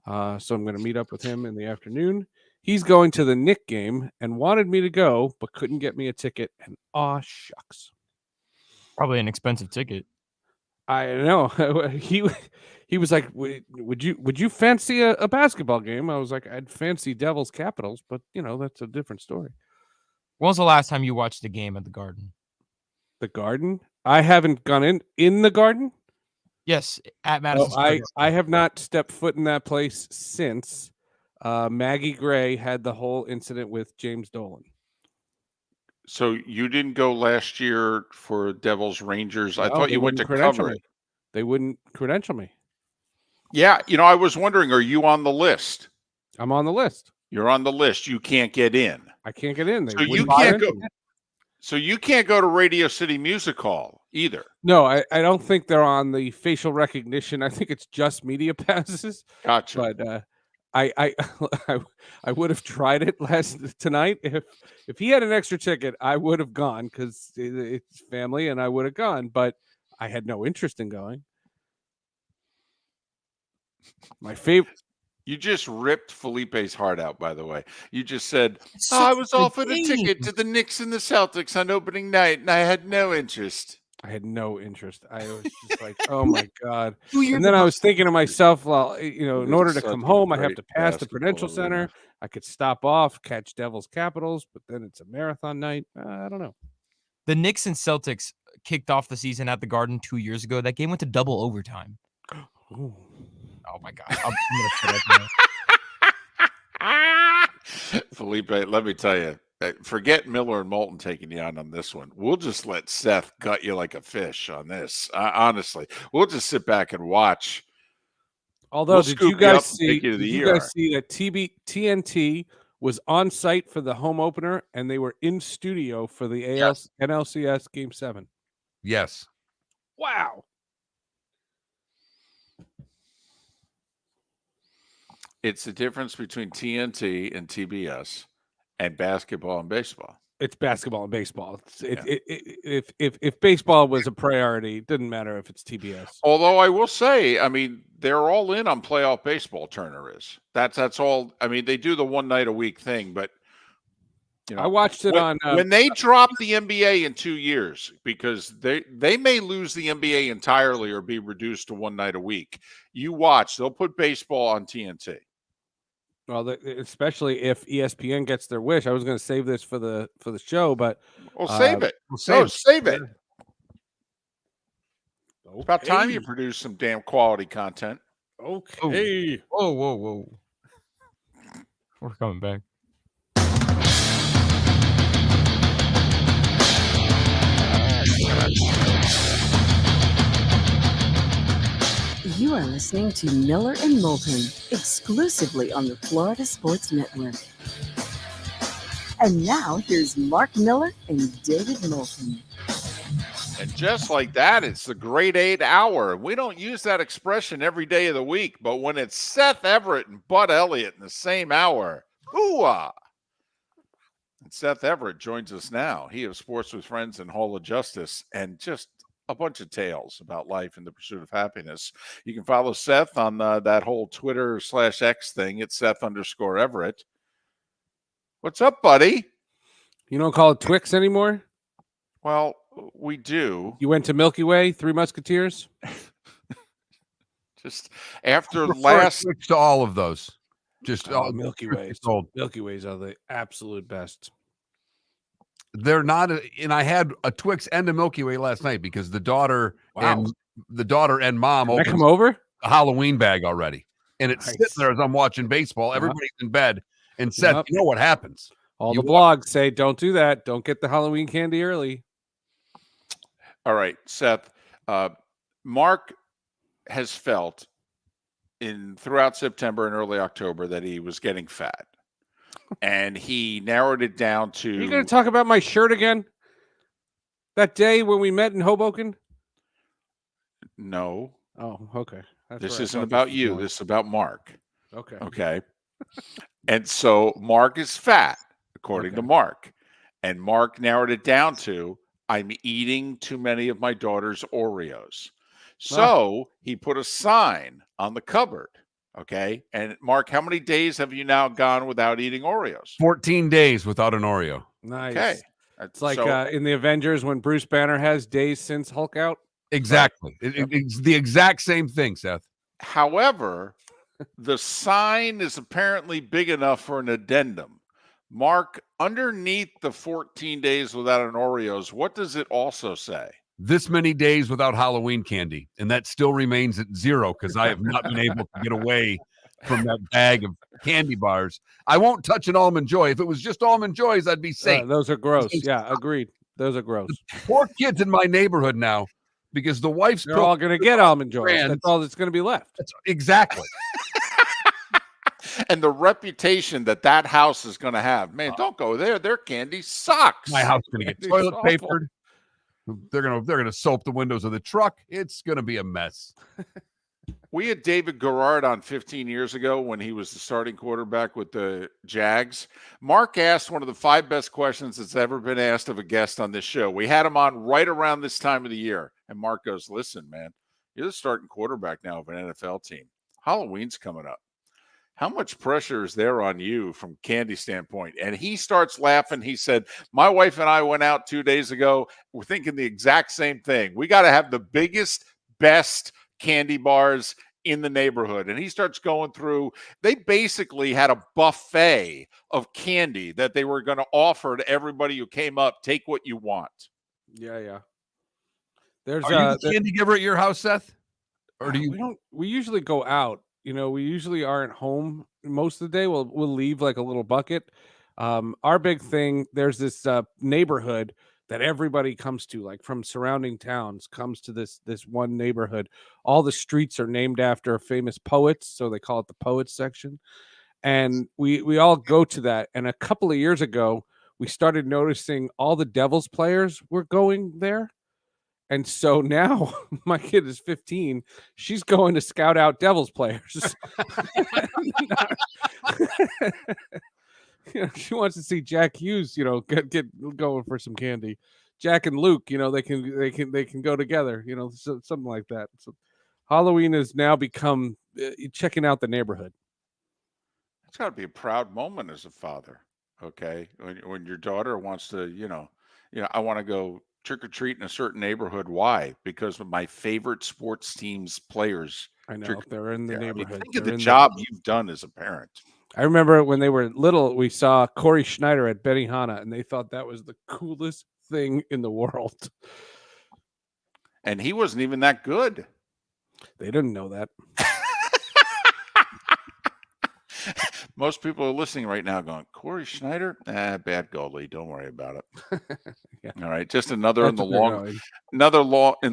So I'm going to meet up with him in the afternoon. He's going to the Knick game and wanted me to go, but couldn't get me a ticket. And aw, shucks. Probably an expensive ticket. I know. He was like, would you fancy a basketball game? I was like, I'd fancy Devils Capitals, but that's a different story. When was the last time you watched a game at the Garden? The Garden? I haven't gone in the Garden. Yes, at Madison Square Garden. I have not stepped foot in that place since Maggie Gray had the whole incident with James Dolan. So you didn't go last year for Devils Rangers? I No, thought they you went to wouldn't credential cover me. it. They wouldn't credential me. Yeah, I was wondering, are you on the list? I'm on the list. You're on the list. You can't get in. I can't get in. So you can't go. So you can't go to Radio City Music Hall either. No, I don't think they're on the facial recognition. I think it's just media passes. Gotcha. But I would have tried it tonight if he had an extra ticket. I would have gone because it's family, and I would have gone. But I had no interest in going. My favorite. You just ripped Felipe's heart out, by the way. You just said, I was offered a ticket to the Knicks and the Celtics on opening night, and I had no interest. I had no interest. I was just like, oh my God. And then I was thinking to myself, well, in order to come home, I have to pass the Prudential Center. I could stop off, catch Devils Capitals, but then it's a marathon night. I don't know. The Knicks and Celtics kicked off the season at the Garden 2 years ago. That game went to double overtime. Ooh. Oh my God. I'm gonna put it Felipe, let me tell you, forget Miller and Moulton taking you on this one. We'll just let Seth gut you like a fish on this. Honestly, we'll just sit back and watch. Although, did you guys see that TNT was on site for the home opener and they were in studio for the NLCS Game 7? Yes. Wow. It's the difference between TNT and TBS and basketball and baseball. It's basketball and baseball. If baseball was a priority, it didn't matter if it's TBS. Although I will say, they're all in on playoff baseball. Turner is. That's all. They do the one night a week thing, but I watched it when they drop the NBA in 2 years, because they may lose the NBA entirely or be reduced to one night a week. You watch; they'll put baseball on TNT. Well, especially if ESPN gets their wish. I was going to save this for the show, but save it. Save it. It's about time you produce some damn quality content. Okay. Whoa. We're coming back. You are listening to Miller and Moulton, exclusively on the Florida Sports Network. And now here's Mark Miller and David Moulton. And just like that, it's the Great 8 Hour. We don't use that expression every day of the week, but when it's Seth Everett and Bud Elliott in the same hour, hoo-ah! And Seth Everett joins us now. He of Sports with Friends and Hall of Justice, and just a bunch of tales about life and the pursuit of happiness. You can follow Seth on that whole Twitter/X thing. It's Seth_Everett. What's up, buddy? You don't call it Twix anymore? Well, we do. You went to Milky Way, Three Musketeers? Just after last to all of those. Just Milky Ways. Milky Ways are the absolute best. They're not, and I had a Twix and a Milky Way last night because the daughter and mom Can I come over? a Halloween bag already, and it's sitting there as I'm watching baseball. Everybody's in bed, and Seth, you know what happens? All the blogs say, don't do that. Don't get the Halloween candy early. All right, Seth. Mark has felt throughout September and early October that he was getting fat. And he narrowed it down to... Are you going to talk about my shirt again? That day when we met in Hoboken? No. Oh, okay. This isn't about you. This is about Mark. Okay. Okay. And so Mark is fat, according to Mark. And Mark narrowed it down to, I'm eating too many of my daughter's Oreos. So he put a sign on the cupboard Okay. And Mark, how many days have you now gone without eating Oreos? 14 days without an Oreo. Nice. Okay. It's like in the Avengers when Bruce Banner has days since Hulk out. Exactly. It's the exact same thing, Seth. However, the sign is apparently big enough for an addendum. Mark, underneath the 14 days without an Oreos, what does it also say? This many days without Halloween candy, and that still remains at 0 because I have not been able to get away from that bag of candy bars. I won't touch an Almond Joy. If it was just Almond Joys, I'd be safe. Those are gross. Yeah, agreed. Those are gross. Poor kids in my neighborhood now because the wife's They're all going to get Almond Joys. brands. That's all that's going to be left. Exactly. And the reputation that house is going to have. Man, don't go there. Their candy sucks. My house is going to get It's toilet awful. papered. They're gonna soap the windows of the truck. It's gonna be a mess. We had David Garrard on 15 years ago when he was the starting quarterback with the Jags. Mark asked one of the 5 best questions that's ever been asked of a guest on this show. We had him on right around this time of the year. And Mark goes, listen, man, you're the starting quarterback now of an NFL team. Halloween's coming up. How much pressure is there on you from candy standpoint? And he starts laughing. He said, my wife and I went out 2 days ago. We're thinking the exact same thing. We got to have the biggest, best candy bars in the neighborhood. And he starts going through, they basically had a buffet of candy that they were going to offer to everybody who came up. Take what you want. Yeah. There's Are you the candy giver at your house, Seth? Or do you? We usually go out. We usually aren't home most of the day. We'll leave like a little bucket. Our big thing, there's this neighborhood that everybody comes to, like from surrounding towns, comes to this one neighborhood. All the streets are named after famous poets, so they call it the poets section. And we all go to that. And a couple of years ago, we started noticing all the Devils players were going there. And so now my kid is 15. She's going to scout out Devils players. She wants to see Jack Hughes, get going for some candy. Jack and Luke, they can go together, something like that. So Halloween has now become checking out the neighborhood. It's got to be a proud moment as a father. Okay, when your daughter wants to, I want to go trick-or-treat in a certain neighborhood. Why? Because of my favorite sports team's players. I know, they're in the neighborhood. Think of the job you've done as a parent. I remember when they were little, we saw Corey Schneider at Benihana, and they thought that was the coolest thing in the world. And he wasn't even that good. They didn't know that. Most people are listening right now going, Corey Schneider? Bad goalie. Don't worry about it. Yeah. All right. Just another That's in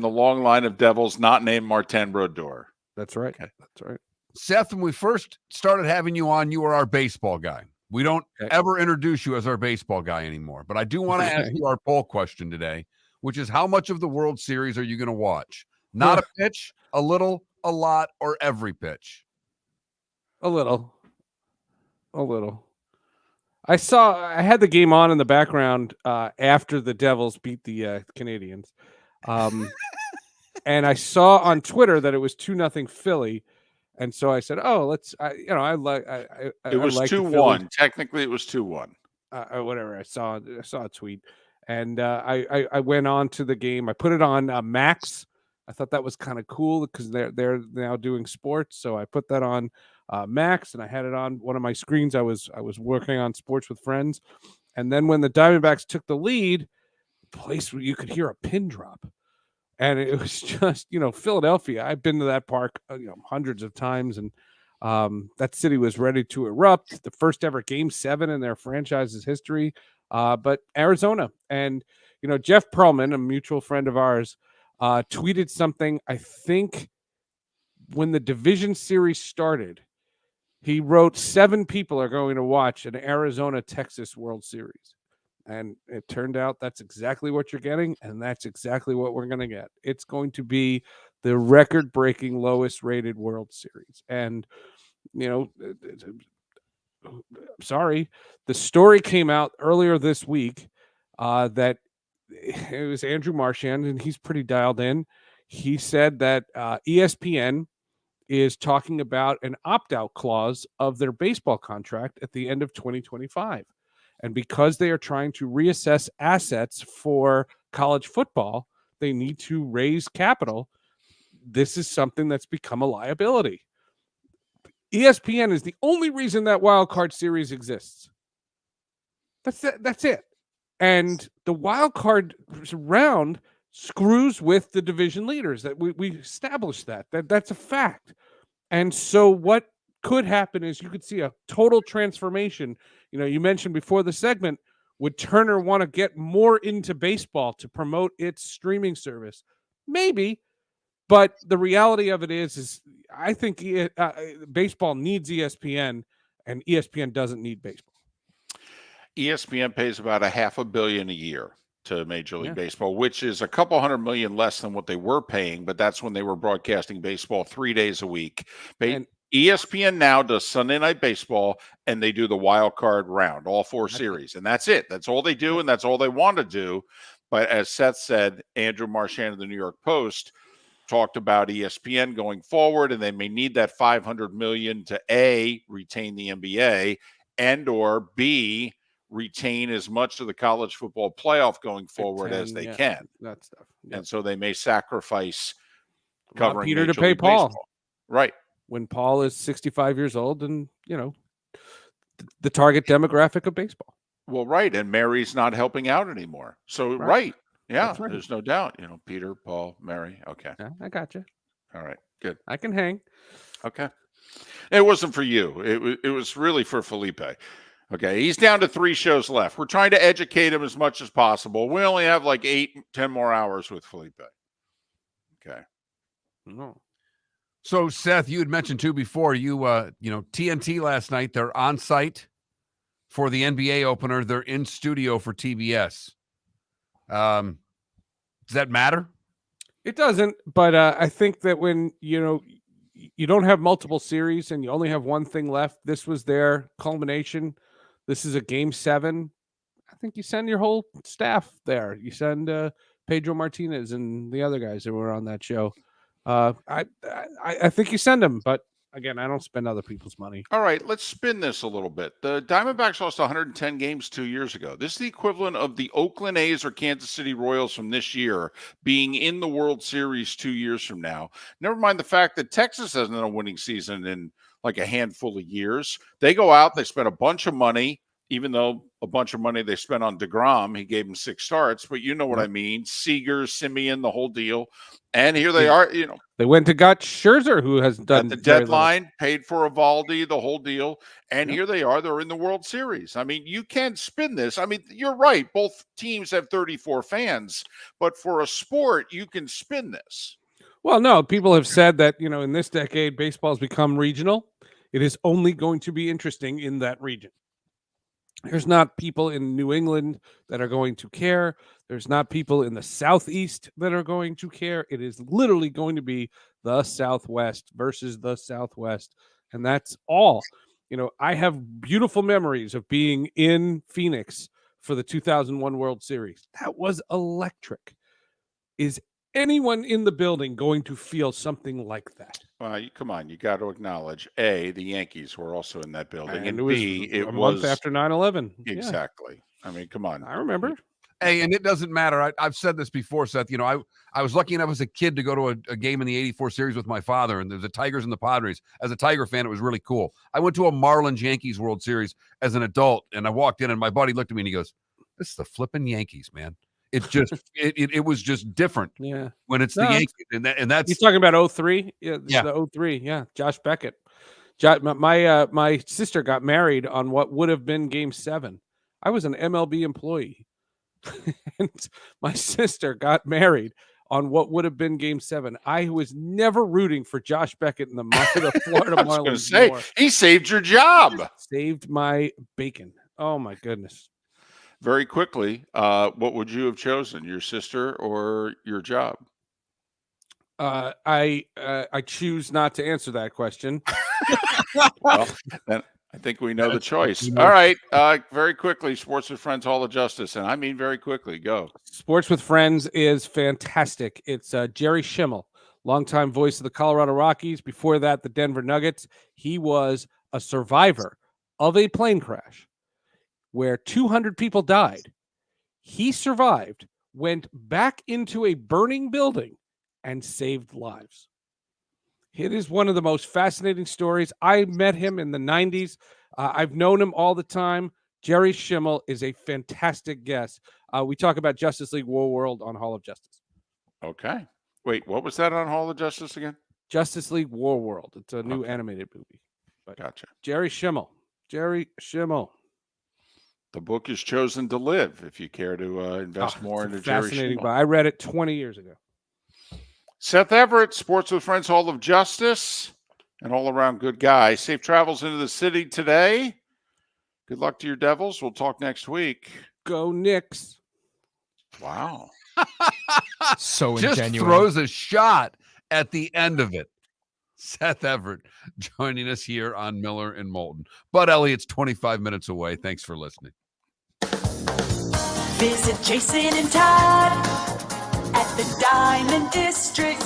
the long line of Devils not named Martin Brodeur. That's right. Okay. That's right. Seth, when we first started having you on, you were our baseball guy. We don't ever introduce you as our baseball guy anymore. But I do want to ask you our poll question today, which is how much of the World Series are you going to watch? Not a pitch, a little, a lot, or every pitch? A little. I had the game on in the background after the Devils beat the Canadians. And I saw on Twitter that it was 2-0 Philly. And so I said, "Oh, let's." It was 2-1. Technically, it was 2-1. Whatever. I saw a tweet, and I went on to the game. I put it on Max. I thought that was kind of cool because they're now doing sports. So I put that on Max, and I had it on one of my screens. I was working on Sports with Friends, and then when the Diamondbacks took the lead, the place where you could hear a pin drop. And it was just, Philadelphia. I've been to that park, hundreds of times, and that city was ready to erupt. The first ever Game 7 in their franchise's history. But Arizona, and Jeff Perlman, a mutual friend of ours, tweeted something. I think when the division series started, he wrote 7 people are going to watch an Arizona-Texas World Series. And it turned out that's exactly what you're getting, and that's exactly what we're going to get. It's going to be the record-breaking lowest-rated World Series. And, sorry, the story came out earlier this week that it was Andrew Marchand, and he's pretty dialed in. He said that ESPN is talking about an opt-out clause of their baseball contract at the end of 2025. And because they are trying to reassess assets for college football, they need to raise capital. This is something that's become a liability. ESPN is the only reason that wild card series exists. That's it. And the wild card round screws with the division leaders. That we established that's a fact. And so what could happen is you could see a total transformation. You mentioned before the segment, would Turner want to get more into baseball to promote its streaming service? Maybe. But the reality of it is I think baseball needs ESPN, and ESPN doesn't need baseball. ESPN pays about $500 million a year to Major League Baseball, which is a couple $100 million less than what they were paying, but that's when they were broadcasting baseball 3 days a week. ESPN now does Sunday Night Baseball, and they do the wild card round, all 4 series, and that's it. That's all they do, and that's all they want to do. But as Seth said, Andrew Marchand of the New York Post talked about ESPN going forward, and they may need that $500 million to A, retain the NBA, and or B, retain as much of the college football playoff going forward as they can. That stuff. And so they may sacrifice covering Peter Major to pay League Paul. Baseball. Right. When Paul is 65 years old and, the target demographic of baseball. Well, right. And Mary's not helping out anymore. So, right. Yeah, right. There's no doubt. Peter, Paul, Mary. Okay. Yeah, I got you. All right. Good. I can hang. Okay. It wasn't for you. It was really for Felipe. Okay. He's down to 3 shows left. We're trying to educate him as much as possible. We only have like 8-10 more hours with Felipe. Okay. No. So, Seth, you had mentioned too before, TNT last night, they're on site for the NBA opener. They're in studio for TBS. Does that matter? It doesn't, but I think that when, you don't have multiple series and you only have one thing left, this was their culmination. This is a game 7. I think you send your whole staff there. You send Pedro Martinez and the other guys that were on that show. I think you send them, but again, I don't spend other people's money. All right, let's spin this a little bit. The Diamondbacks lost 110 games 2 years ago. This is the equivalent of the Oakland A's or Kansas City Royals from this year being in the World Series 2 years from now. Never mind the fact that Texas hasn't had a winning season in like a handful of years. They go out, they spend a bunch of money, even though a bunch of money they spent on DeGrom. He gave him 6 starts, but you know what I mean. Seager, Simeon, the whole deal. And here they are, They went and got Scherzer, who has done at the deadline, paid for Evaldi, the whole deal. And here they are. They're in the World Series. I mean, you can spin this. I mean, you're right. Both teams have 34 fans. But for a sport, you can spin this. Well, no, people have said that, in this decade, baseball has become regional. It is only going to be interesting in that region. There's not people in New England that are going to care. There's not people in the Southeast that are going to care. It is literally going to be the Southwest versus the Southwest. And that's all. I have beautiful memories of being in Phoenix for the 2001 World Series. That was electric. Is anyone in the building going to feel something like that? Well, come on. You got to acknowledge, A, the Yankees were also in that building. And B, it was month after 9/11. Exactly. Yeah. I mean, come on. I remember. Hey, and it doesn't matter. I've said this before, Seth. I was lucky enough as a kid to go to a game in the 84 series with my father, and there's the Tigers and the Padres. As a Tiger fan, it was really cool. I went to a Marlins-Yankees World Series as an adult, and I walked in, and my buddy looked at me, and he goes, "This is the flipping Yankees, man." It just it was just different. Yeah. When it's the Yankees, and that's he's talking about 03. Yeah. The 03. Yeah. Josh Beckett. My sister got married on what would have been Game 7. I was an MLB employee, and my sister got married on what would have been Game 7. I was never rooting for Josh Beckett in the Florida Marlins. I was going to say, he saved your job. Saved my bacon. Oh my goodness. Very quickly, what would you have chosen, your sister or your job? I choose not to answer that question. Well, then I think we know the choice. All right, very quickly, Sports with Friends Hall of Justice, and I mean very quickly. Go. Sports with Friends is fantastic. It's Jerry Schimmel, longtime voice of the Colorado Rockies. Before that, the Denver Nuggets. He was a survivor of a plane crash where 200 people died. He survived, went back into a burning building, and saved lives. It is one of the most fascinating stories. I met him in the 90s. I've known him all the time. Jerry Schimmel is a fantastic guest. We talk about Justice League War World on Hall of Justice. Okay. Wait, what was that on Hall of Justice again? Justice League War World. It's a new animated movie. But Gotcha. Jerry Schimmel. Jerry Schimmel. The book is Chosen to Live if you care to invest more into Jerry Fascinating. Schimmel. But I read it 20 years ago. Seth Everett, Sports with Friends Hall of Justice, an all-around good guy. Safe travels into the city today. Good luck to your Devils. We'll talk next week. Go Knicks. Wow. So Just ingenuine. throws a shot at the end of it. Seth Everett joining us here on Miller and Moulton. But Elliott's 25 minutes away. Thanks for listening. Visit Jason and Todd at the Diamond District.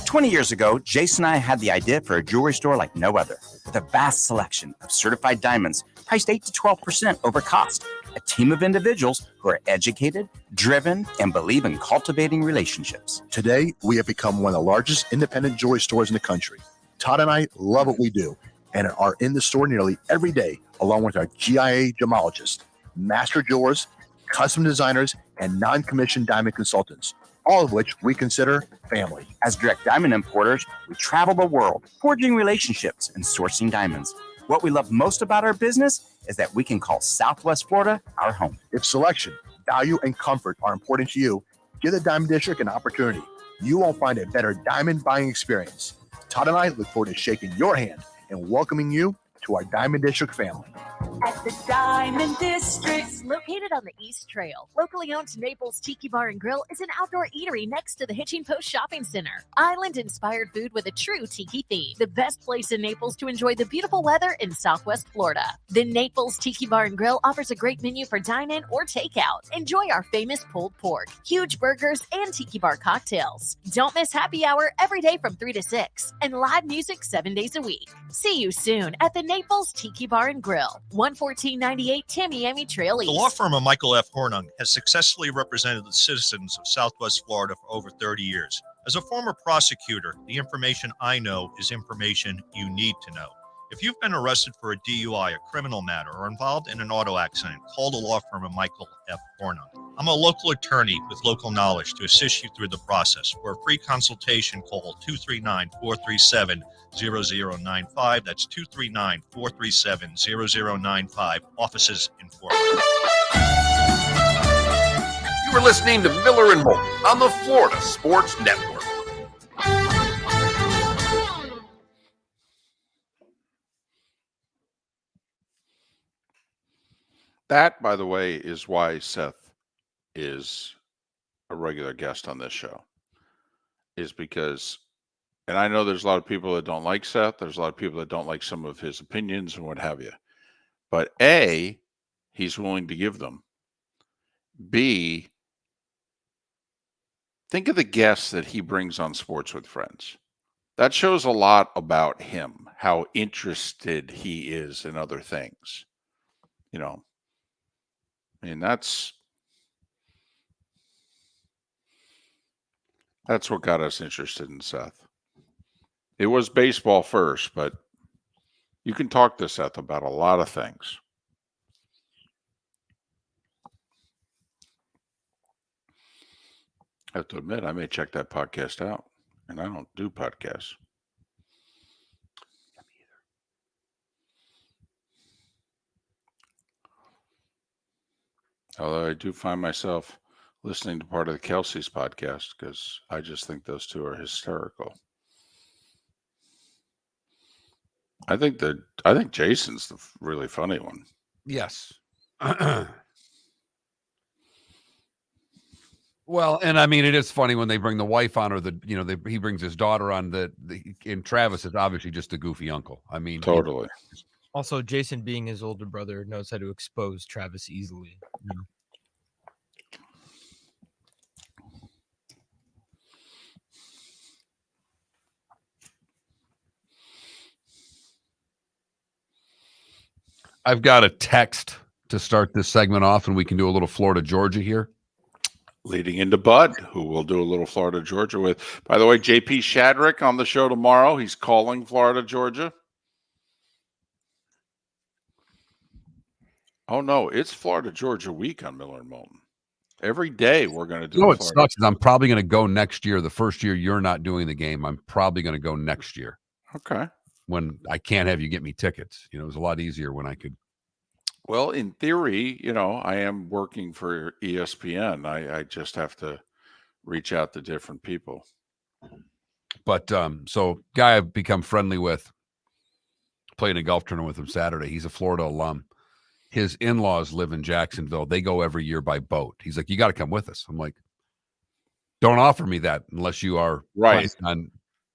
20 years ago, Jason and I had the idea for a jewelry store like no other, with a vast selection of certified diamonds priced 8 to 12% over cost. A team of individuals who are educated, driven, and believe in cultivating relationships. Today, we have become one of the largest independent jewelry stores in the country. Todd and I love what we do and are in the store nearly every day, along with our GIA gemologists, master jewelers, custom designers, and non-commissioned diamond consultants, all of which we consider family. As direct diamond importers, we travel the world, forging relationships and sourcing diamonds. What we love most about our business is that we can call Southwest Florida our home. If selection, value, and comfort are important to you, give the Diamond District an opportunity. You won't find a better diamond buying experience. Todd and I look forward to shaking your hand and welcoming you to our Diamond District family. At the Diamond District. Located on the East Trail, locally owned Naples Tiki Bar and Grill is an outdoor eatery next to the Hitching Post Shopping Center. Island-inspired food with a true tiki theme. The best place in Naples to enjoy the beautiful weather in Southwest Florida. The Naples Tiki Bar and Grill offers a great menu for dine-in or takeout. Enjoy our famous pulled pork, huge burgers, and tiki bar cocktails. Don't miss happy hour every day from 3 to 6 and live music 7 days a week. See you soon at the Naples Tiki Bar and Grill, 11498 Tamiami Trail East. The law firm of Michael F. Hornung has successfully represented the citizens of Southwest Florida for over 30 years. As a former prosecutor, the information I know is information you need to know. If you've been arrested for a DUI, a criminal matter, or involved in an auto accident, call the law firm of Michael F. Hornung. I'm a local attorney with local knowledge to assist you through the process. For a free consultation, call 239-437-0095. That's 239-437-0095. Offices in Fort Worth. You are listening to Miller and Moulton on the Florida Sports Network. That, by the way, is why Seth is a regular guest on this show. Is because, and I know there's a lot of people that don't like Seth. There's a lot of people that don't like some of his opinions and what have you. But A, he's willing to give them. B, think of the guests that he brings on Sports with Friends. That shows a lot about him, how interested he is in other things. You know, I mean, that's what got us interested in Seth. It was baseball first, but you can talk to Seth about a lot of things. I have to admit, I may check that podcast out, and I don't do podcasts. Although I do find myself listening to part of the Kelsey's podcast because I just think those two are hysterical. I think Jason's the really funny one. Yes. Well, and I mean, it is funny when they bring the wife on, or he brings his daughter on. And Travis is obviously just a goofy uncle. I mean, totally. Also, Jason, being his older brother, knows how to expose Travis easily. You know? I've got a text to start this segment off, and we can do a little Florida, Georgia here. Leading into Bud, who we'll do a little Florida, Georgia with. By the way, JP Shadrick on the show tomorrow. He's calling Florida, Georgia. Oh, no, it's Florida, Georgia week on Miller and Moulton. Every day we're going to do what Florida. sucks is I'm probably going to go next year. The first year you're not doing the game, I'm probably going to go next year. Okay. When I can't have you get me tickets. It was a lot easier when I could. Well, in theory, I am working for ESPN. I just have to reach out to different people. But so guy I've become friendly with, playing a golf tournament with him Saturday. He's a Florida alum. His in-laws live in Jacksonville. They go every year by boat. He's like, you got to come with us. I'm like, don't offer me that unless you are right on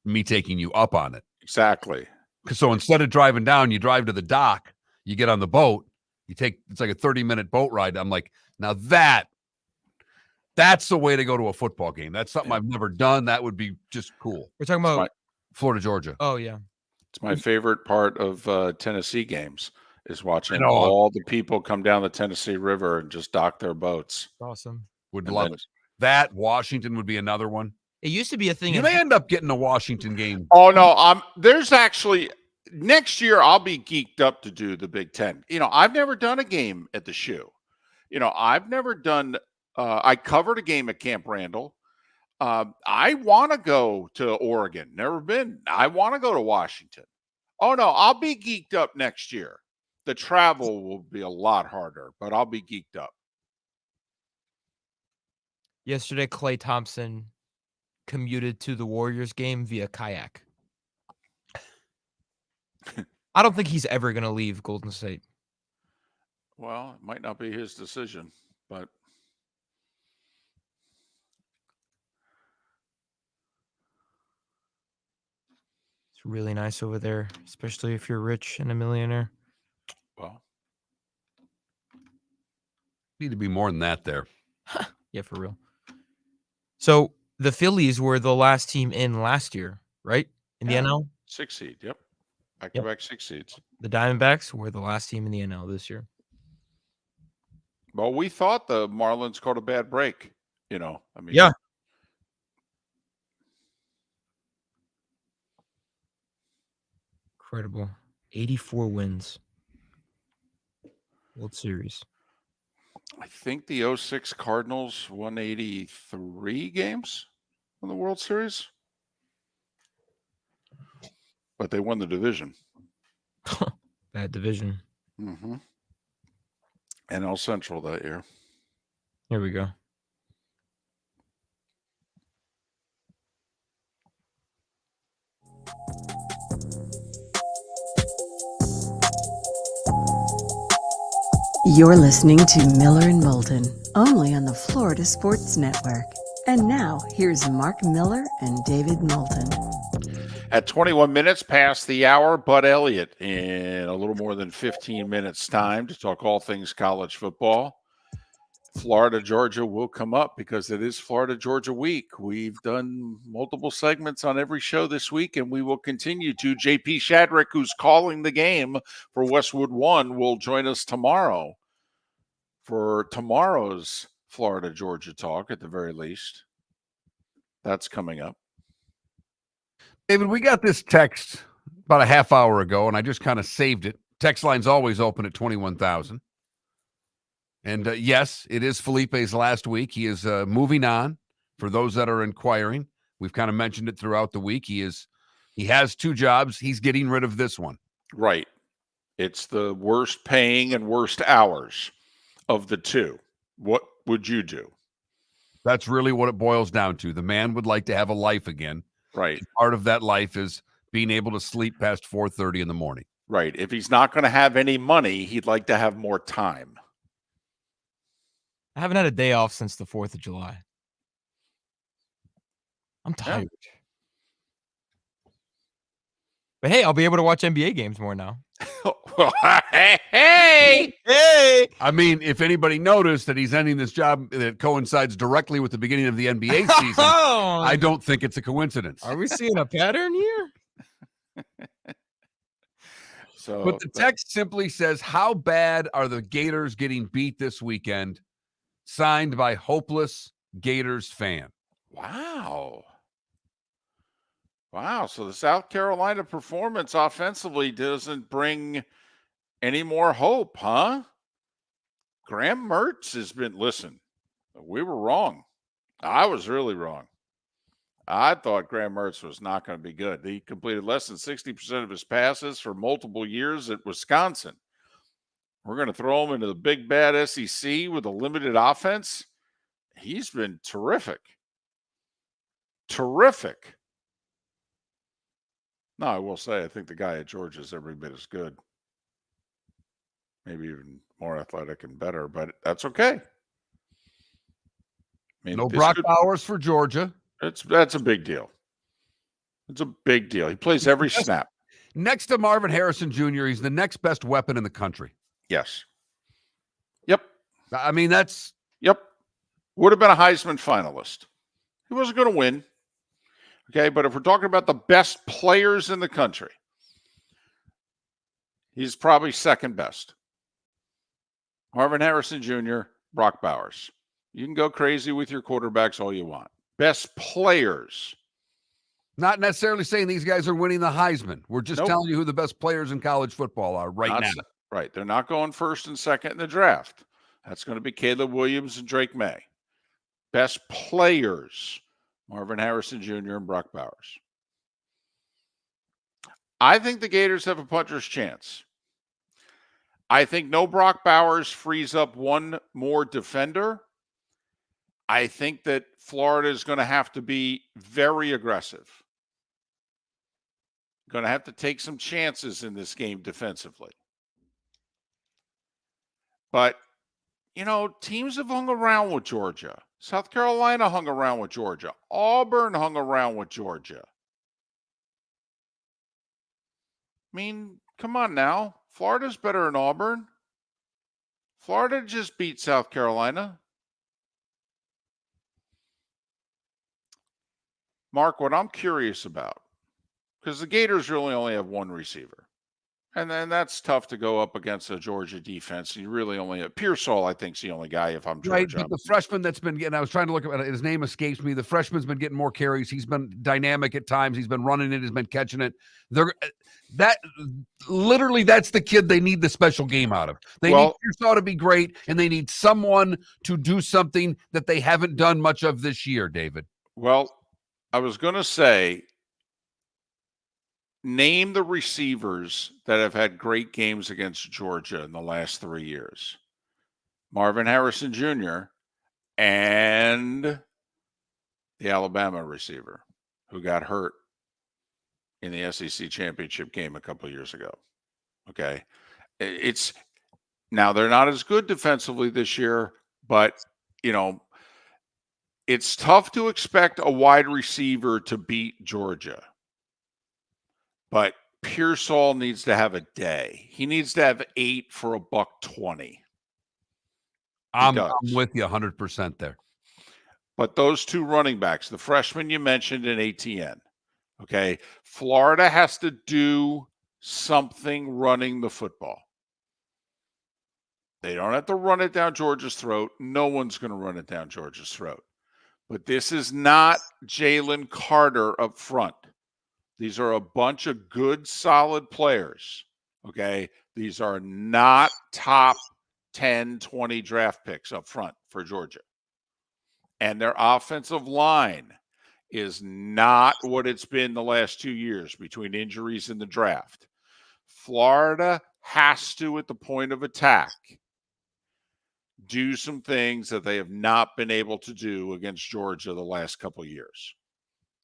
me taking you up on it. Exactly. So instead of driving down, you drive to the dock, you get on the boat, it's like a 30-minute boat ride. I'm like, now that's the way to go to a football game. That's something I've never done. That would be just cool. We're talking about Florida, Georgia. Oh, yeah. It's my favorite part of Tennessee games is watching all the people come down the Tennessee River and just dock their boats. Awesome. Would love it. That Washington would be another one. It used to be a thing. You may end up getting a Washington game. Oh, no. There's actually next year I'll be geeked up to do the Big Ten. I've never done a game at the Shoe. I've never done I covered a game at Camp Randall. I want to go to Oregon. Never been. I want to go to Washington. Oh, no. I'll be geeked up next year. The travel will be a lot harder, but I'll be geeked up. Yesterday, Klay Thompson commuted to the Warriors game via kayak. I don't think he's ever going to leave Golden State. Well, it might not be his decision, but it's really nice over there, especially if you're rich and a millionaire. Well, need to be more than that there. Yeah, for real. So the Phillies were the last team in last year, right? In the NL? 6 seed. Yep. Back-to-back 6 seeds. The Diamondbacks were the last team in the NL this year. Well, we thought the Marlins caught a bad break. Yeah. Incredible. 84 wins. World Series. I think the 06 Cardinals won 83 games in the World Series. But they won the division. Bad division. Mm-hmm. NL Central that year. Here we go. You're listening to Miller and Moulton, only on the Florida Sports Network. And now, here's Mark Miller and David Moulton. At 21 minutes past the hour, Bud Elliott in a little more than 15 minutes time to talk all things college football. Florida, Georgia will come up because it is Florida, Georgia week. We've done multiple segments on every show this week, and we will continue to. JP Shadrick, who's calling the game for Westwood One, will join us tomorrow for tomorrow's Florida, Georgia talk at the very least. That's coming up. David, we got this text about a half hour ago, and I just kind of saved it. Text line's always open at 21,000. And yes, it is Felipe's last week. He is moving on. For those that are inquiring, we've kind of mentioned it throughout the week. He has 2 jobs. He's getting rid of this one. Right. It's the worst paying and worst hours of the 2. What would you do? That's really what it boils down to. The man would like to have a life again. Right. And part of that life is being able to sleep past 4:30 in the morning. Right. If he's not going to have any money, he'd like to have more time. I haven't had a day off since the 4th of July. I'm tired. Yeah. But hey, I'll be able to watch NBA games more now. Hey! I mean, if anybody noticed that he's ending this job that coincides directly with the beginning of the NBA season, I don't think it's a coincidence. Are we seeing a pattern here? So, But the text simply says, "How bad are the Gators getting beat this weekend?" Signed by hopeless Gators fan. Wow. Wow. So the South Carolina performance offensively doesn't bring any more hope, huh? Graham Mertz has been, listen, we were wrong. I was really wrong. I thought Graham Mertz was not going to be good. He completed less than 60% of his passes for multiple years at Wisconsin. We're going to throw him into the big bad SEC with a limited offense. He's been terrific. Terrific. No, I will say, I think the guy at Georgia is every bit as good. Maybe even more athletic and better, but that's okay. I mean, No Brock Bowers for Georgia. That's a big deal. It's a big deal. He plays every snap. Next to Marvin Harrison Jr., he's the next best weapon in the country. Yes. Yep. I mean, that's... Yep. Would have been a Heisman finalist. He wasn't going to win. Okay, but if we're talking about the best players in the country, he's probably second best. Marvin Harrison Jr., Brock Bowers. You can go crazy with your quarterbacks all you want. Best players. Not necessarily saying these guys are winning the Heisman. We're just Nope. telling you who the best players in college football are now. Right. They're not going first and second in the draft. That's going to be Caleb Williams and Drake May. Best players, Marvin Harrison Jr. and Brock Bowers. I think the Gators have a puncher's chance. I think no Brock Bowers frees up one more defender. I think that Florida is going to have to be very aggressive. Going to have to take some chances in this game defensively. But, you know, teams have hung around with Georgia. South Carolina hung around with Georgia. Auburn hung around with Georgia. I mean, come on now. Florida's better than Auburn. Florida just beat South Carolina. Mark, what I'm curious about, because the Gators really only have one receiver. And then that's tough to go up against a Georgia defense. You really only have Pearsall, I think, is the only guy if I'm Georgia. Right, but the freshman that's been getting, I was trying to look at his name escapes me. The freshman's been getting more carries. He's been dynamic at times. He's been running it. He's been catching it. That's the kid they need the special game out of. They need Pearsall to be great, and they need someone to do something that they haven't done much of this year, David. Well, I was going to say, name the receivers that have had great games against Georgia in the last 3 years. Marvin Harrison Jr. and the Alabama receiver who got hurt in the SEC championship game a couple of years ago. Okay. Now they're not as good defensively this year, but, you know, it's tough to expect a wide receiver to beat Georgia. But Pearsall needs to have a day. He needs to have 8 for $120. I'm with you 100% there. But those two running backs, the freshman you mentioned in ATN, okay, Florida has to do something running the football. They don't have to run it down Georgia's throat. No one's going to run it down Georgia's throat. But this is not Jalen Carter up front. These are a bunch of good, solid players, okay? These are not top 10, 20 draft picks up front for Georgia. And their offensive line is not what it's been the last 2 years between injuries and the draft. Florida has to, at the point of attack, do some things that they have not been able to do against Georgia the last couple of years.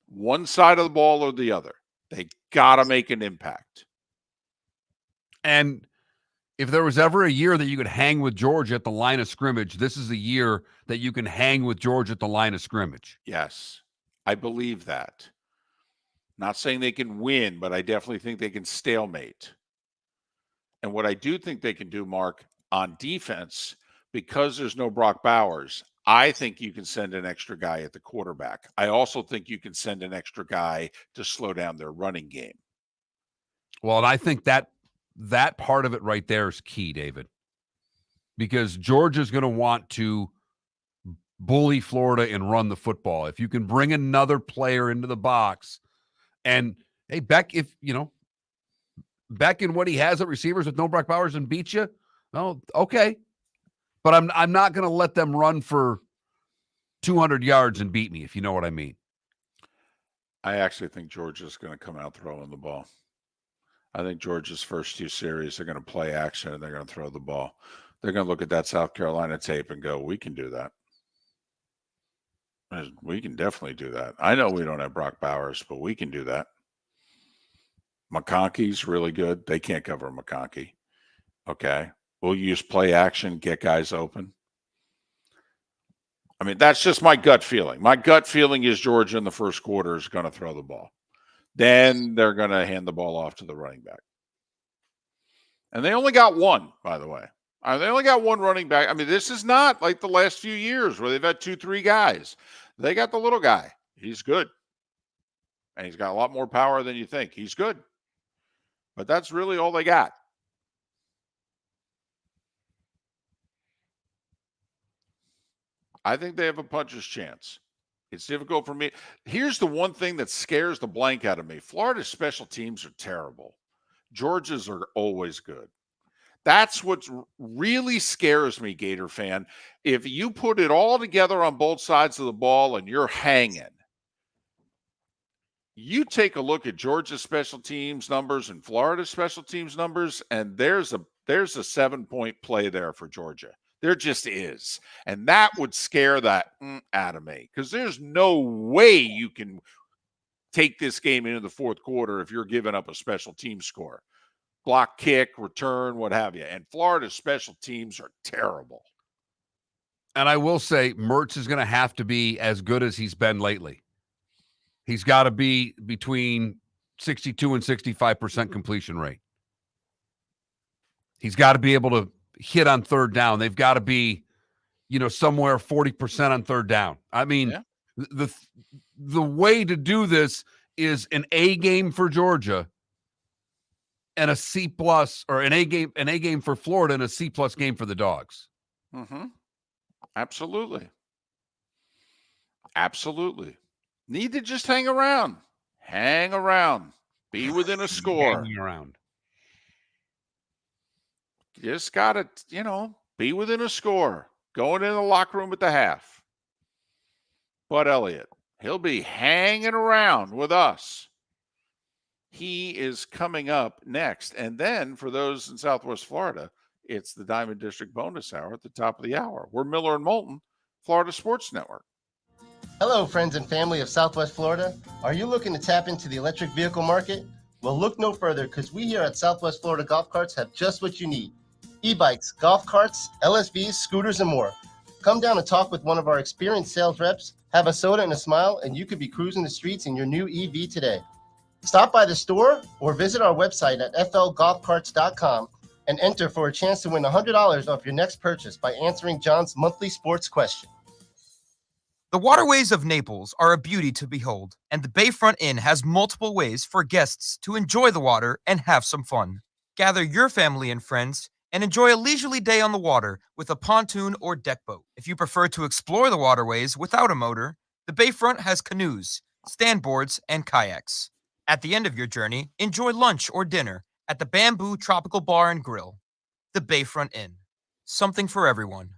One side of the ball or the other. They got to make an impact. And if there was ever a year that you could hang with Georgia at the line of scrimmage, this is the year that you can hang with Georgia at the line of scrimmage. Yes, I believe that. Not saying they can win, but I definitely think they can stalemate. And what I do think they can do, Mark, on defense, because there's no Brock Bowers, I think you can send an extra guy at the quarterback. I also think you can send an extra guy to slow down their running game. Well, and I think that that part of it right there is key, David, because Georgia's going to want to bully Florida and run the football. If you can bring another player into the box, and hey, Beck in what he has at receivers with no Brock Bowers and beat you, well, okay. But I'm not going to let them run for 200 yards and beat me, if you know what I mean. I actually think Georgia's going to come out throwing the ball. I think Georgia's first 2 series, they're going to play action and they're going to throw the ball. They're going to look at that South Carolina tape and go, we can do that. We can definitely do that. I know we don't have Brock Bowers, but we can do that. McConkey's really good. They can't cover McConkey. Okay. We'll use play action, get guys open. I mean, that's just my gut feeling. My gut feeling is Georgia in the first quarter is going to throw the ball. Then they're going to hand the ball off to the running back. And they only got one, by the way. They only got one running back. I mean, this is not like the last few years where they've had 2-3 guys. They got the little guy. He's good. And he's got a lot more power than you think. He's good. But that's really all they got. I think they have a puncher's chance. It's difficult for me. Here's the one thing that scares the blank out of me. Florida's special teams are terrible. Georgia's are always good. That's what really scares me, Gator fan. If you put it all together on both sides of the ball and you're hanging, you take a look at Georgia's special teams numbers and Florida's special teams numbers, and there's a 7-point play there for Georgia. There just is. And that would scare that out of me, because there's no way you can take this game into the fourth quarter if you're giving up a special team score. Block, kick, return, what have you. And Florida's special teams are terrible. And I will say Mertz is going to have to be as good as he's been lately. He's got to be between 62 and 65% completion rate. He's got to be able to hit on third down. They've got to be, somewhere 40% on third down. I mean, the way to do this is an A game for Georgia and a C+ or an A game for Florida and a C+ game for the Dogs. Mm-hmm. Absolutely. Absolutely. Need to just hang around. Hang around. Be within a score. Hanging around. Just got to, be within a score. Going in the locker room at the half. But Elliott, he'll be hanging around with us. He is coming up next. And then for those in Southwest Florida, it's the Diamond District bonus hour at the top of the hour. We're Miller and Moulton, Florida Sports Network. Hello, friends and family of Southwest Florida. Are you looking to tap into the electric vehicle market? Well, look no further, because we here at Southwest Florida Golf Carts have just what you need. E-bikes, golf carts, LSVs, scooters, and more. Come down and talk with one of our experienced sales reps, have a soda and a smile, and you could be cruising the streets in your new EV today. Stop by the store or visit our website at flgolfcarts.com and enter for a chance to win $100 off your next purchase by answering John's monthly sports question. The waterways of Naples are a beauty to behold, and the Bayfront Inn has multiple ways for guests to enjoy the water and have some fun. Gather your family and friends and enjoy a leisurely day on the water with a pontoon or deck boat. If you prefer to explore the waterways without a motor, the Bayfront has canoes, standboards, and kayaks. At the end of your journey, enjoy lunch or dinner at the Bamboo Tropical Bar and Grill. The Bayfront Inn. Something for everyone.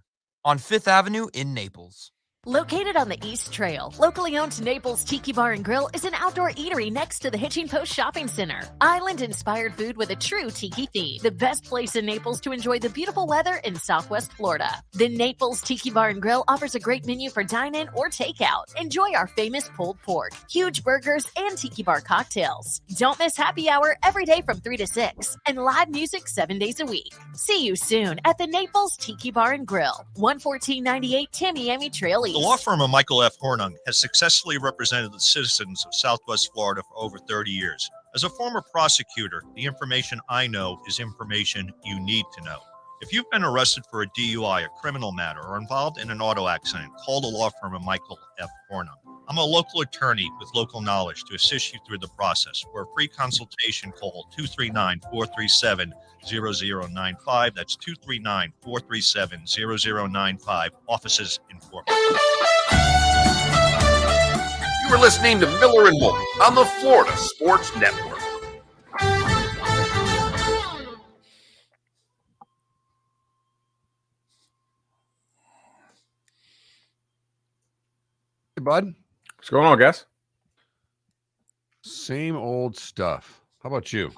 On 5th Avenue in Naples. Located on the East Trail, locally owned Naples Tiki Bar and Grill is an outdoor eatery next to the Hitching Post Shopping Center. Island-inspired food with a true tiki theme. The best place in Naples to enjoy the beautiful weather in Southwest Florida. The Naples Tiki Bar and Grill offers a great menu for dine-in or takeout. Enjoy our famous pulled pork, huge burgers, and tiki bar cocktails. Don't miss happy hour every day from 3 to 6 and live music 7 days a week. See you soon at the Naples Tiki Bar and Grill, 11498 Tamiami Trail East. The law firm of Michael F. Hornung has successfully represented the citizens of Southwest Florida for over 30 years. As a former prosecutor, the information I know is information you need to know. If you've been arrested for a DUI, a criminal matter, or involved in an auto accident, call the law firm of Michael F. Hornung. I'm a local attorney with local knowledge to assist you through the process. For a free consultation, call 239-437-0095. That's 239-437-0095. Offices informed. You are listening to Miller and Moulton on the Florida Sports Network. Hey, bud. What's going on, guys? Same old stuff. How about you?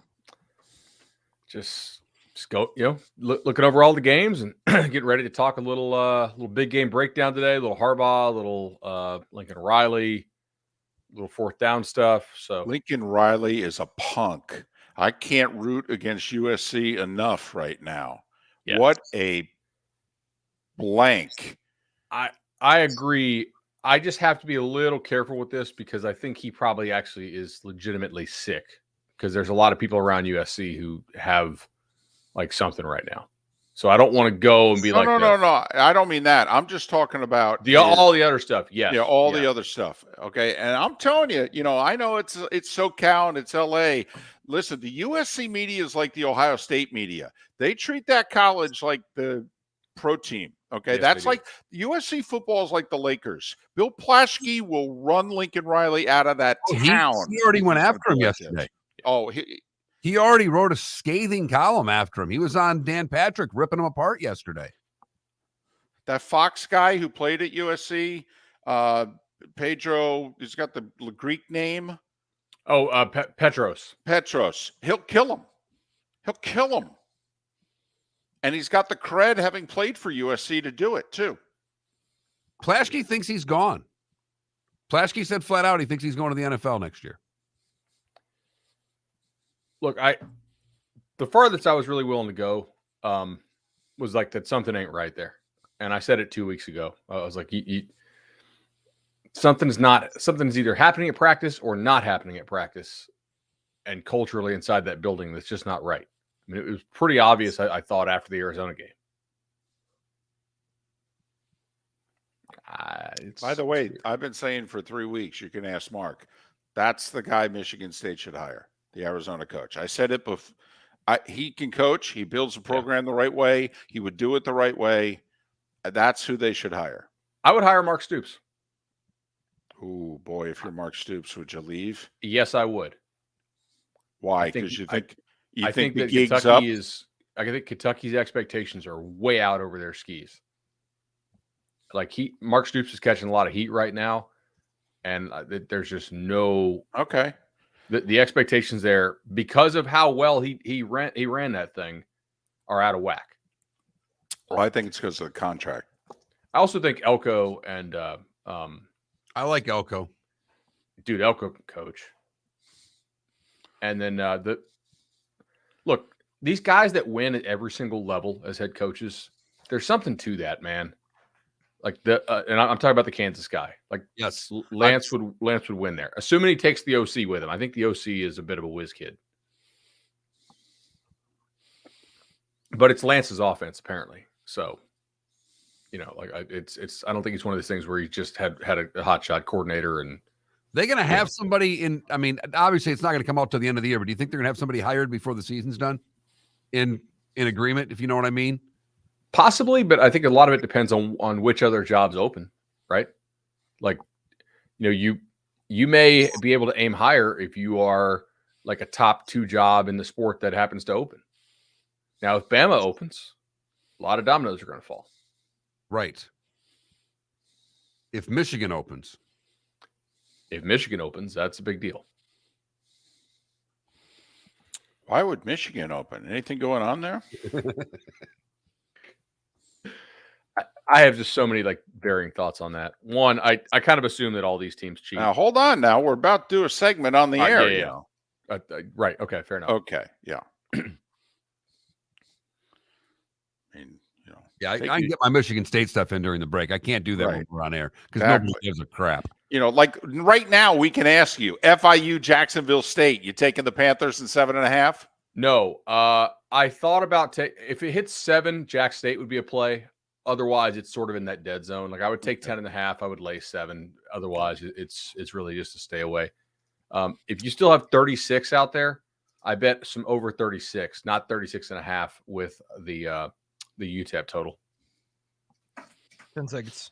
Just go, looking over all the games and getting ready to talk a little big game breakdown today. A little Harbaugh, a little Lincoln Riley, a little fourth down stuff. So Lincoln Riley is a punk. I can't root against USC enough right now. Yes. What a blank. I agree. I just have to be a little careful with this because I think he probably actually is legitimately sick because there's a lot of people around USC who have like something right now. So I don't want to go and be No, like, no. I don't mean that. I'm just talking about all the other stuff. Yes. Yeah, all the other stuff. Okay. And I'm telling you, I know it's SoCal and it's LA. Listen, the USC media is like the Ohio State media. They treat that college like the pro team. Okay. Yes, That's they do. like USC football is like the Lakers. Bill Plaschke will run Lincoln Riley out of that town. He already went after him yesterday. Oh, he already wrote a scathing column after him. He was on Dan Patrick ripping him apart yesterday. That Fox guy who played at USC, Pedro, he's got the Greek name. Oh, Petros. Petros. He'll kill him. And he's got the cred having played for USC to do it too. Plaschke thinks he's gone. Plaschke said flat out he thinks he's going to the NFL next year. Look, the farthest I was really willing to go was like that something ain't right there. And I said it 2 weeks ago. I was like, something's either happening at practice or not happening at practice and culturally inside that building that's just not right. I mean, it was pretty obvious, I thought, after the Arizona game. By the way, I've been saying for 3 weeks, you can ask Mark, that's the guy Michigan State should hire, the Arizona coach. I said it before. He can coach. He builds the program the right way. He would do it the right way. That's who they should hire. I would hire Mark Stoops. Oh, boy, if you're Mark Stoops, would you leave? Yes, I would. Why? Because you think I think the that gig's Kentucky up? I think Kentucky's expectations are way out over their skis. Like Mark Stoops is catching a lot of heat right now, and there's just no The expectations there because of how well he ran that thing are out of whack. Well, I think it's because of the contract. I also think Elko and I like Elko. Dude, Elko can coach. And then look, these guys that win at every single level as head coaches, there's something to that, man. Like and I'm talking about the Kansas guy. Like, yes, Lance would win there, assuming he takes the OC with him. I think the OC is a bit of a whiz kid, but it's Lance's offense apparently. So, it's. I don't think it's one of those things where he just had a hotshot coordinator and they're going to have somebody in. I mean, obviously, it's not going to come out till the end of the year. But do you think they're going to have somebody hired before the season's done, in agreement? If you know what I mean. Possibly, but I think a lot of it depends on which other jobs open, right? Like, you may be able to aim higher if you are like a top 2 job in the sport that happens to open. Now, if Bama opens, a lot of dominoes are going to fall. Right. If Michigan opens, that's a big deal. Why would Michigan open? Anything going on there? I have just so many varying thoughts on that. One, I kind of assume that all these teams cheat. Now, hold on. Now we're about to do a segment on the air. Yeah. Right. Okay. Fair enough. Okay. Yeah. I can get my Michigan State stuff in during the break. I can't do that when we're on air because nobody gives a crap. Like right now, we can ask you: FIU, Jacksonville State. You taking the Panthers in 7.5? No. I thought about if it hits 7, Jack State would be a play. Otherwise, it's sort of in that dead zone. Like I would take 10.5. I would lay 7. Otherwise, it's really just to stay away. If you still have 36 out there, I bet some over 36, not 36.5 with the UTEP total. 10 seconds.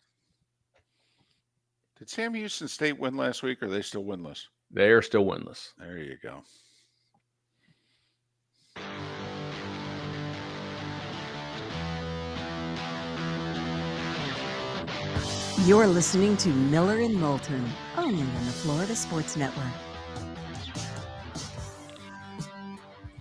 Did Sam Houston State win last week, or are they still winless? They are still winless. There you go. You're listening to Miller and Moulton, only on the Florida Sports Network.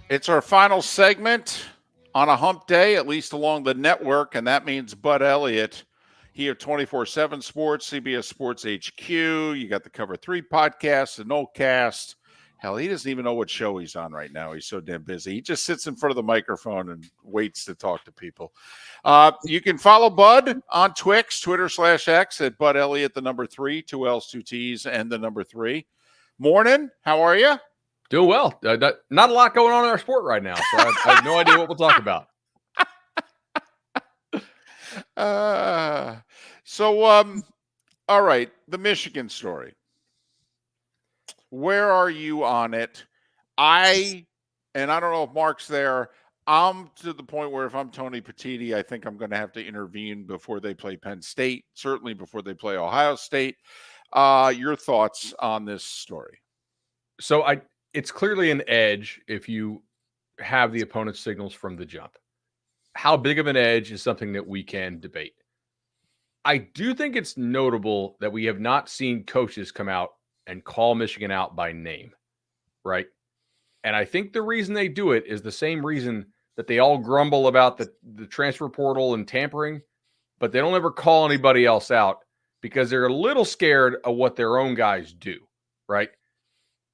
It's our final segment on a hump day, at least along the network, and that means Bud Elliott. He of 24/7 Sports, CBS Sports HQ. You got the Cover 3 podcast, the Nolecast. Hell, he doesn't even know what show he's on right now. He's so damn busy. He just sits in front of the microphone and waits to talk to people. You can follow Bud on Twix, Twitter/X at Bud Elliott, the number 3, 2 L's, 2 T's, and the number 3. Morning. How are you? Doing well. Not a lot going on in our sport right now, so I have no idea what we'll talk about. All right, the Michigan story. Where are you on it? I don't know if Mark's there. I'm to the point where if I'm Tony Petitti, I think I'm going to have to intervene before they play Penn State, certainly before they play Ohio State. Your thoughts on this story? So it's clearly an edge if you have the opponent's signals from the jump. How big of an edge is something that we can debate. I do think it's notable that we have not seen coaches come out and call Michigan out by name, right? And I think the reason they do it is the same reason that they all grumble about the transfer portal and tampering, but they don't ever call anybody else out because they're a little scared of what their own guys do, right?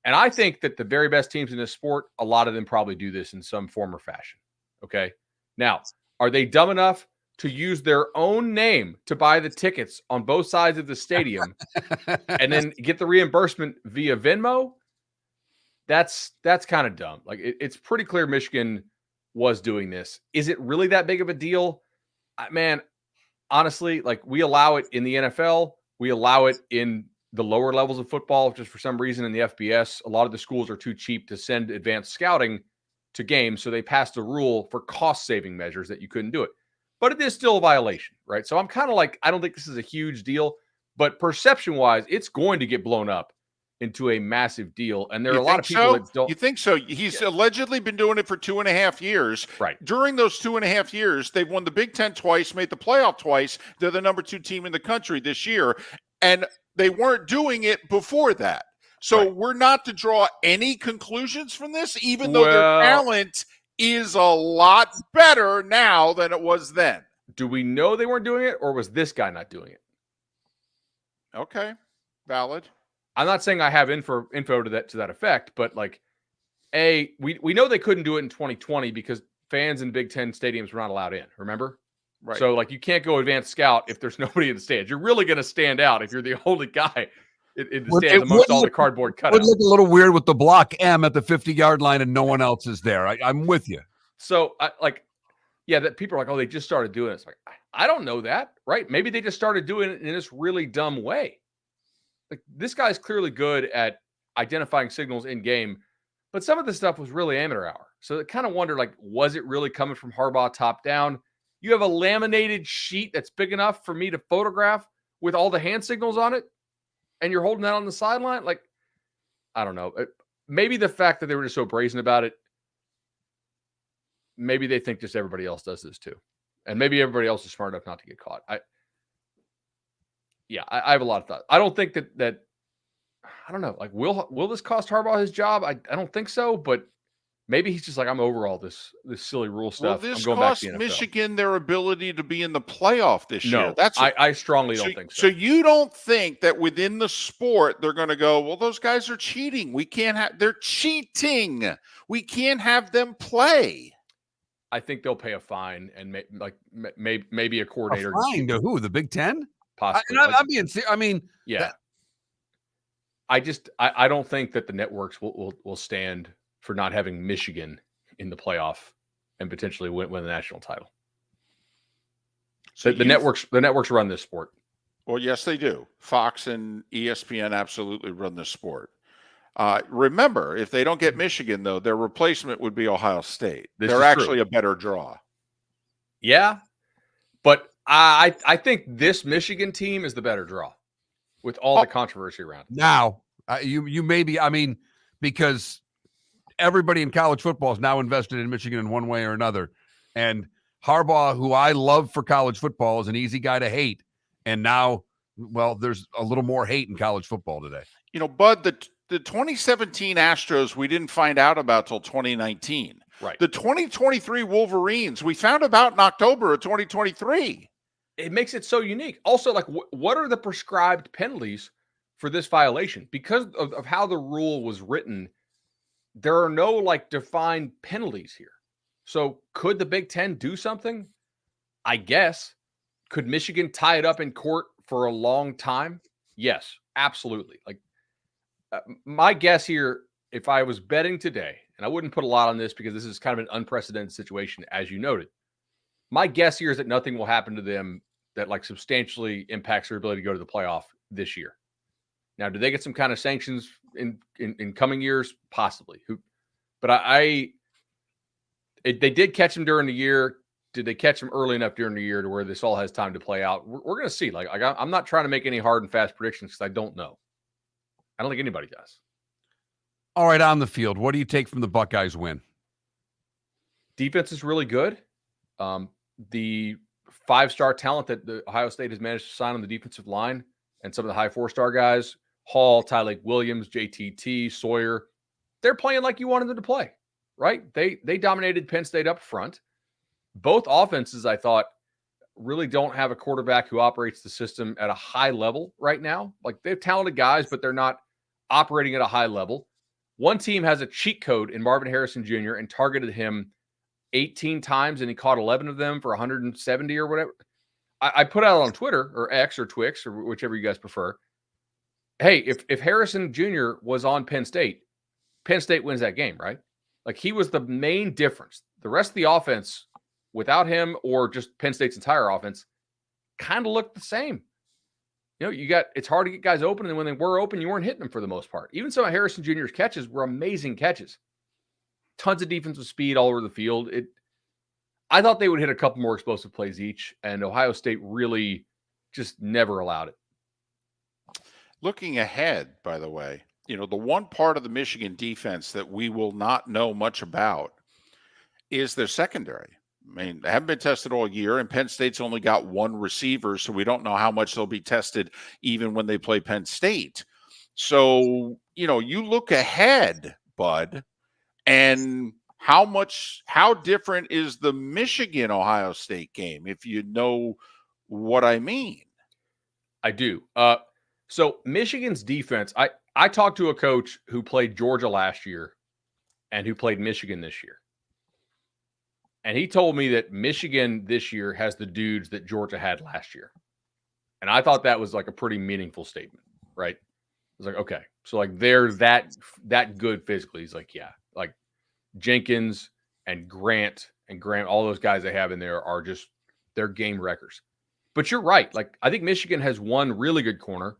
And I think that the very best teams in this sport, a lot of them probably do this in some form or fashion, okay? Now, are they dumb enough to use their own name to buy the tickets on both sides of the stadium and then get the reimbursement via Venmo? That's kind of dumb. Like it's pretty clear Michigan was doing this. Is it really that big of a deal? Man, honestly, like we allow it in the NFL. We allow it in the lower levels of football. Just for some reason in the FBS, a lot of the schools are too cheap to send advanced scouting to games. So they passed a rule for cost-saving measures that you couldn't do it. But it is still a violation, right? So I'm kind of like, I don't think this is a huge deal, but perception-wise, it's going to get blown up into a massive deal. And there are a lot of people that don't. You think so? He's allegedly been doing it for 2.5 years. Right. During those 2.5 years, they've won the Big Ten twice, made the playoff twice. They're the number 2 team in the country this year. And they weren't doing it before that. So we're not to draw any conclusions from this, even though their talent is a lot better now than it was then. Do we know they weren't doing it, or was this guy not doing it? Okay, valid. I'm not saying I have info to that effect, but like, we know they couldn't do it in 2020 because fans in Big Ten stadiums were not allowed in. Remember? Right. So like, you can't go advanced scout if there's nobody in the stands. You're really going to stand out if you're the only guy in the stands amongst all the cardboard cutouts. It would look a little weird with the block M at the 50-yard line and no one else is there. I'm with you. So that people are like, oh, they just started doing it. It's like, I don't know that, right? Maybe they just started doing it in this really dumb way. Like this guy's clearly good at identifying signals in game, but some of the stuff was really amateur hour. So I kind of wonder, like, was it really coming from Harbaugh top down? You have a laminated sheet that's big enough for me to photograph with all the hand signals on it, and you're holding that on the sideline? Like, I don't know. Maybe the fact that they were just so brazen about it, maybe they think just everybody else does this too. And maybe everybody else is smart enough not to get caught. I have a lot of thoughts. I don't think that I don't know. Like, will this cost Harbaugh his job? I don't think so, but maybe he's just like, I'm over all this silly rule stuff. Well, this I'm going back cost to the NFL. Michigan their ability to be in the playoff this year. I strongly don't think so. So you don't think that within the sport they're going to go, well, those guys are cheating. They're cheating. We can't have them play. I think they'll pay a fine and maybe a coordinator. A fine to who? The Big Ten? Possibly. I'm being serious. I mean, yeah. I don't think that the networks will stand for not having Michigan in the playoff and potentially win the national title. So the networks run this sport. Well, yes, they do. Fox and ESPN absolutely run this sport. Remember, if they don't get Michigan, though, their replacement would be Ohio State. They're actually a better draw. Yeah, but I think this Michigan team is the better draw with all the controversy around it. Now, you may be, I mean, because everybody in college football is now invested in Michigan in one way or another. And Harbaugh, who I love for college football, is an easy guy to hate. And now, well, there's a little more hate in college football today. You know, Bud, the 2017 Astros, we didn't find out about till 2019. Right. The 2023 Wolverines, we found about in October of 2023. It makes it so unique. Also, like, what are the prescribed penalties for this violation? Because of how the rule was written, there are no, like, defined penalties here. So could the Big Ten do something? I guess. Could Michigan tie it up in court for a long time? Yes, absolutely. Like, my guess here, if I was betting today, and I wouldn't put a lot on this because this is kind of an unprecedented situation, as you noted. My guess here is that nothing will happen to them that, like, substantially impacts their ability to go to the playoff this year. Now, do they get some kind of sanctions in coming years? Possibly. But they did catch them during the year. Did they catch them early enough during the year to where this all has time to play out? We're going to see. Like, I'm not trying to make any hard and fast predictions because I don't know. I don't think anybody does. All right, on the field, what do you take from the Buckeyes win? Defense is really good. The 5-star talent that the Ohio State has managed to sign on the defensive line and some of the high 4-star guys, Hall, Tyleik Williams, JTT, Sawyer, they're playing like you wanted them to play, right? They dominated Penn State up front. Both offenses, I thought, really don't have a quarterback who operates the system at a high level right now. Like, they have talented guys, but they're not operating at a high level. One team has a cheat code in Marvin Harrison Jr. and targeted him 18 times, and he caught 11 of them for 170 or whatever. I put out on Twitter or X or Twix or whichever you guys prefer. Hey, if Harrison Jr. was on Penn State wins that game, right? Like, he was the main difference. The rest of the offense, without him or just Penn State's entire offense, kind of looked the same. You know, it's hard to get guys open, and when they were open, you weren't hitting them for the most part. Even some of Harrison Jr.'s catches were amazing catches. Tons of defensive speed all over the field. I thought they would hit a couple more explosive plays each, and Ohio State really just never allowed it. Looking ahead, by the way, you know, the one part of the Michigan defense that we will not know much about is their secondary. I mean, they haven't been tested all year, and Penn State's only got one receiver, so we don't know how much they'll be tested even when they play Penn State. So, you know, you look ahead, Bud, and how different is the Michigan-Ohio State game, if you know what I mean? I do. So Michigan's defense, I talked to a coach who played Georgia last year and who played Michigan this year. And he told me that Michigan this year has the dudes that Georgia had last year. And I thought that was like a pretty meaningful statement, right? I was like, okay. So, like, they're that good physically. He's like, yeah. Like, Jenkins and Grant, all those guys they have in there are just, they're game wreckers. But you're right. Like, I think Michigan has one really good corner,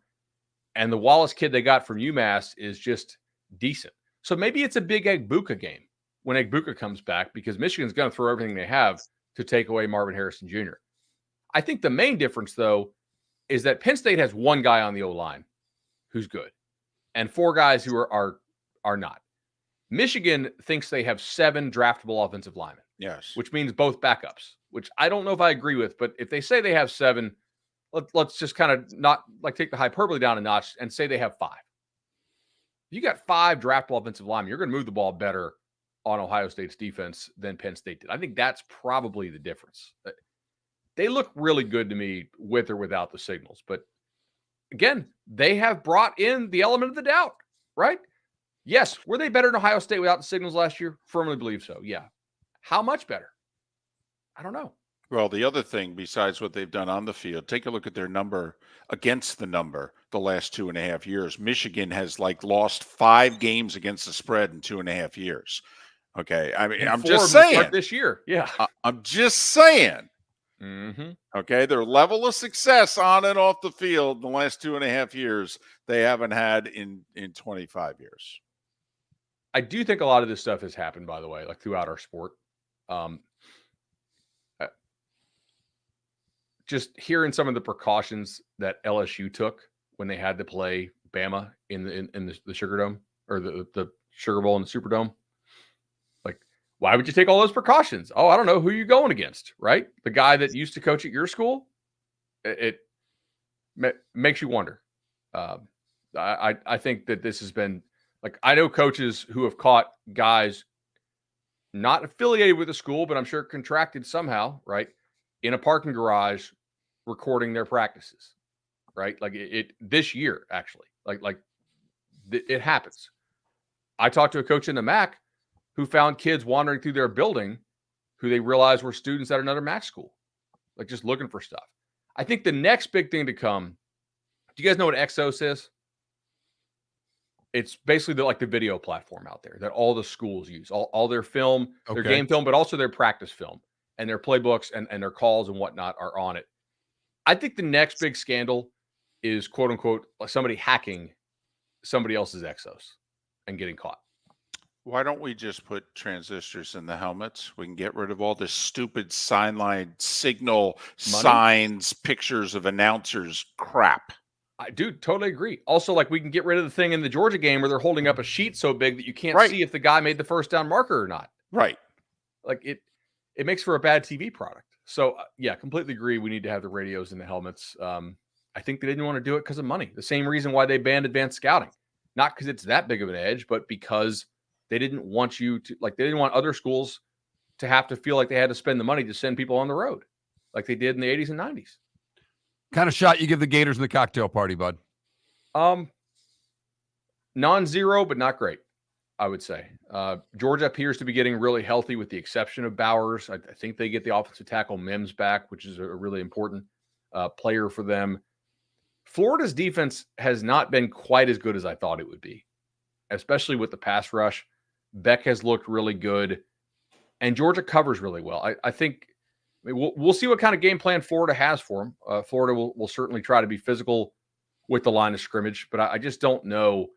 and the Wallace kid they got from UMass is just decent. So maybe it's a big Egbuka game when Egbuka comes back, because Michigan's going to throw everything they have to take away Marvin Harrison Jr. I think the main difference, though, is that Penn State has one guy on the O-line who's good and 4 guys who are not. Michigan thinks they have 7 draftable offensive linemen. Yes. Which means both backups, which I don't know if I agree with, but if they say they have 7, let's just kind of not like take the hyperbole down a notch and say they have 5. If you got 5 draftable offensive linemen, you're going to move the ball better on Ohio State's defense than Penn State did. I think that's probably the difference. They look really good to me with or without the signals. But again, they have brought in the element of the doubt, right? Yes. Were they better than Ohio State without the signals last year? Firmly believe so. Yeah. How much better? I don't know. Well, the other thing besides what they've done on the field, take a look at their number against the number the last 2.5 years. Michigan has lost 5 games against the spread in 2.5 years. Okay. I mean, And I'm 4 just of them start saying this year. Yeah. I'm just saying. Mm-hmm. Okay, their level of success on and off the field in the last 2.5 years, they haven't had in 25 years. I do think a lot of this stuff has happened, by the way, like throughout our sport. Just hearing some of the precautions that LSU took when they had to play Bama in the Sugar Dome or the Sugar Bowl and the Superdome. Like, why would you take all those precautions? Oh, I don't know who you're going against, right? The guy that used to coach at your school. It makes you wonder. I think that this has been like, I know coaches who have caught guys not affiliated with the school, but I'm sure contracted somehow, right, in a parking garage recording their practices, right? Like it this year, actually, it happens. I talked to a coach in the MAC who found kids wandering through their building who they realized were students at another MAC school, like just looking for stuff. I think the next big thing to come, do you guys know what Exos is? It's basically the video platform out there that all the schools use, all their film, their game film, but also their practice film and their playbooks and their calls and whatnot are on it. I think the next big scandal is, quote unquote, somebody hacking somebody else's Exos and getting caught. Why don't we just put transistors in the helmets? We can get rid of all this stupid signline signal signs, pictures of announcers crap. I do totally agree. Also, like, we can get rid of the thing in the Georgia game where they're holding up a sheet so big that you can't see if the guy made the first down marker or not. Right. Like it makes for a bad TV product. So yeah, completely agree. We need to have the radios in the helmets. I think they didn't want to do it because of money. The same reason why they banned advanced scouting, not because it's that big of an edge, but because they didn't want you to, like, they didn't want other schools to have to feel like they had to spend the money to send people on the road like they did in the 80s and 90s. Kind of shot you give the Gators in the cocktail party, bud? Non-zero, but not great, I would say. Georgia appears to be getting really healthy with the exception of Bowers. I think they get the offensive tackle Mims back, which is a really important player for them. Florida's defense has not been quite as good as I thought it would be, especially with the pass rush. Beck has looked really good, and Georgia covers really well. I think we'll see what kind of game plan Florida has for them. Florida will certainly try to be physical with the line of scrimmage, but I just don't know.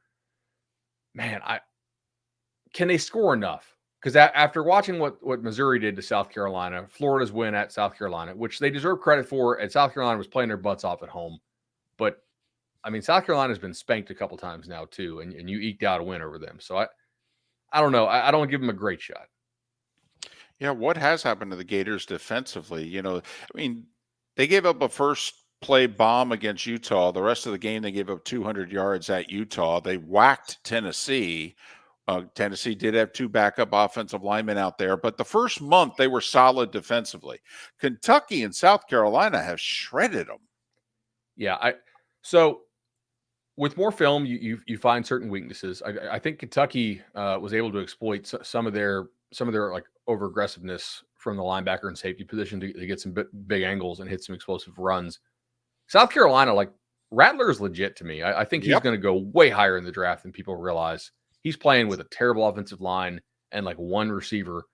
Man, can they score enough? Because after watching what Missouri did to South Carolina, Florida's win at South Carolina, which they deserve credit for, and South Carolina was playing their butts off at home. But, I mean, South Carolina's been spanked a couple times now, too, and you eked out a win over them. So, I don't know. I don't give them a great shot. Yeah, what has happened to the Gators defensively? You know, I mean, they gave up a first play bomb against Utah. The rest of the game, they gave up 200 yards at Utah. They whacked Tennessee. Tennessee did have two backup offensive linemen out there, but the first month they were solid defensively. Kentucky and South Carolina have shredded them. Yeah, so with more film, you find certain weaknesses. I think Kentucky was able to exploit some of their like over aggressiveness from the linebacker and safety position to get some big angles and hit some explosive runs. South Carolina, like, Rattler is legit to me. I think he's going to go way higher in the draft than people realize. He's playing with a terrible offensive line and like one receiver.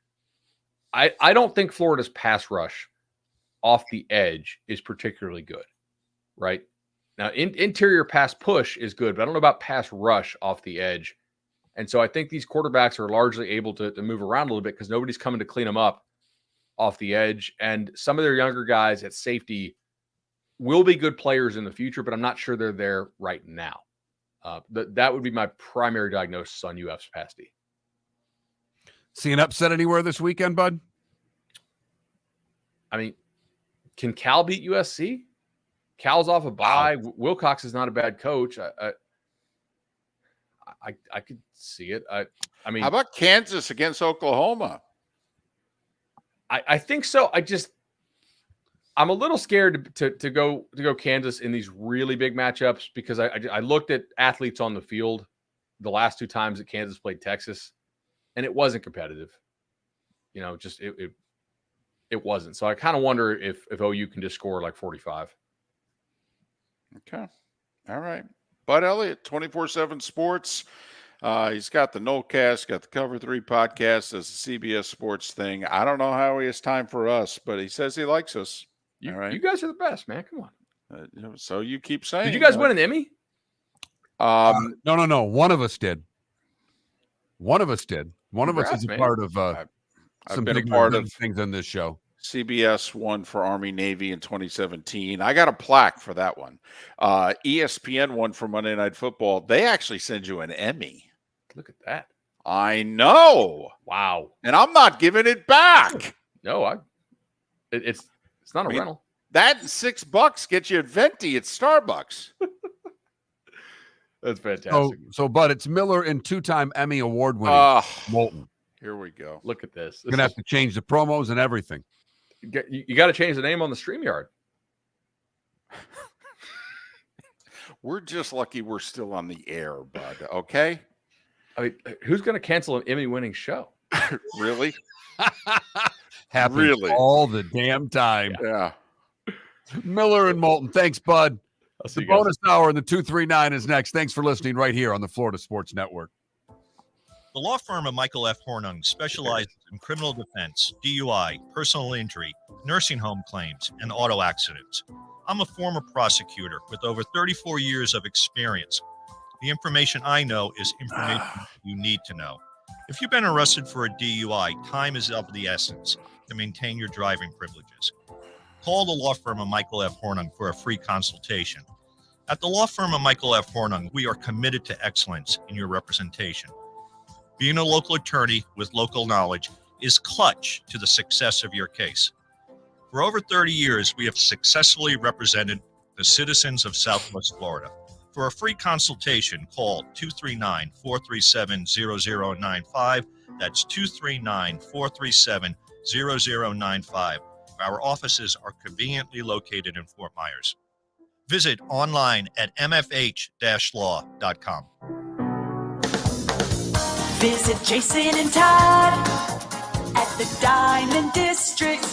I don't think Florida's pass rush off the edge is particularly good, right? Now, interior pass push is good, but I don't know about pass rush off the edge. And so I think these quarterbacks are largely able to move around a little bit because nobody's coming to clean them up off the edge. And some of their younger guys at safety will be good players in the future, but I'm not sure they're there right now. That would be my primary diagnosis on UF's pass D. See an upset anywhere this weekend, bud? I mean, can Cal beat USC? Cal's off a bye. Wilcox is not a bad coach. I could see it. I mean, how about Kansas against Oklahoma? I think so. I'm a little scared to go Kansas in these really big matchups because I looked at athletes on the field the last two times that Kansas played Texas, and it wasn't competitive. You know, just it wasn't. So I kind of wonder if OU can just score like 45. Okay. All right. Bud Elliott, 24/7 Sports. He's got the Nolecast, got the Cover 3 podcast, as the CBS Sports thing. I don't know how he has time for us, but he says he likes us. All right. You guys are the best, man. Come on. So you keep saying. Did you guys win an Emmy? No. One of us did. One of us did. One of us Congrats, is a man. part of I've some been a big part of things on this show. CBS won for Army Navy in 2017. I got a plaque for that one. ESPN won for Monday Night Football. They actually send you an Emmy. Look at that. I know. Wow. And I'm not giving it back. No, it's not a rental. That and $6 gets you a venti at Starbucks. That's fantastic. So, Bud, it's Miller and 2-time Emmy Award winning Moulton. Here we go. Look at this. You're going to have to change the promos and everything. You got to change the name on the StreamYard. We're just lucky we're still on the air, Bud. Okay? I mean, who's going to cancel an Emmy-winning show? Really? Happens Really? all the damn time. Yeah. Miller and Moulton. Thanks, Bud. See The you guys. bonus hour in the 239 is next. Thanks for listening right here on the Florida Sports Network. The law firm of Michael F. Hornung specializes in criminal defense, DUI, personal injury, nursing home claims, and auto accidents. I'm a former prosecutor with over 34 years of experience. The information I know is information you need to know. If you've been arrested for a DUI, time is of the essence to maintain your driving privileges. Call the law firm of Michael F. Hornung for a free consultation. At the law firm of Michael F. Hornung, we are committed to excellence in your representation. Being a local attorney with local knowledge is clutch to the success of your case. For over 30 years, we have successfully represented the citizens of Southwest Florida. For a free consultation, call 239-437-0095. That's 239-437-0095. Our offices are conveniently located in Fort Myers. Visit online at mfh-law.com. Visit Jason and Todd at the Diamond District.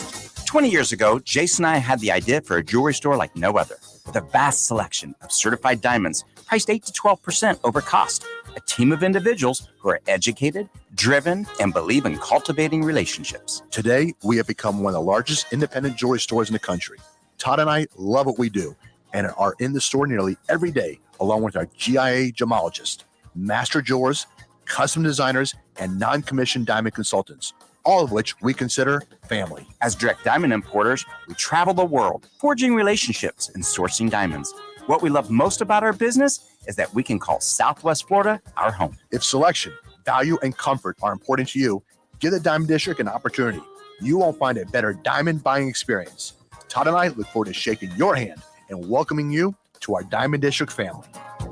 20 years ago, Jason and I had the idea for a jewelry store like no other, with a vast selection of certified diamonds priced 8 to 12% over cost. A team of individuals who are educated, driven, and believe in cultivating relationships. Today, we have become one of the largest independent jewelry stores in the country. Todd and I love what we do and are in the store nearly every day, along with our GIA gemologists, master jewelers, custom designers, and non-commissioned diamond consultants, all of which we consider family. As direct diamond importers, we travel the world, forging relationships and sourcing diamonds. What we love most about our business is that we can call Southwest Florida our home. If selection, value, and comfort are important to you, give the Diamond District an opportunity. You won't find a better diamond buying experience. Todd and I look forward to shaking your hand and welcoming you to our Diamond District family.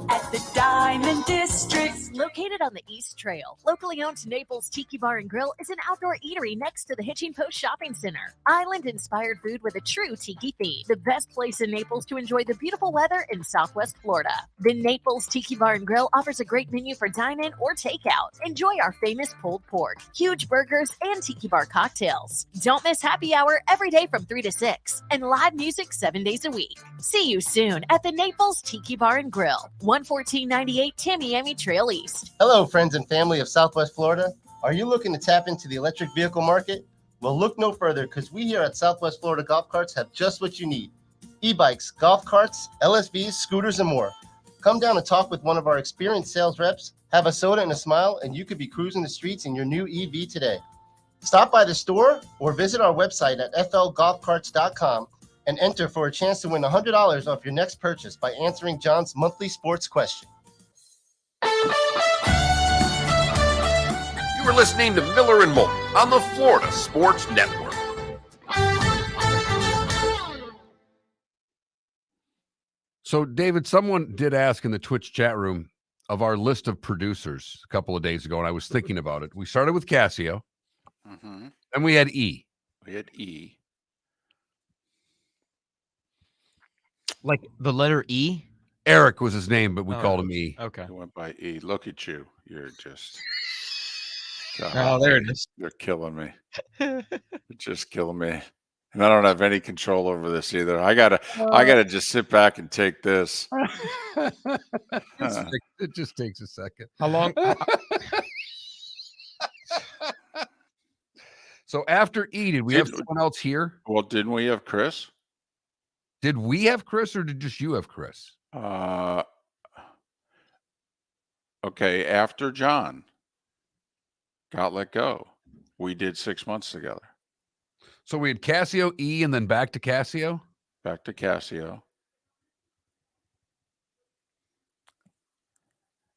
At the Diamond District. Located on the East Trail, locally owned Naples Tiki Bar and Grill is an outdoor eatery next to the Hitching Post Shopping Center. Island-inspired food with a true tiki theme. The best place in Naples to enjoy the beautiful weather in Southwest Florida. The Naples Tiki Bar and Grill offers a great menu for dine-in or takeout. Enjoy our famous pulled pork, huge burgers, and tiki bar cocktails. Don't miss happy hour every day from 3 to 6 and live music 7 days a week. See you soon at the Naples Tiki Bar and Grill, 11498 Tamiami Trail East. Hello, friends and family of Southwest Florida. Are you looking to tap into the electric vehicle market? Well, look no further, because we here at Southwest Florida Golf Carts have just what you need. E-bikes, golf carts, LSVs, scooters, and more. Come down and talk with one of our experienced sales reps, have a soda and a smile, and you could be cruising the streets in your new EV today. Stop by the store or visit our website at flgolfcarts.com and enter for a chance to win $100 off your next purchase by answering John's monthly sports question. You were listening to Miller and Moulton on the Florida Sports Network. So, David, someone did ask in the Twitch chat room of our list of producers a couple of days ago, and I was thinking about it. We started with Casio, and we had E. We had E. Like the letter E? Eric was his name, but we called him E. Okay. He went by E. Look at you. You're just... God, Oh, there it is. You're killing me. You're just killing me. And I don't have any control over this either. I gotta just sit back and take this. It just takes a second. How long? So after E, did we have someone else here? Well, didn't we have Chris? Did we have Chris or did just you have Chris? Okay, after John got let go, we did 6 months together. So we had Cassio, E, and then back to Cassio? Back to Cassio.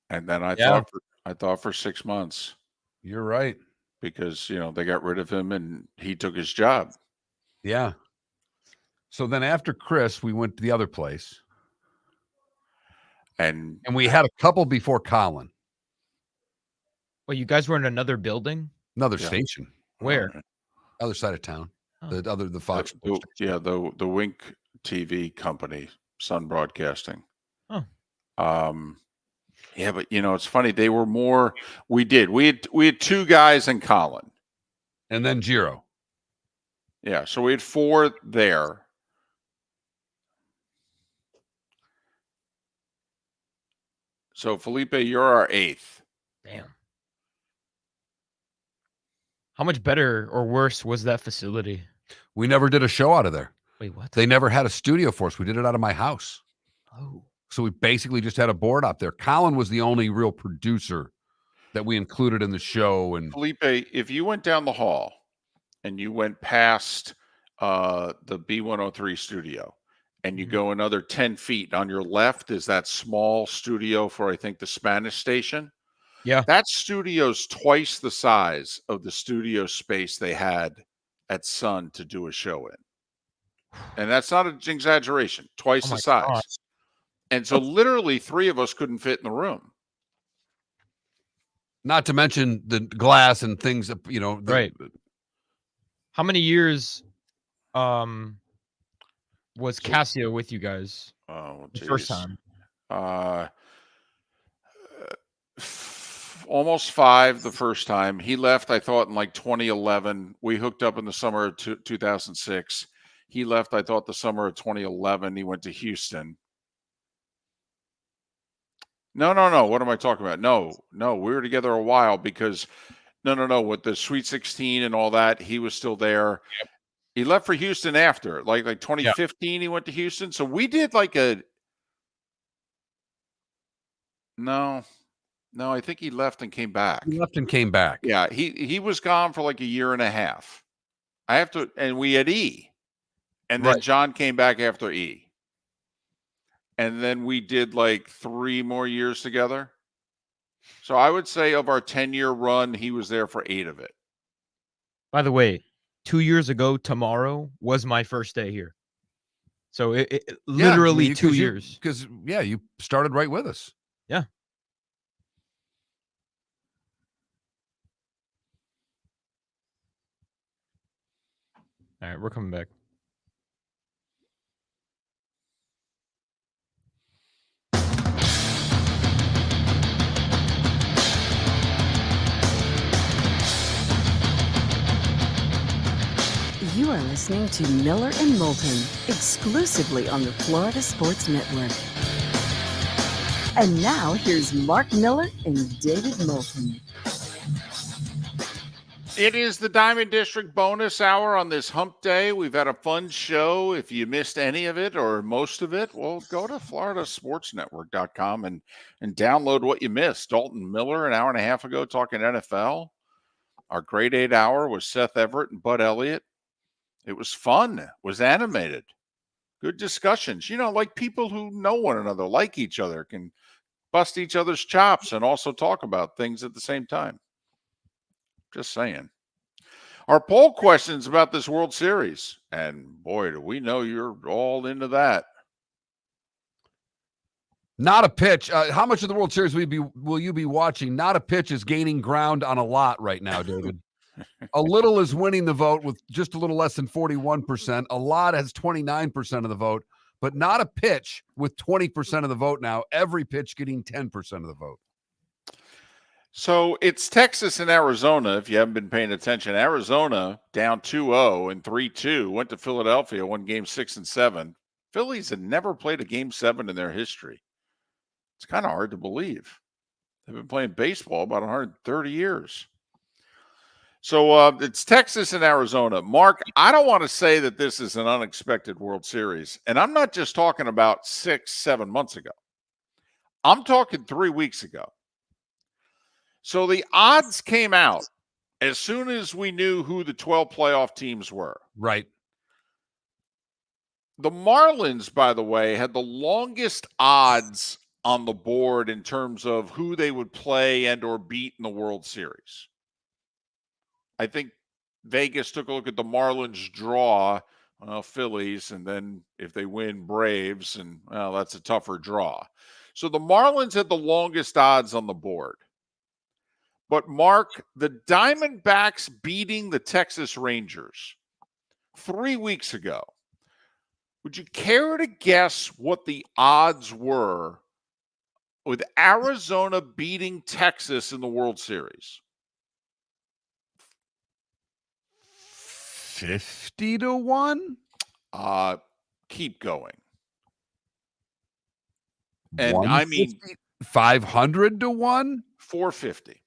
And then I thought for 6 months. You're right. Because, they got rid of him and he took his job. Yeah. So then after Chris, we went to the other place. And we had a couple before Colin. Well, you guys were in another building? Another station. Where? Other side of town. Oh. The Fox. The Wink TV company, Sun Broadcasting. Oh. Yeah, but it's funny. They were more. We had two guys and Colin, and then Giro. Yeah, so we had four there. So Felipe, you're our eighth. Damn. How much better or worse was that facility? We never did a show out of there. Wait, what? They never had a studio for us. We did it out of my house. Oh. So we basically just had a board out there. Colin was the only real producer that we included in the show. And Felipe, if you went down the hall and you went past the B103 studio and you go another 10 feet, on your left is that small studio for, I think, the Spanish station. Yeah. That studio's twice the size of the studio space they had at Sun to do a show in. And that's not an exaggeration. Twice the size. Gosh. And so literally three of us couldn't fit in the room. Not to mention the glass and things, right. How many years was Cassio with you guys? Oh, the first time? Almost 5 the first time. He left, I thought, in like 2011. We hooked up in the summer of 2006. He left, I thought, the summer of 2011. He went to Houston. No. What am I talking about? No. We were together a while because, no. With the Sweet 16 and all that, he was still there. Yep. He left for Houston after, like 2015. He went to Houston. So we did like a. No, I think he left and came back. He left and came back. Yeah, he was gone for like a year and a half. And we had E, and then John came back after E. And then we did like 3 more years together. So I would say of our 10-year run, he was there for 8 of it. By the way, 2 years ago tomorrow was my first day here. So it literally 2 years. Because, you started right with us. Yeah. All right, we're coming back. You are listening to Miller and Moulton, exclusively on the Florida Sports Network. And now, here's Mark Miller and David Moulton. It is the Diamond District bonus hour on this hump day. We've had a fun show. If you missed any of it or most of it, well, go to floridasportsnetwork.com and download what you missed. Dalton Miller, an hour and a half ago, talking NFL. Our grade 8 hour was Seth Everett and Bud Elliott. It was fun. It was animated. Good discussions. Like people who know one another, like each other, can bust each other's chops and also talk about things at the same time. Just saying. Our poll questions about this World Series. And boy, do we know you're all into that. Not a pitch. How much of the World Series will you be watching? Not a pitch is gaining ground on a lot right now, David. A little is winning the vote with just a little less than 41%. A lot has 29% of the vote, but not a pitch with 20% of the vote now. Every pitch getting 10% of the vote. So it's Texas and Arizona, if you haven't been paying attention. Arizona down 2-0 and 3-2, went to Philadelphia, won game 6 and 7. Phillies had never played a game 7 in their history. It's kind of hard to believe. They've been playing baseball about 130 years. So it's Texas and Arizona. Mark, I don't want to say that this is an unexpected World Series. And I'm not just talking about 6-7 months ago. I'm talking 3 weeks ago. So the odds came out as soon as we knew who the 12 playoff teams were. Right. The Marlins, by the way, had the longest odds on the board in terms of who they would play and or beat in the World Series. I think Vegas took a look at the Marlins draw, Phillies, and then if they win, Braves, and that's a tougher draw. So the Marlins had the longest odds on the board. But Mark, the Diamondbacks beating the Texas Rangers 3 weeks ago. Would you care to guess what the odds were with Arizona beating Texas in the World Series? 50-1? Keep going. And I mean 500-1? 450.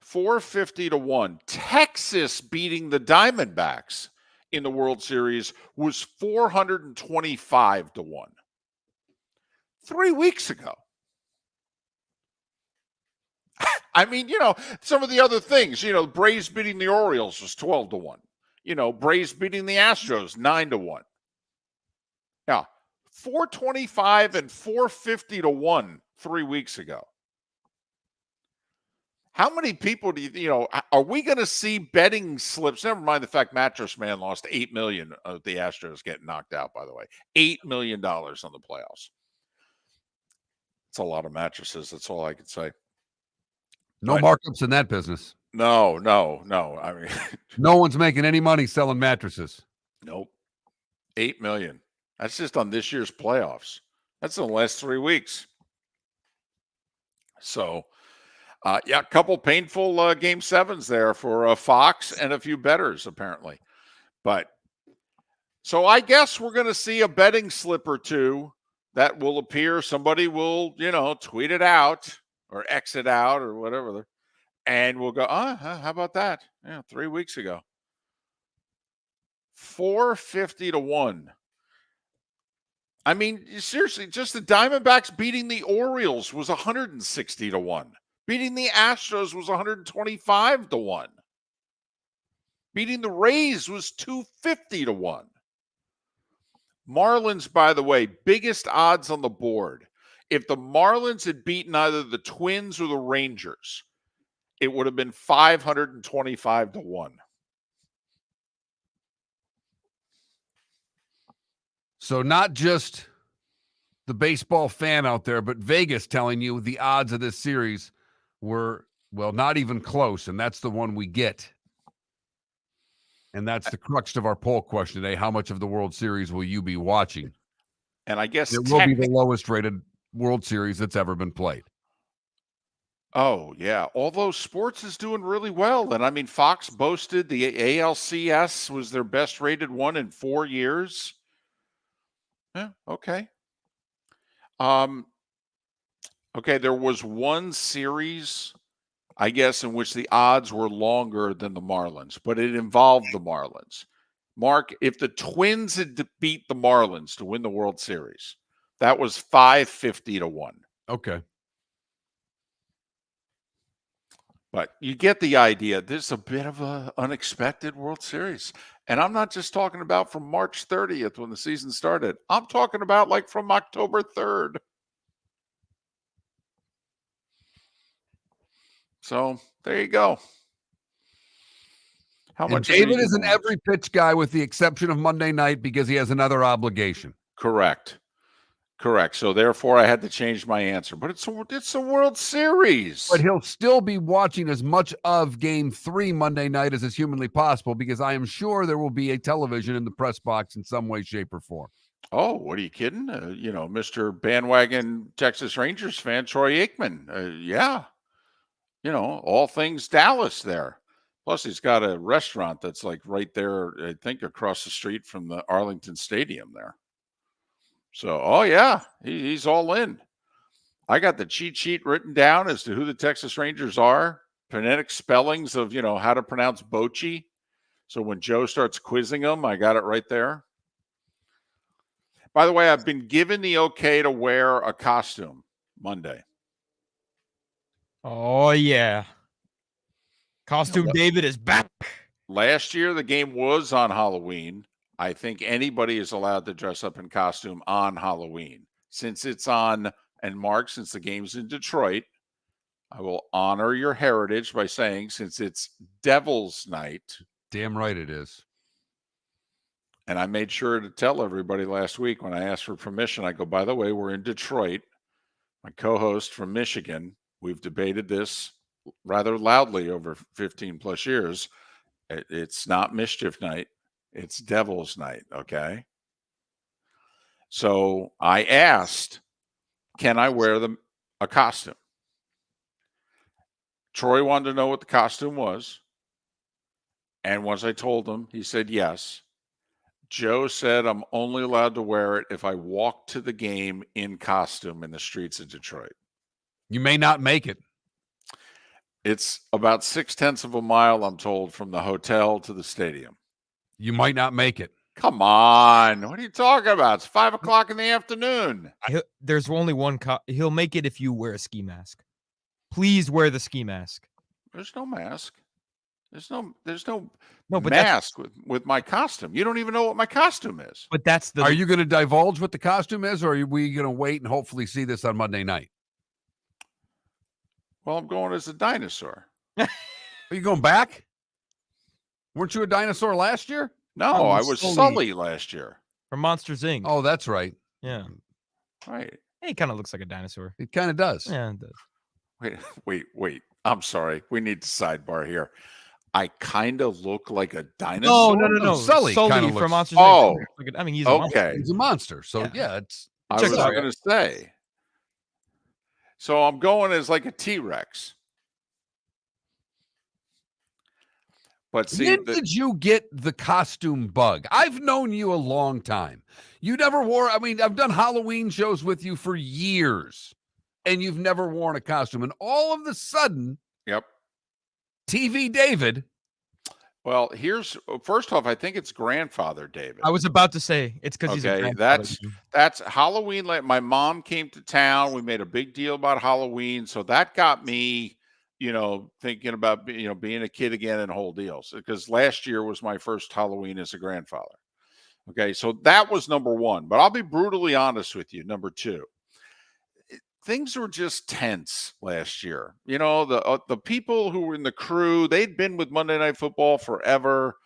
450-1. Texas beating the Diamondbacks in the World Series was 425-1. 3 weeks ago. I mean, some of the other things, Braves beating the Orioles was 12-1. Braves beating the Astros 9-1. Now, 425 and 450-1 3 weeks ago. How many people are we going to see betting slips? Never mind the fact Mattress Man lost $8 million of the Astros getting knocked out, by the way. $8 million on the playoffs. It's a lot of mattresses. That's all I can say. No markups in that business. No. I mean, no one's making any money selling mattresses. Nope. $8 million. That's just on this year's playoffs. That's in the last 3 weeks. So, a couple painful game sevens there for Fox and a few bettors, apparently. But so I guess we're going to see a betting slip or two that will appear. Somebody will, tweet it out or exit out or whatever. And we'll go, how about that? 3 weeks ago. 450-1. I mean, seriously, just the Diamondbacks beating the Orioles was 160-1. Beating the Astros was 125-1. Beating the Rays was 250-1. Marlins, by the way, biggest odds on the board. If the Marlins had beaten either the Twins or the Rangers, it would have been 525-1. So not just the baseball fan out there, but Vegas telling you the odds of this series were, not even close, and that's the one we get. And that's the crux of our poll question today. How much of the World Series will you be watching? And I guess it will be the lowest rated World Series that's ever been played. Oh, yeah. Although sports is doing really well. And I mean, Fox boasted the ALCS was their best rated one in 4 years. Yeah, okay. Okay, there was one series, I guess, in which the odds were longer than the Marlins, but it involved the Marlins. Mark, if the Twins had beat the Marlins to win the World Series, that was 550-1. Okay. But you get the idea. This is a bit of an unexpected World Series. And I'm not just talking about from March 30th when the season started. I'm talking about like from October 3rd. So there you go. How And much David is an every pitch guy with the exception of Monday night because he has another obligation. Correct. So therefore I had to change my answer. But it's a World Series. But he'll still be watching as much of Game 3 Monday night as is humanly possible because I am sure there will be a television in the press box in some way, shape, or form. Oh, what are you kidding? Mr. Bandwagon Texas Rangers fan, Troy Aikman. Yeah. All things Dallas there. Plus, he's got a restaurant that's like right there, I think, across the street from the Arlington Stadium there. So, oh, yeah, he's all in. I got the cheat sheet written down as to who the Texas Rangers are. phonetic spellings of, how to pronounce Bochy. So when Joe starts quizzing them, I got it right there. By the way, I've been given the okay to wear a costume Monday. Oh, yeah. Costume David is back. Last year, the game was on Halloween. I think anybody is allowed to dress up in costume on Halloween. Since it's on, and Mark, since the game's in Detroit, I will honor your heritage by saying, since it's Devil's Night. Damn right it is. And I made sure to tell everybody last week when I asked for permission, I go, by the way, we're in Detroit. My co-host from Michigan, we've debated this rather loudly over 15 plus years. It's not Mischief Night. It's Devil's Night, okay? So I asked, can I wear a costume? Troy wanted to know what the costume was. And once I told him, he said yes. Joe said I'm only allowed to wear it if I walk to the game in costume in the streets of Detroit. You may not make it. It's about 0.6 of a mile, I'm told, from the hotel to the stadium. You might not make it. Come on. What are you talking about? It's 5 o'clock in the afternoon. There's only one. He'll make it if you wear a ski mask. Please wear the ski mask. There's no mask. There's no but mask with my costume. You don't even know what my costume is. But that's the. Are you going to divulge what the costume is, or are we going to wait and hopefully see this on Monday night? Well, I'm going as a dinosaur. Are you going back? Weren't you a dinosaur last year? No, I was Sully last year. From Monsters Inc. Oh, that's right. Yeah. Right. He kind of looks like a dinosaur. It kind of does. Yeah, it does. Wait. I'm sorry. We need to sidebar here. I kind of look like a dinosaur. No. Sully from looks... Monsters Oh, Inc. I mean, he's a monster. He's a monster. So yeah, it's. I was going to say. So I'm going as like a T-Rex. But see, when did you get the costume bug? I've known you a long time. You never wore. I mean, I've done Halloween shows with you for years, and you've never worn a costume. And all of a sudden, yep, TV David. Well, first off, I think it's grandfather David. I was about to say it's because he's a grandfather. That's Halloween. My mom came to town. We made a big deal about Halloween, so that got me, thinking about being a kid again and whole deals. Because last year was my first Halloween as a grandfather. Okay, so that was number one. But I'll be brutally honest with you. Number two. Things were just tense last year. The people who were in the crew, they'd been with Monday Night Football forever.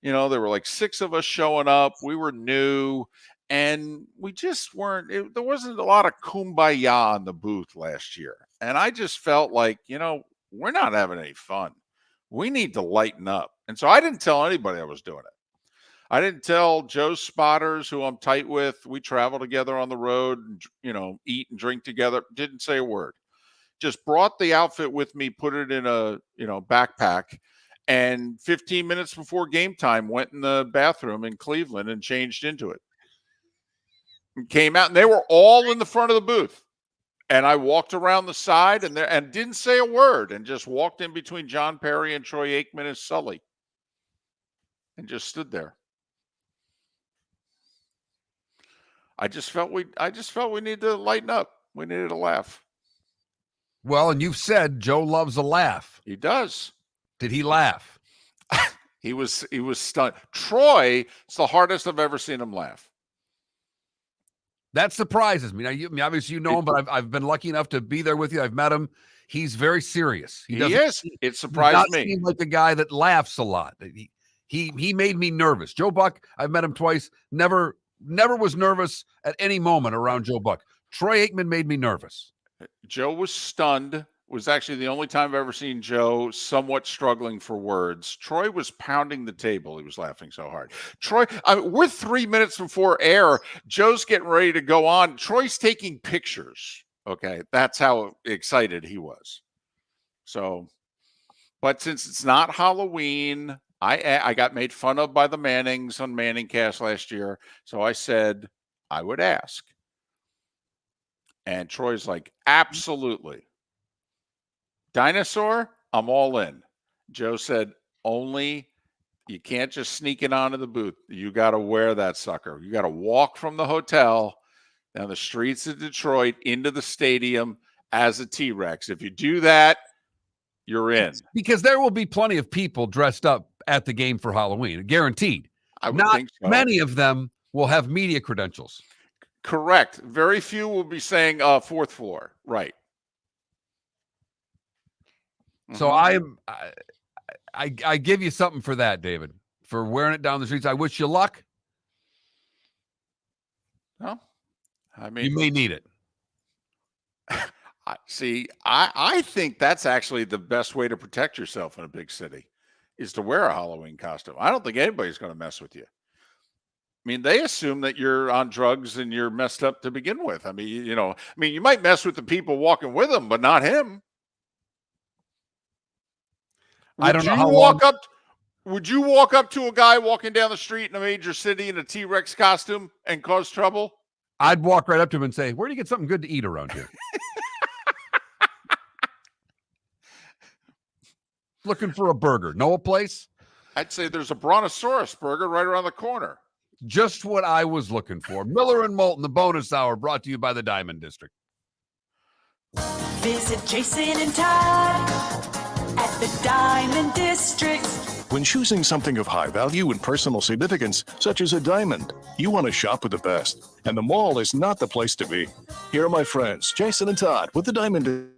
There were like 6 of us showing up. We were new, and we just weren't. There wasn't a lot of kumbaya in the booth last year. And I just felt like, we're not having any fun. We need to lighten up. And so I didn't tell anybody I was doing it. I didn't tell Joe's spotters, who I'm tight with. We travel together on the road and, eat and drink together. Didn't say a word. Just brought the outfit with me, put it in a, backpack. And 15 minutes before game time, went in the bathroom in Cleveland and changed into it. And came out, and they were all in the front of the booth. And I walked around the side and didn't say a word, and just walked in between John Perry and Troy Aikman as Sully. And just stood there. I just felt we need to lighten up. We needed a laugh. Well, and you've said Joe loves a laugh. He does. Did he laugh? He was stunned. Troy, it's the hardest I've ever seen him laugh. That surprises me. Now, obviously you know him, but I've been lucky enough to be there with you. I've met him. He's very serious. He is. It surprised me. Seem like the guy that laughs a lot. He made me nervous. Joe Buck, I've met him twice. Never was nervous at any moment around Joe Buck. Troy Aikman made me nervous. Joe was stunned. Was actually the only time I've ever seen Joe somewhat struggling for words. Troy was pounding the table. He was laughing so hard. Troy, we're 3 minutes before air. Joe's getting ready to go on. Troy's taking pictures. Okay, that's how excited he was. So, but since it's not Halloween, I got made fun of by the Mannings on Manning Cast last year. So I said I would ask. And Troy's like, absolutely. Dinosaur? I'm all in. Joe said only you can't just sneak it onto the booth. You got to wear that sucker. You got to walk from the hotel down the streets of Detroit into the stadium as a T-Rex. If you do that, you're in. Because there will be plenty of people dressed up at the game for Halloween, guaranteed. I would Not think so. many of them will have media credentials. Correct. Very few will be saying fourth floor. Right. So I give you something for that, David, for wearing it down the streets. I wish you luck. Well, I mean, you may need it. I think that's actually the best way to protect yourself in a big city is to wear a Halloween costume. I don't think anybody's going to mess with you. I mean, they assume that you're on drugs and you're messed up to begin with. I mean, you might mess with the people walking with him, but not him. I don't know how long. Would you walk up to a guy walking down the street in a major city in a T-Rex costume and cause trouble? I'd walk right up to him and say, "Where do you get something good to eat around here?" Looking for a burger. Know a place? I'd say there's a Brontosaurus burger right around the corner. Just what I was looking for. Miller and Moulton, the bonus hour, brought to you by the Diamond District. Visit Jason and Todd at the Diamond District. When choosing something of high value and personal significance, such as a diamond, you want to shop with the best. And the mall is not the place to be. Here are my friends, Jason and Todd, with the Diamond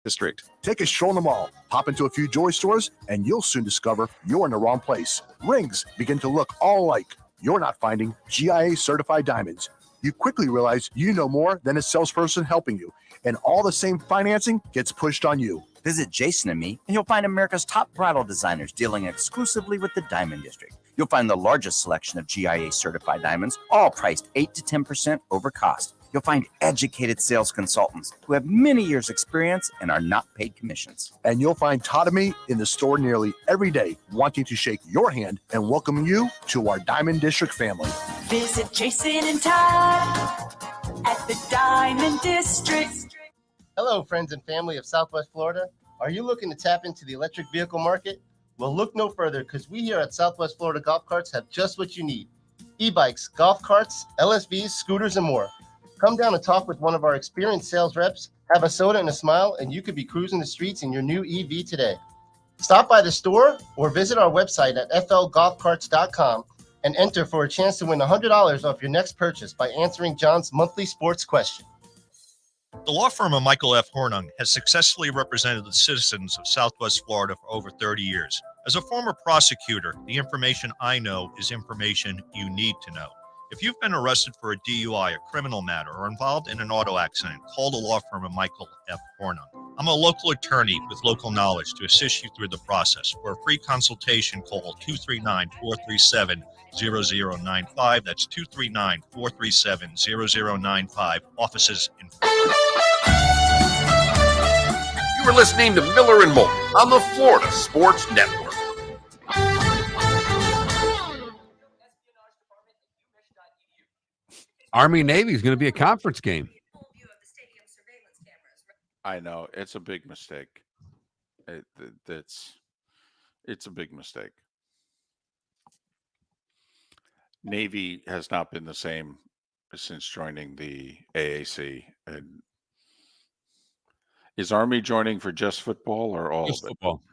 District. Take a stroll in the mall, hop into a few jewelry stores, and you'll soon discover you're in the wrong place. Rings begin to look all alike. You're not finding GIA certified diamonds. You quickly realize you know more than a salesperson helping you, and all the same financing gets pushed on you. Visit Jason and me, and you'll find America's top bridal designers dealing exclusively with the Diamond District. You'll find the largest selection of GIA certified diamonds, all priced 8 to 10% over cost. You'll find educated sales consultants who have many years' experience and are not paid commissions. And you'll find Todd and me in the store nearly every day, wanting to shake your hand and welcome you to our Diamond District family. Visit Jason and Todd at the Diamond District. Hello, friends and family of Southwest Florida. Are you looking to tap into the electric vehicle market? Well, look no further because we here at Southwest Florida Golf Carts have just what you need. E-bikes, golf carts, LSVs, scooters, and more. Come down and talk with one of our experienced sales reps, have a soda and a smile, and you could be cruising the streets in your new EV today. Stop by the store or visit our website at flgolfcarts.com and enter for a chance to win $100 off your next purchase by answering John's monthly sports question. The law firm of Michael F. Hornung has successfully represented the citizens of Southwest Florida for over 30 years. As a former prosecutor, the information I know is information you need to know. If you've been arrested for a DUI, a criminal matter, or involved in an auto accident, call the law firm of Michael F. Hornung. I'm a local attorney with local knowledge to assist you through the process. For a free consultation, call 239-437-0095. That's 239-437-0095. Offices in You are listening to Miller and Moulton on the Florida Sports Network. Army-Navy is going to be a conference game. I know. It's a big mistake. It's a big mistake. Navy has not been the same since joining the AAC. And is Army joining for just football or all Just of it? football.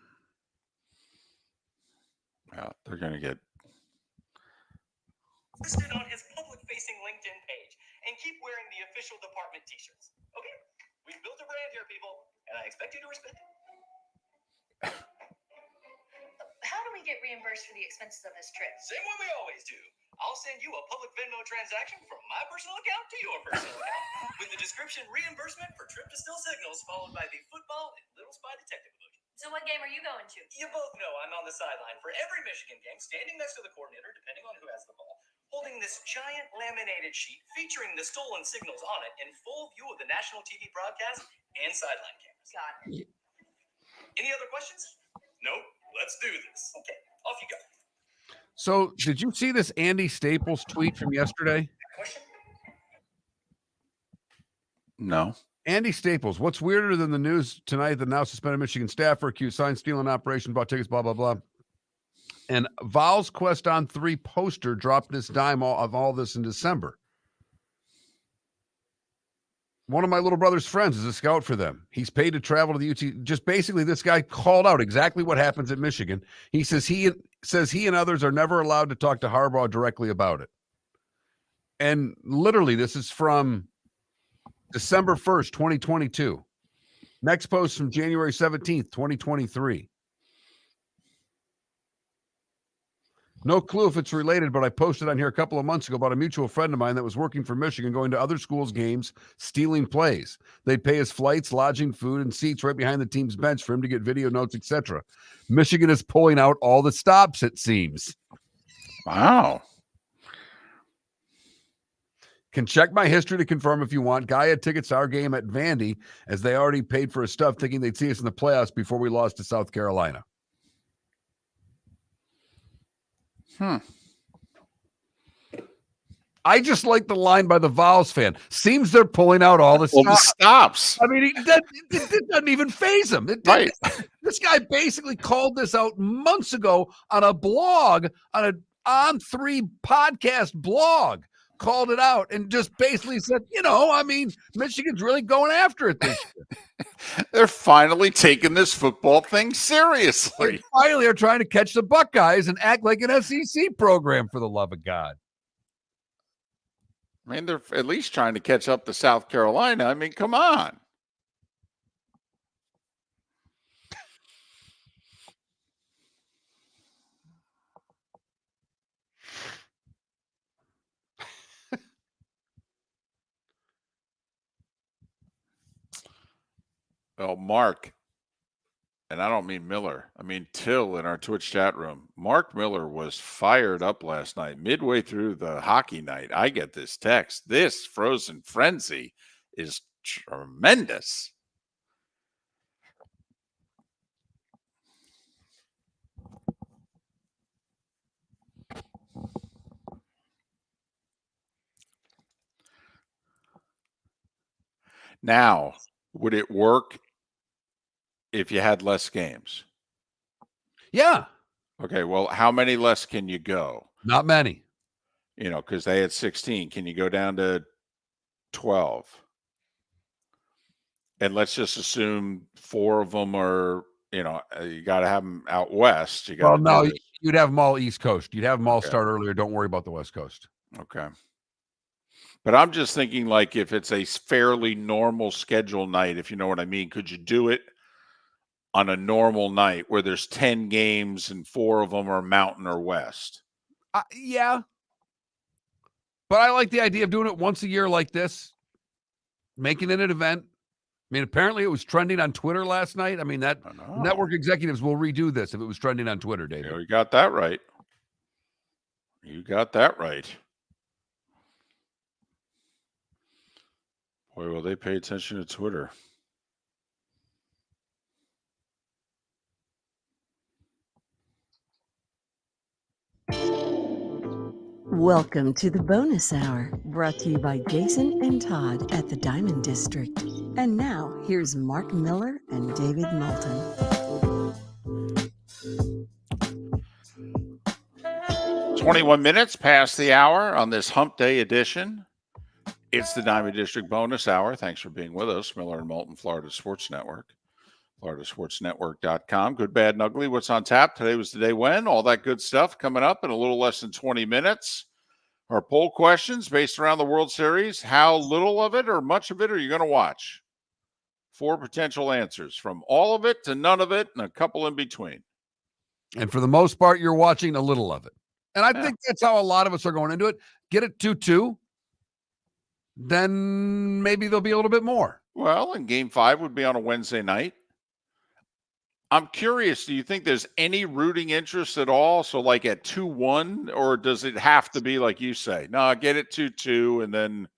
Yeah, they're going to get. Listed on his public-facing LinkedIn page and keep wearing the official department t-shirts. Okay, we've built a brand here, people, and I expect you to respect it. How do we get reimbursed for the expenses of this trip? Same way we always do. I'll send you a public Venmo transaction from my personal account to your personal account with the description reimbursement for trip to Still Signals followed by the football and Little Spy Detective emoji. So what game are you going to? You both know I'm on the sideline for every Michigan game, standing next to the coordinator, depending on who has the ball, holding this giant laminated sheet featuring the stolen signals on it in full view of the national TV broadcast and sideline cameras. Got it. Any other questions? Nope. Let's do this. Okay, off you go. So, did you see this Andy Staples tweet from yesterday? Question? No. Andy Staples, what's weirder than the news tonight that now suspended Michigan staffer accused sign stealing operation, bought tickets, blah, blah, blah. And Val's Quest on 3 poster dropped this dime of all this in December. One of my little brother's friends is a scout for them. He's paid to travel to the UT. Just basically, this guy called out exactly what happens at Michigan. He says he and others are never allowed to talk to Harbaugh directly about it. And literally, this is from December 1st, 2022. Next post from January 17th, 2023. No clue if it's related, but I posted on here a couple of months ago about a mutual friend of mine that was working for Michigan, going to other schools' games, stealing plays. They'd pay his flights, lodging, food, and seats right behind the team's bench for him to get video notes, etc. Michigan is pulling out all the stops, it seems. Wow. Can check my history to confirm if you want. Guy had tickets to our game at Vandy, as they already paid for his stuff, thinking they'd see us in the playoffs before we lost to South Carolina. I just like the line by the Vols fan. Seems they're pulling out all the stops. I mean, it doesn't even faze him. Right. This guy basically called this out months ago on a blog, on a On3 podcast blog, called it out and just basically said, Michigan's really going after it this year. They're finally taking this football thing seriously. They finally are trying to catch the Buckeyes and act like an SEC program, for the love of God. I mean, they're at least trying to catch up to South Carolina. I mean, come on. Well, Mark, and I don't mean Miller, I mean Till in our Twitch chat room. Mark Miller was fired up last night, midway through the hockey night. I get this text. This Frozen Frenzy is tremendous. Now, would it work if you had less games? Yeah. Okay, well, how many less can you go? Not many. Because they had 16. Can you go down to 12? And let's just assume 4 of them are, you got to have them out west. You'd have them all East Coast. You'd have them all start earlier. Don't worry about the West Coast. Okay. But I'm just thinking, like, if it's a fairly normal schedule night, if you know what I mean, could you do it on a normal night where there's 10 games and 4 of them are Mountain or West? Yeah. But I like the idea of doing it once a year like this, making it an event. I mean, apparently it was trending on Twitter last night. I mean, that network executives will redo this if it was trending on Twitter, David. You got that right. You got that right. Boy, will they pay attention to Twitter. Welcome to the bonus hour, brought to you by Jason and Todd at the Diamond District. And now, here's Mark Miller and David Moulton. 21 minutes past the hour on this Hump Day edition. It's the Diamond District bonus hour. Thanks for being with us. Miller and Moulton, Florida Sports Network. FloridaSportsNetwork.com. Good, bad, and ugly. What's on tap? Today was the day when. All that good stuff coming up in a little less than 20 minutes. Our poll questions based around the World Series. How little of it or much of it are you going to watch? 4 potential answers, from all of it to none of it and a couple in between. And for the most part, you're watching a little of it. And I think that's how a lot of us are going into it. Get it 2-2. Then maybe there'll be a little bit more. Well, and Game 5 would be on a Wednesday night. I'm curious, do you think there's any rooting interest at all? So like at 2-1, or does it have to be like you say? No, get it 2-2 and then,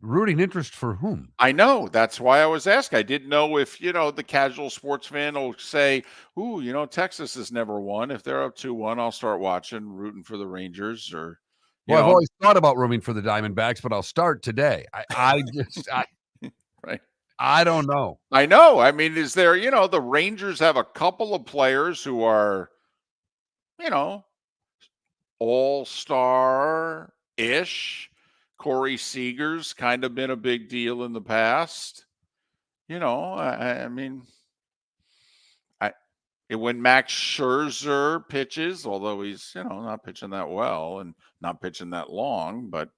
Rooting interest for whom? I know. That's why I was asking. I didn't know if, the casual sports fan will say, ooh, Texas has never won. If they're up 2-1, I'll start watching, rooting for the Rangers or, Well, I've always thought about rooming for the Diamondbacks, but I'll start today. Right. I don't know. I know. I mean, is there, the Rangers have a couple of players who are, all-star-ish. Corey Seager's kind of been a big deal in the past. I mean, when Max Scherzer pitches, although he's, not pitching that well and not pitching that long, but.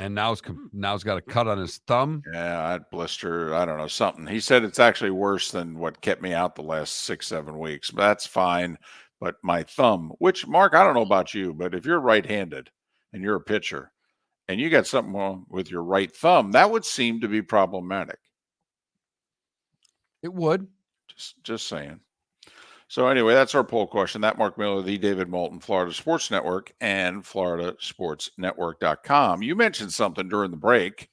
And now he's got a cut on his thumb. Yeah, I'd blister. I don't know, something. He said it's actually worse than what kept me out the last 6-7 weeks. But that's fine. But my thumb, which, Mark, I don't know about you, but if you're right-handed and you're a pitcher and you got something wrong with your right thumb, that would seem to be problematic. It would. Just saying. So anyway, that's our poll question. That Mark Miller, the David Moulton, Florida Sports Network, and FloridaSportsNetwork.com. You mentioned something during the break,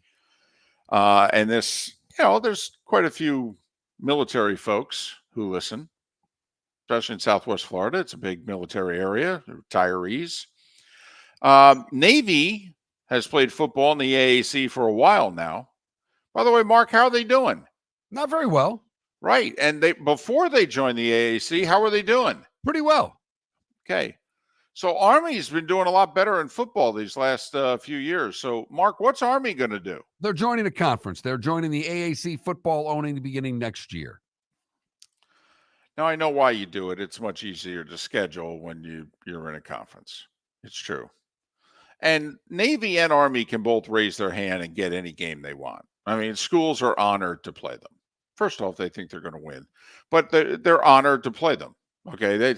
and this, there's quite a few military folks who listen, especially in Southwest Florida. It's a big military area, retirees. Navy has played football in the AAC for a while now. By the way, Mark, how are they doing? Not very well. Right. And before they joined the AAC, how are they doing? Pretty well. Okay. So Army's been doing a lot better in football these last few years. So, Mark, what's Army going to do? They're joining a conference. They're joining the AAC football owning beginning next year. Now, I know why you do it. It's much easier to schedule when you're in a conference. It's true. And Navy and Army can both raise their hand and get any game they want. I mean, schools are honored to play them. First off, they think they're going to win, but they're honored to play them. Okay,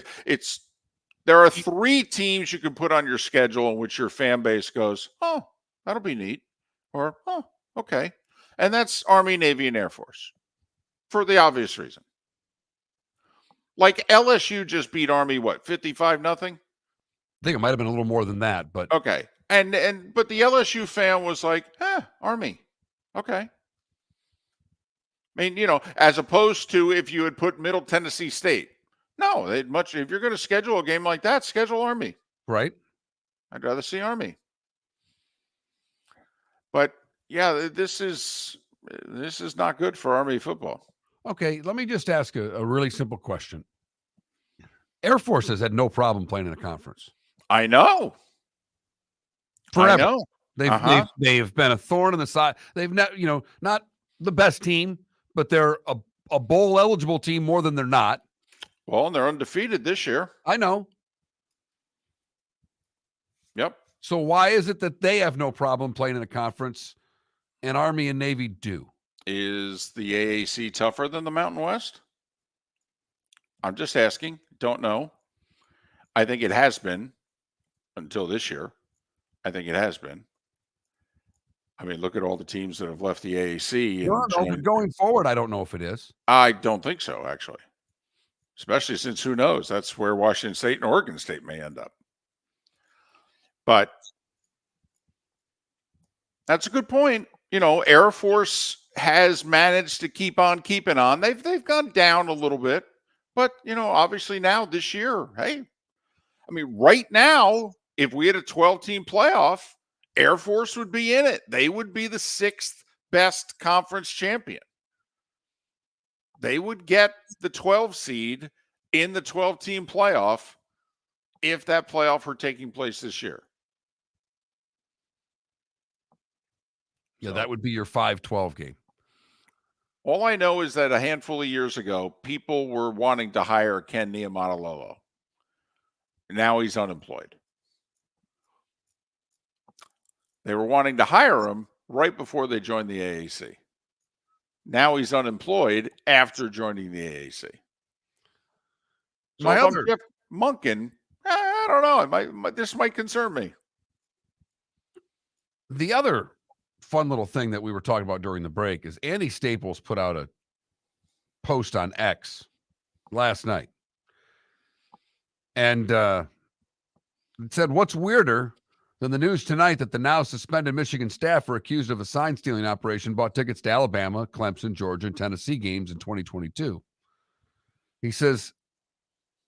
there are 3 teams you can put on your schedule in which your fan base goes, "Oh, that'll be neat," or "Oh, okay," and that's Army, Navy, and Air Force, for the obvious reason. Like LSU just beat Army, 55-0? I think it might have been a little more than that, but okay. But the LSU fan was like, Army, okay. I mean, as opposed to if you had put Middle Tennessee State. No, if you're going to schedule a game like that, schedule Army. Right. I'd rather see Army. But yeah, this is not good for Army football. Okay, let me just ask a really simple question. Air Force has had no problem playing in a conference. I know. Forever. I know. They've been a thorn in the side. They've not the best team, but they're a bowl eligible team more than they're not. Well, and they're undefeated this year. I know. Yep. So why is it that they have no problem playing in a conference and Army and Navy do? Is the AAC tougher than the Mountain West? I'm just asking. Don't know. I think it has been until this year. I think it has been. I mean, look at all the teams that have left the AAC. Going forward, I don't know if it is. I don't think so, actually. Especially since who knows? That's where Washington State and Oregon State may end up. But that's a good point. Air Force has managed to keep on keeping on. They've gone down a little bit. But, obviously now this year, hey, I mean, right now, if we had a 12-team playoff, Air Force would be in it. They would be the 6th best conference champion. They would get the 12 seed in the 12-team playoff if that playoff were taking place this year. Yeah, that would be your 5-12 game. All I know is that a handful of years ago, people were wanting to hire Ken Niumatalolo. Now he's unemployed. They were wanting to hire him right before they joined the AAC. Now he's unemployed after joining the AAC. So if I'm Jeff Monken, I don't know. This might concern me. The other fun little thing that we were talking about during the break is Andy Staples put out a post on X last night. And it said, what's weirder than the news tonight that the now suspended Michigan staff were accused of a sign stealing operation bought tickets to Alabama, Clemson, Georgia, and Tennessee games in 2022. He says,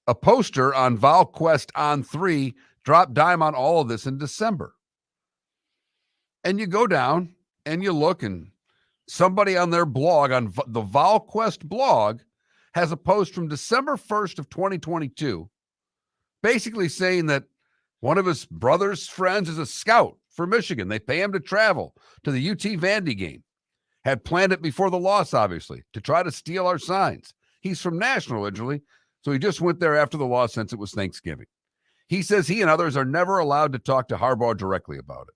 a poster on VolQuest On 3 dropped dime on all of this in December. And you go down and you look, and somebody on their blog, on the VolQuest blog, has a post from December 1st of 2022, basically saying that one of his brother's friends is a scout for Michigan. They pay him to travel to the UT Vandy game. Had planned it before the loss, obviously, to try to steal our signs. He's from Nashville originally, so he just went there after the loss since it was Thanksgiving. He says he and others are never allowed to talk to Harbaugh directly about it.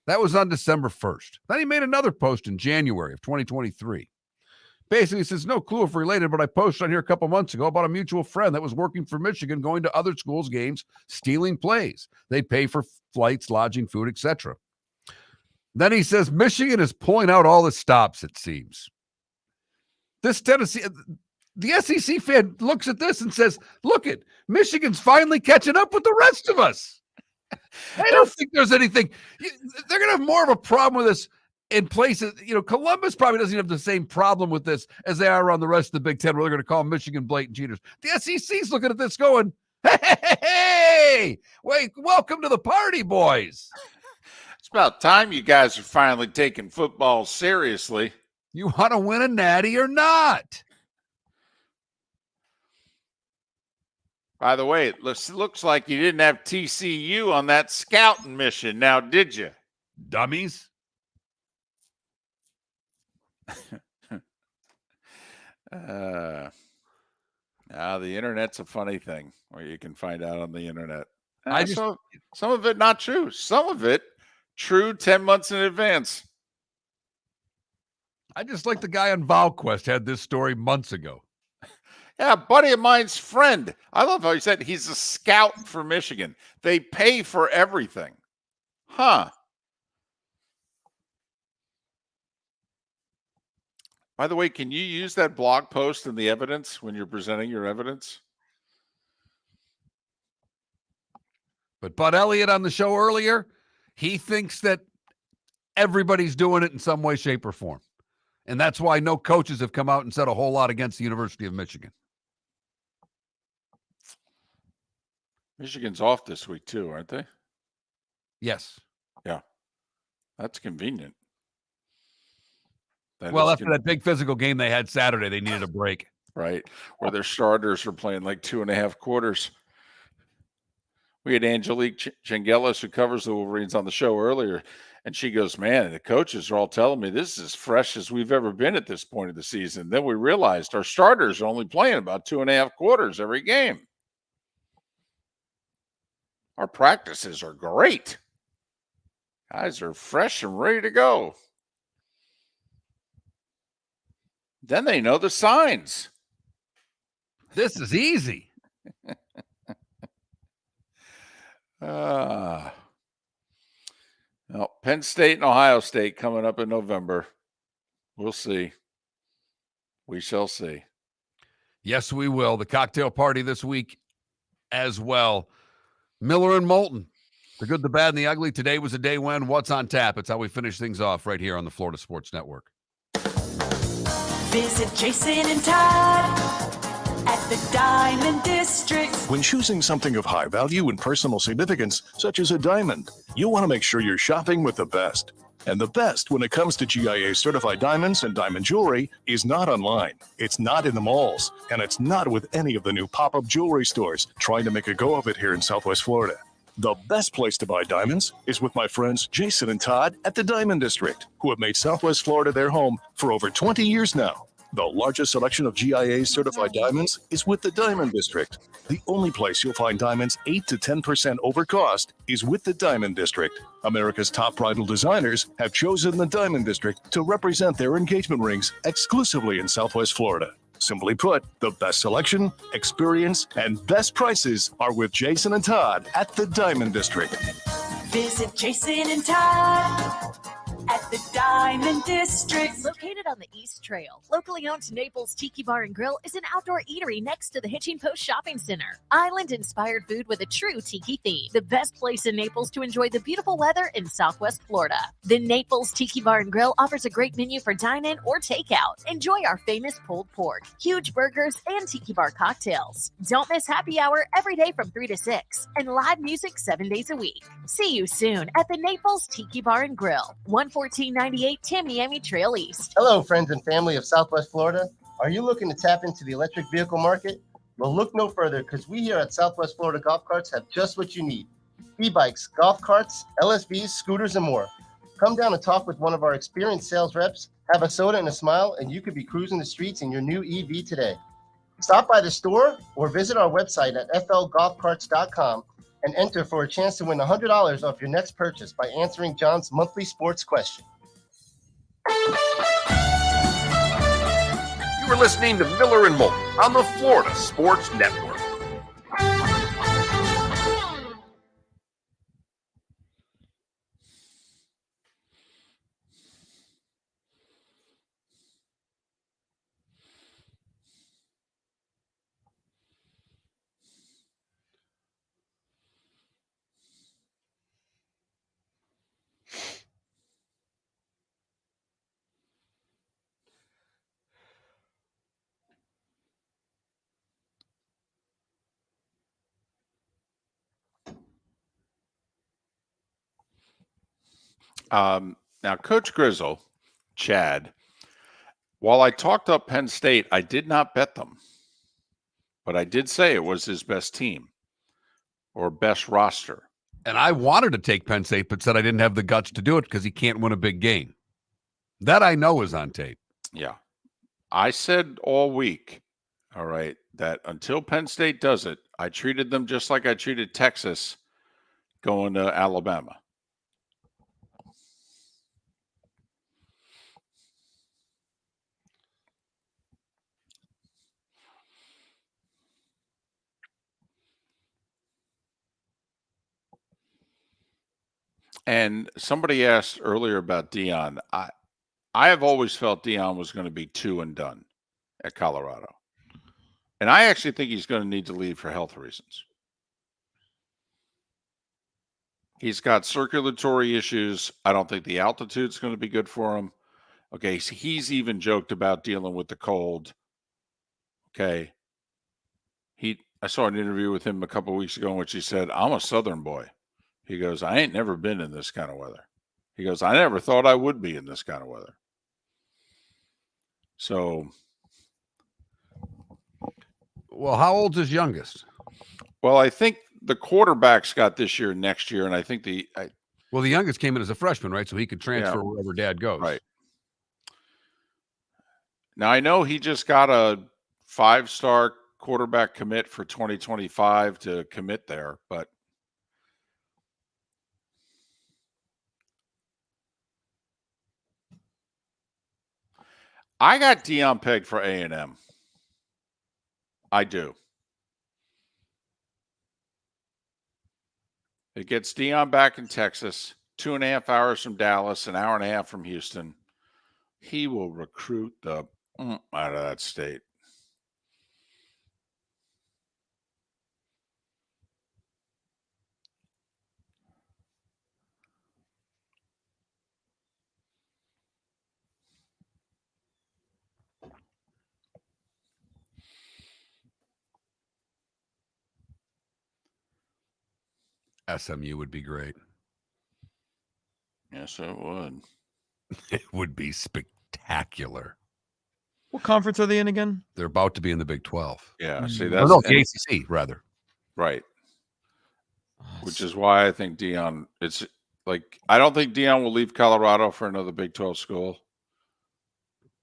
That was on December 1st. Then he made another post in January of 2023. Basically, he says, no clue if related, but I posted on here a couple months ago about a mutual friend that was working for Michigan, going to other schools' games, stealing plays. They pay for flights, lodging, food, etc. Then he says, Michigan is pulling out all the stops, it seems. This Tennessee, the SEC fan looks at this and says, look it, Michigan's finally catching up with the rest of us. I don't think there's anything. They're going to have more of a problem with this in places. Columbus probably doesn't have the same problem with this as they are around the rest of the Big Ten, where they're going to call Michigan blatant cheaters. The SEC's looking at this going, hey, wait, welcome to the party, boys. It's about time you guys are finally taking football seriously. You want to win a natty or not? By the way, it looks like you didn't have TCU on that scouting mission now, did you? Dummies. The internet's a funny thing where you can find out on the internet. Some of it not true. Some of it true 10 months in advance. I just like the guy on VolQuest had this story months ago. Yeah, a buddy of mine's friend. I love how he said he's a scout for Michigan. They pay for everything. Huh. By the way, can you use that blog post in the evidence when you're presenting your evidence? But Bud Elliott on the show earlier, he thinks that everybody's doing it in some way, shape, or form. And that's why no coaches have come out and said a whole lot against the University of Michigan. Michigan's off this week too, aren't they? Yes. Yeah. That's convenient. After that big physical game they had Saturday, they needed a break. Right. Where their starters are playing like 2.5 quarters. We had Angelique Chengelis, who covers the Wolverines, on the show earlier, and she goes, man, the coaches are all telling me this is as fresh as we've ever been at this point of the season. Then we realized our starters are only playing about 2.5 quarters every game. Our practices are great. Guys are fresh and ready to go. Then they know the signs. This is easy. Well, Penn State and Ohio State coming up in November. We'll see. We shall see. Yes, we will. The cocktail party this week as well. Miller and Moulton. The good, the bad, and the ugly. Today was a day when. What's on tap? It's how we finish things off right here on the Florida Sports Network. Visit Jason and Todd at the Diamond District. When choosing something of high value and personal significance, such as a diamond, you want to make sure you're shopping with the best. And the best when it comes to GIA certified diamonds and diamond jewelry is not online. It's not in the malls. And it's not with any of the new pop-up jewelry stores trying to make a go of it here in Southwest Florida. The best place to buy diamonds is with my friends Jason and Todd at the Diamond District, who have made Southwest Florida their home for over 20 years now. The largest selection of GIA certified diamonds is with the Diamond District. The only place you'll find diamonds 8 to 10% over cost is with the Diamond District. America's top bridal designers have chosen the Diamond District to represent their engagement rings exclusively in Southwest Florida. Simply put, the best selection, experience, and best prices are with Jason and Todd at the Diamond District. Visit Jason and Todd at the Diamond Diamond District. Located on the East Trail, locally owned Naples Tiki Bar and Grill is an outdoor eatery next to the Hitching Post Shopping Center. Island-inspired food with a true tiki theme. The best place in Naples to enjoy the beautiful weather in Southwest Florida. The Naples Tiki Bar and Grill offers a great menu for dine-in or takeout. Enjoy our famous pulled pork, huge burgers, and tiki bar cocktails. Don't miss happy hour every day from 3 to 6 and live music 7 days a week. See you soon at the Naples Tiki Bar and Grill, 11498 Tamiami Trail East. Hello, friends and family of Southwest Florida. Are you looking to tap into the electric vehicle market? Well, look no further because we here at Southwest Florida Golf Carts have just what you need. E-bikes, golf carts, LSVs, scooters, and more. Come down and talk with one of our experienced sales reps, have a soda and a smile, and you could be cruising the streets in your new EV today. Stop by the store or visit our website at flgolfcarts.com and enter for a chance to win $100 off your next purchase by answering John's monthly sports question. You are listening to Miller and Moulton on the Florida Sports Network. Now, Coach Grizzle, Chad, while I talked up Penn State, I did not bet them. But I did say it was his best team or best roster. And I wanted to take Penn State, but said I didn't have the guts to do it because he can't win a big game. That I know is on tape. Yeah. I said all week, all right, that until Penn State does it, I treated them just like I treated Texas going to Alabama. And somebody asked earlier about Deion. I have always felt Deion was going to be 2 and done at Colorado. And I actually think he's going to need to leave for health reasons. He's got circulatory issues. I don't think the altitude's going to be good for him. Okay, so he's even joked about dealing with the cold. Okay. I saw an interview with him a couple of weeks ago in which he said, I'm a Southern boy. He goes, I ain't never been in this kind of weather. He goes, I never thought I would be in this kind of weather. So. Well, how old's his youngest? Well, I think the quarterbacks got this year, next year, and I think the youngest came in as a freshman, right? So he could transfer wherever dad goes. Right. Now, I know he just got a 5-star quarterback commit for 2025 to commit there, but I got Deion pegged for A&M. I do. It gets Deion back in Texas, 2.5 hours from Dallas, an hour and a half from Houston. He will recruit the out of that state. SMU would be great. Yes, it would. It would be spectacular. What conference are they in again? They're about to be in the Big 12. Yeah, see, that's the ACC, rather. Right. Which is why I think Deion, it's like, I don't think Deion will leave Colorado for another Big 12 school.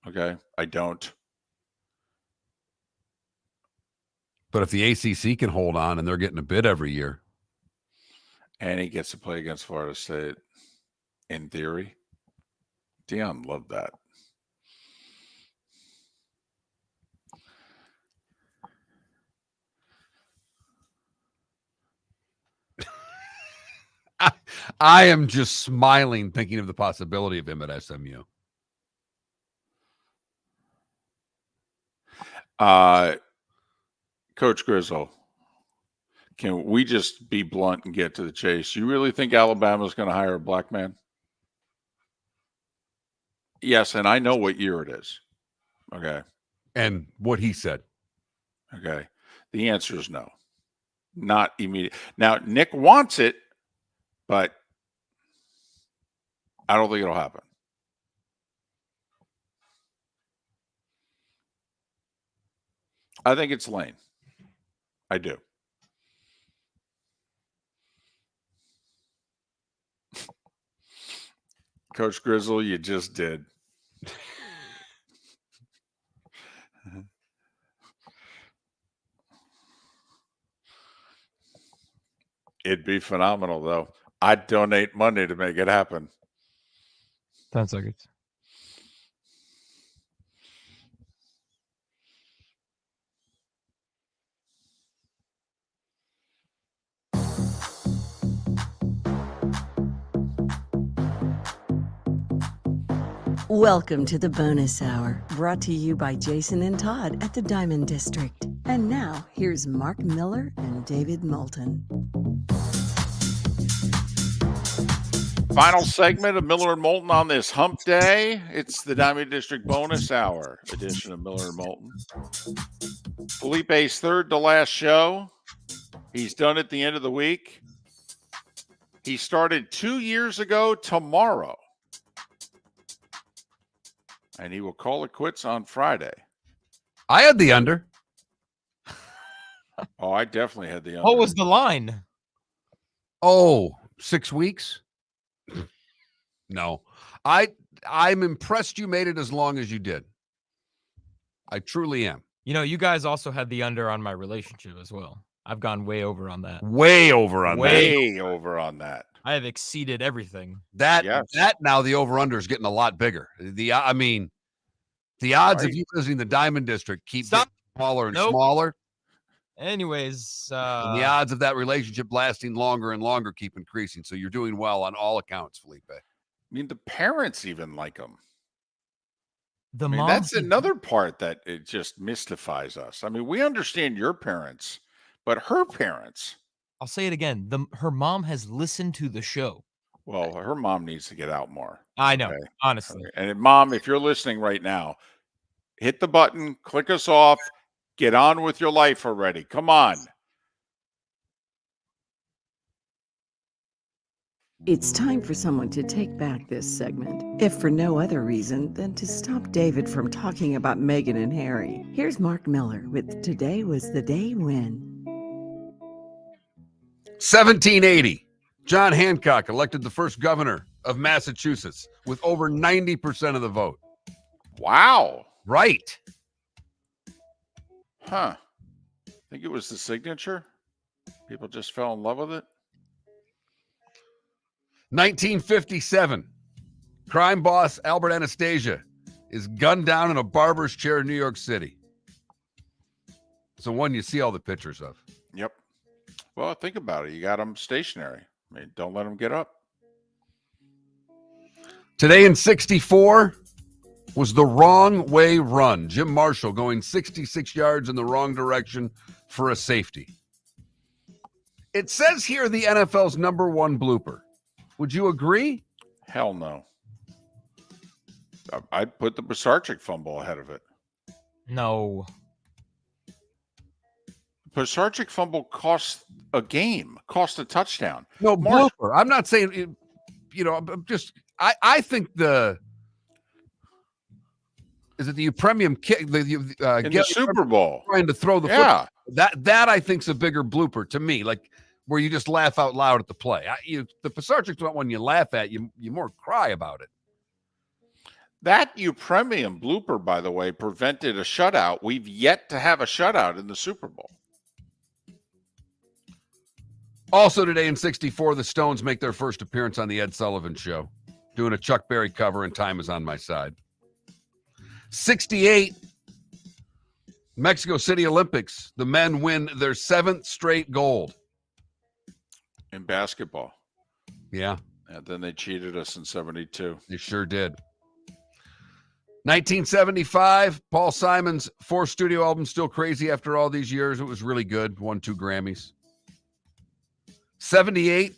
Okay. I don't. But if the ACC can hold on and they're getting a bid every year. And he gets to play against Florida State, in theory. Deion loved that. I am just smiling thinking of the possibility of him at SMU. Coach Grizzle, can we just be blunt and get to the chase? You really think Alabama's going to hire a black man? Yes, and I know what year it is. Okay. And what he said. Okay. The answer is no. Not immediate. Now, Nick wants it, but I don't think it'll happen. I think it's Lane. I do. Coach Grizzle, you just did. It'd be phenomenal, though. I'd donate money to make it happen. 10 seconds. Welcome to the bonus hour, brought to you by Jason and Todd at the Diamond District. And now, here's Mark Miller and David Moulton. Final segment of Miller and Moulton on this hump day. It's the Diamond District bonus hour edition of Miller and Moulton. Felipe's third to last show. He's done at the end of the week. He started 2 years ago tomorrow. And he will call it quits on Friday. I had the under. Oh, I definitely had the under. What was the line? Oh, 6 weeks? No. I'm impressed you made it as long as you did. I truly am. You know, you guys also had the under on my relationship as well. I've gone way over on that. Way over on that. Way over on that. I have exceeded everything. That now the over-under is getting a lot bigger. The odds of you visiting the Diamond District keep getting smaller and smaller. Anyways, and the odds of that relationship lasting longer and longer keep increasing. So you're doing well on all accounts, Felipe. I mean, the parents even like him. The mom. That's another part that it just mystifies us. I mean, we understand your parents, but her parents. I'll say it again. Her mom has listened to the show. Well, her mom needs to get out more. I know, honestly. And Mom, if you're listening right now, hit the button, click us off, get on with your life already. Come on. It's time for someone to take back this segment, if for no other reason than to stop David from talking about Meghan and Harry. Here's Mark Miller with Today Was the Day When. 1780. John Hancock elected the first governor of Massachusetts with over 90% of the vote. Wow. Right. Huh. Think it was the signature? People just fell in love with it? 1957. Crime boss Albert Anastasia is gunned down in a barber's chair in New York City. It's the one you see all the pictures of. Yep. Well, think about it. You got them stationary. I mean, don't let them get up. Today in 64 was the wrong way run. Jim Marshall going 66 yards in the wrong direction for a safety. It says here the NFL's number one blooper. Would you agree? Hell no. I'd put the Pisarcik fumble ahead of it. No. Pisarcik fumble cost a game, cost a touchdown. No, blooper. I'm not saying, I'm just, I think is it the premium kick? In the Super Bowl. Trying to throw the football. That I think's a bigger blooper to me, like where you just laugh out loud at the play. The Pisarcik's not one you laugh at, you more cry about it. That premium blooper, by the way, prevented a shutout. We've yet to have a shutout in the Super Bowl. Also today in 64, the Stones make their first appearance on the Ed Sullivan Show, doing a Chuck Berry cover, and Time Is on My Side. 68, Mexico City Olympics. The men win their 7th straight gold. In basketball. Yeah. And then they cheated us in 72. They sure did. 1975, Paul Simon's fourth studio album, Still Crazy After All These Years. It was really good. Won 2 Grammys. 78,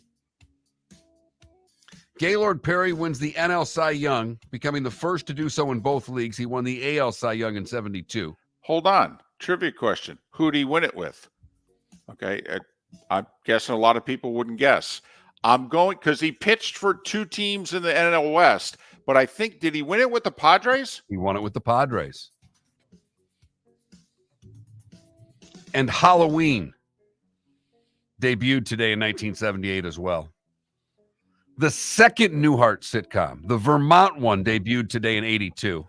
Gaylord Perry wins the NL Cy Young, becoming the first to do so in both leagues. He won the AL Cy Young in 72. Hold on. Trivia question. Who'd he win it with? Okay. I'm guessing a lot of people wouldn't guess. I'm going because he pitched for 2 teams in the NL West, but I think, did he win it with the Padres? He won it with the Padres. And Halloween debuted today in 1978 as well. The second Newhart sitcom, the Vermont one, debuted today in 82.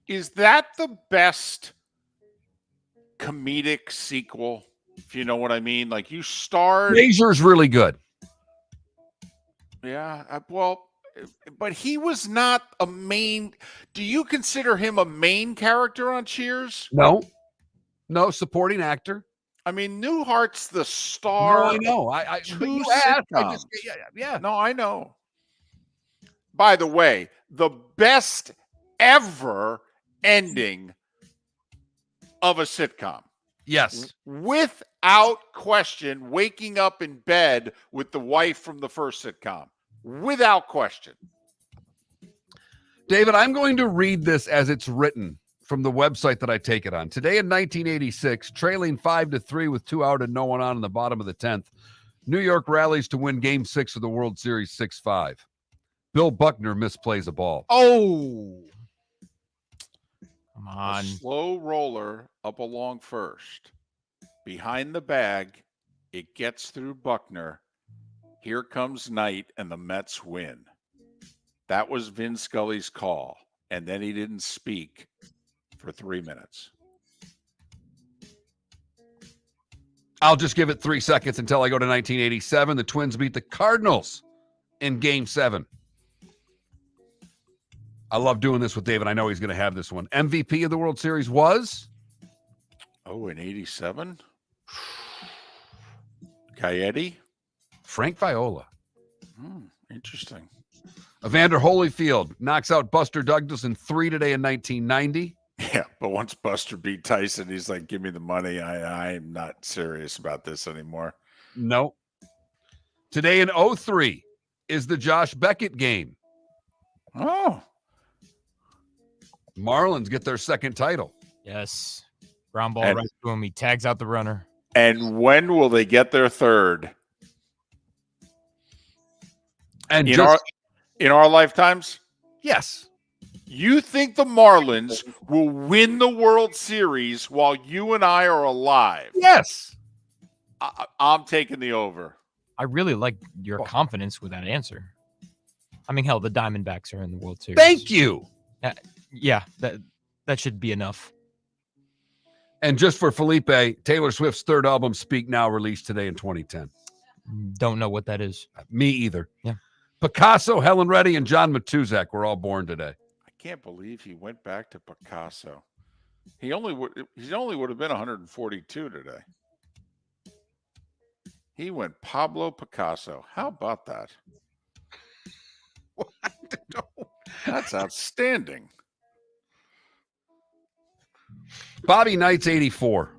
Is that the best comedic sequel, if you know what I mean? Like, you starred... Frasier's really good. Yeah, well, but he was not a main... Do you consider him a main character on Cheers? No, supporting actor. I mean, Newhart's the star. No, I know. I but you asked, I just, yeah. No, I know. By the way, the best ever ending of a sitcom. Yes. Without question, waking up in bed with the wife from the first sitcom. Without question. David, I'm going to read this as it's written from the website that I take it on. Today in 1986, trailing 5-3 with 2 out and no one on in the bottom of the 10th, New York rallies to win Game 6 of the World Series 6-5. Bill Buckner misplays a ball. Oh! Come on. A slow roller up along first. Behind the bag, it gets through Buckner. Here comes Knight, and the Mets win. That was Vin Scully's call, and then he didn't speak for 3 minutes. I'll just give it 3 seconds until I go to 1987. The Twins beat the Cardinals in Game 7. I love doing this with David. I know he's going to have this one. MVP of the World Series was? Oh, in 87? Coyote? Frank Viola. Interesting. Evander Holyfield knocks out Buster Douglas in 3 today in 1990. Yeah, but once Buster beat Tyson, he's like, give me the money. I'm not serious about this anymore. No. Today in 03 is the Josh Beckett game. Oh. Marlins get their second title. Yes. Ground ball right to him. He tags out the runner. And when will they get their third? And in our lifetimes? Yes. You think the Marlins will win the World Series while you and I are alive? Yes. I'm taking the over. I really like your confidence with that answer. I mean, hell, the Diamondbacks are in the World Series. Thank you. Yeah, that should be enough. And just for Felipe, Taylor Swift's third album, Speak Now, released today in 2010. Don't know what that is. Me either. Yeah. Picasso, Helen Reddy, and John Matuzak were all born today. I can't believe he went back to Picasso. He only would have been 142 today. He went Pablo Picasso. How about that? That's outstanding. Bobby Knight's 84.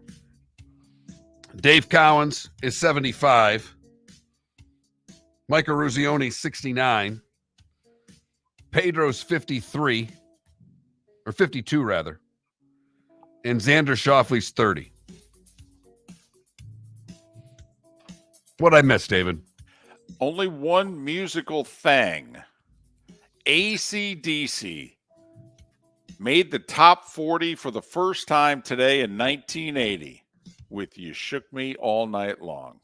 Dave Cowens is 75. Micah Ruzioni's 69. Pedro's 53. Or 52, rather. And Xander Schauffele's 30. What'd I miss, David? Only one musical thing. AC/DC made the top 40 for the first time today in 1980 with You Shook Me All Night Long.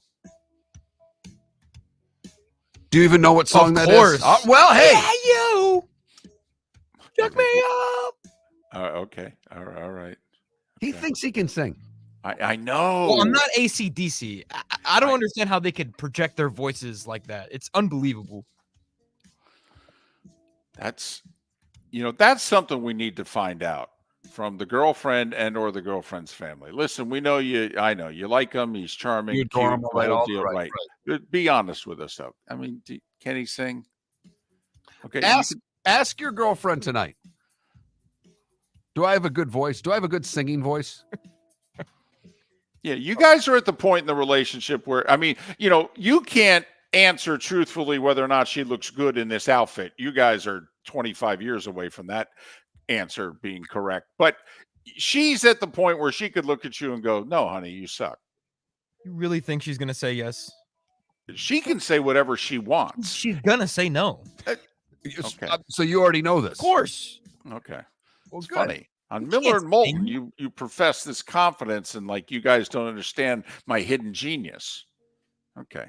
Do you even know what song that is? Well, hey. Yeah, you shook me up. Okay. All right. He thinks he can sing. I know. Well, I'm not AC/DC. I don't understand how they could project their voices like that. It's unbelievable. That's something we need to find out from the girlfriend and or the girlfriend's family. Listen, we know you. I know you like him. He's charming. You adore him, cute, all deal, right. Be honest with us, though. I mean, can he sing? Okay. Ask your girlfriend tonight. Do I have a good voice? Do I have a good singing voice? Yeah, you guys are at the point in the relationship where, I mean, you can't answer truthfully whether or not she looks good in this outfit. You guys are 25 years away from that answer being correct. But she's at the point where she could look at you and go, no, honey, you suck. You really think she's going to say yes? She can say whatever she wants. She's going to say no. Okay. So you already know this. Of course. Okay. Well, It's good. funny. On Miller and Moulton, you profess this confidence and like you guys don't understand my hidden genius. Okay.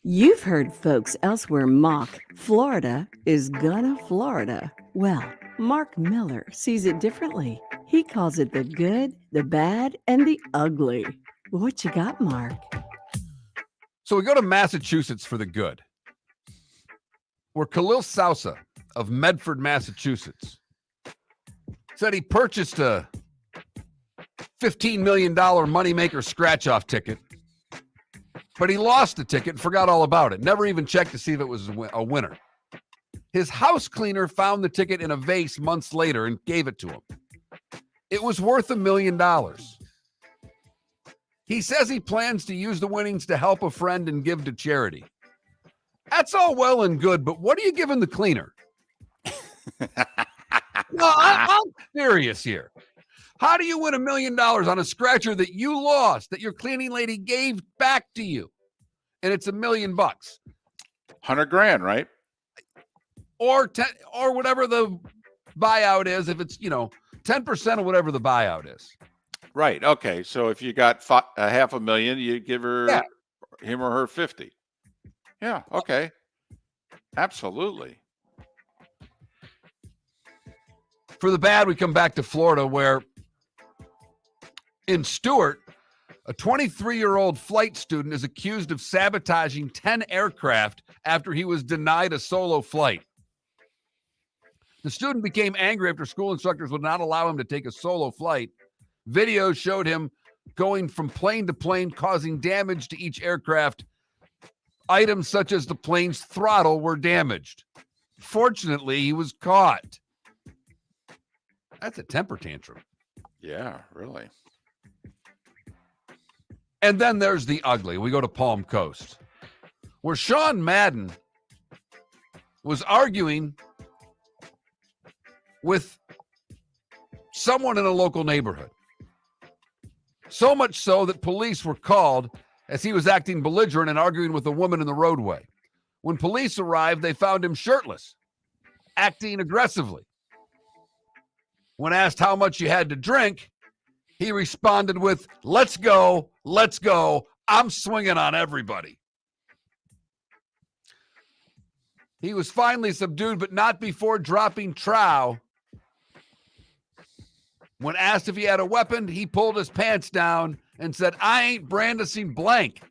You've heard folks elsewhere mock Florida is gonna Florida. Well, Mark Miller sees it differently. He calls it the good, the bad, and the ugly. What you got, Mark? So we go to Massachusetts for the good, where Khalil Sousa of Medford, Massachusetts, said he purchased a $15 million moneymaker scratch-off ticket, but he lost the ticket and forgot all about it. Never even checked to see if it was a winner. His house cleaner found the ticket in a vase months later and gave it to him. It was worth $1 million. He says he plans to use the winnings to help a friend and give to charity. That's all well and good, but what are you giving the cleaner? No, I'm serious here. How do you win $1 million on a scratcher that you lost, that your cleaning lady gave back to you? And it's $1 million. $100,000, right? Or whatever the buyout is, if it's 10% of whatever the buyout is. Right. Okay. So if you got $500,000, you give her him or her 50. Yeah. Okay. Absolutely. For the bad, we come back to Florida, where in Stewart, a 23-year-old flight student is accused of sabotaging 10 aircraft after he was denied a solo flight. The student became angry after school instructors would not allow him to take a solo flight. Videos showed him going from plane to plane, causing damage to each aircraft. Items such as the plane's throttle were damaged. Fortunately, he was caught. That's a temper tantrum. Yeah, really. And then there's the ugly. We go to Palm Coast, where Sean Madden was arguing with someone in a local neighborhood. So much so that police were called as he was acting belligerent and arguing with a woman in the roadway. When police arrived, they found him shirtless, acting aggressively. When asked how much he had to drink, he responded with, let's go, I'm swinging on everybody. He was finally subdued, but not before dropping trow. When asked if he had a weapon, he pulled his pants down and said, I ain't brandishing blank.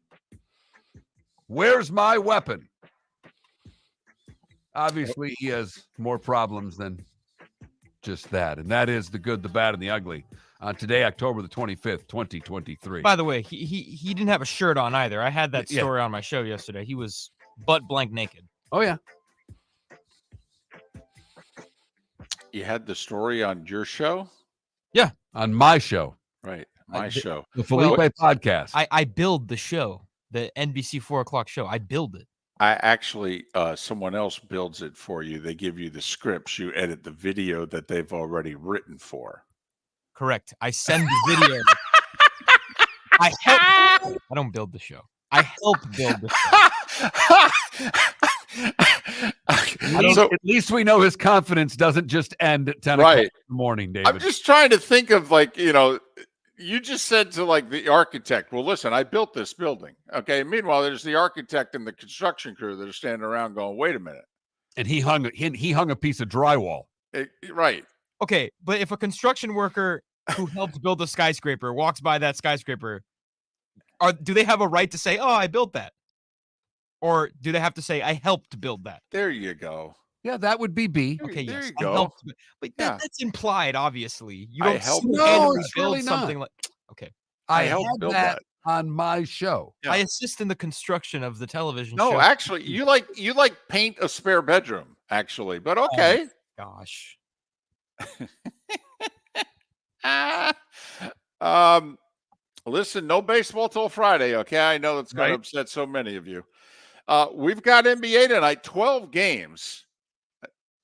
Where's my weapon? Obviously, he has more problems than just that. And that is the good, the bad, and the ugly. Today, October the 25th, 2023. By the way, he didn't have a shirt on either. I had that story on my show yesterday. He was butt blank naked. Oh, yeah. You had the story on your show? Yeah, on my show. Right, my show. The Felipe podcast. I build the show, the NBC 4 o'clock show. I build it. I actually, someone else builds it for you. They give you the scripts. You edit the video that they've already written for. Correct. I send the video. I don't build the show. I help build the show. At least we know his confidence doesn't just end at 10 o'clock in the morning, David. I'm just trying to think of you just said to the architect, well, listen, I built this building. Okay. Meanwhile, there's the architect and the construction crew that are standing around going, wait a minute. And he hung a piece of drywall. Right. Okay. But if a construction worker who helped build a skyscraper walks by that skyscraper, do they have a right to say, oh, I built that? Or do they have to say, I helped build that? There you go. Yeah, that would be B. Okay, there yes. you go. But that's implied, obviously. You I don't helped single-handedly it's build really something not. Okay. I helped had build that that. on my show. Yeah. I assist in the construction of the television show. No, actually, you like paint a spare bedroom. actually. But okay. Gosh. Listen, no baseball till Friday, okay? I know that's going to upset so many of you. We've got NBA tonight, 12 games.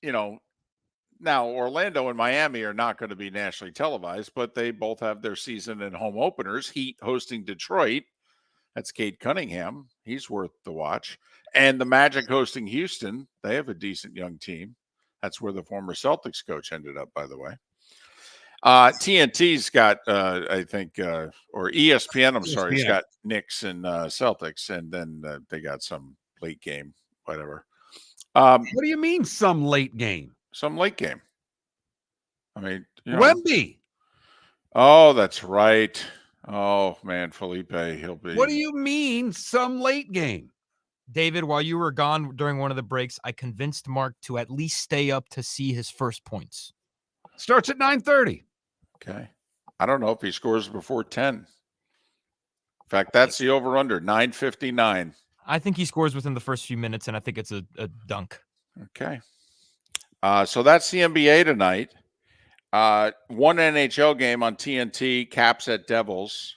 Now Orlando and Miami are not going to be nationally televised, but they both have their season and home openers. Heat hosting Detroit. That's Cade Cunningham. He's worth the watch. And the Magic hosting Houston. They have a decent young team. That's where the former Celtics coach ended up, by the way. TNT's got, I think, or ESPN, I'm sorry, it's got Knicks and Celtics, and then they got some late game, whatever. What do you mean some late game? Some late game. I mean, Wemby. Oh, that's right. Oh, man, Felipe, he'll be. What do you mean some late game? David, while you were gone during one of the breaks, I convinced Mark to at least stay up to see his first points. Starts at 9:30. Okay. I don't know if he scores before 10. In fact, that's the over-under, 9:59. I think he scores within the first few minutes, and I think it's a dunk. Okay. So that's the NBA tonight. One NHL game on TNT, Caps at Devils.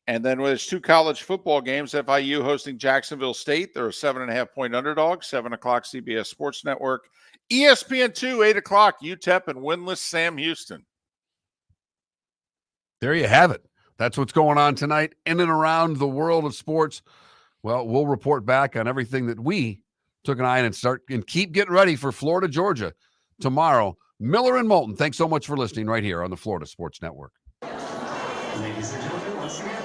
And then there's two college football games. FIU hosting Jacksonville State. They're a 7.5-point underdog, 7 o'clock CBS Sports Network. ESPN2, 8 o'clock, UTEP and winless Sam Houston. There you have it. That's what's going on tonight in and around the world of sports. Well, we'll report back on everything that we took an eye on and keep getting ready for Florida, Georgia tomorrow. Miller and Moulton, thanks so much for listening right here on the Florida Sports Network. Ladies and gentlemen, once again,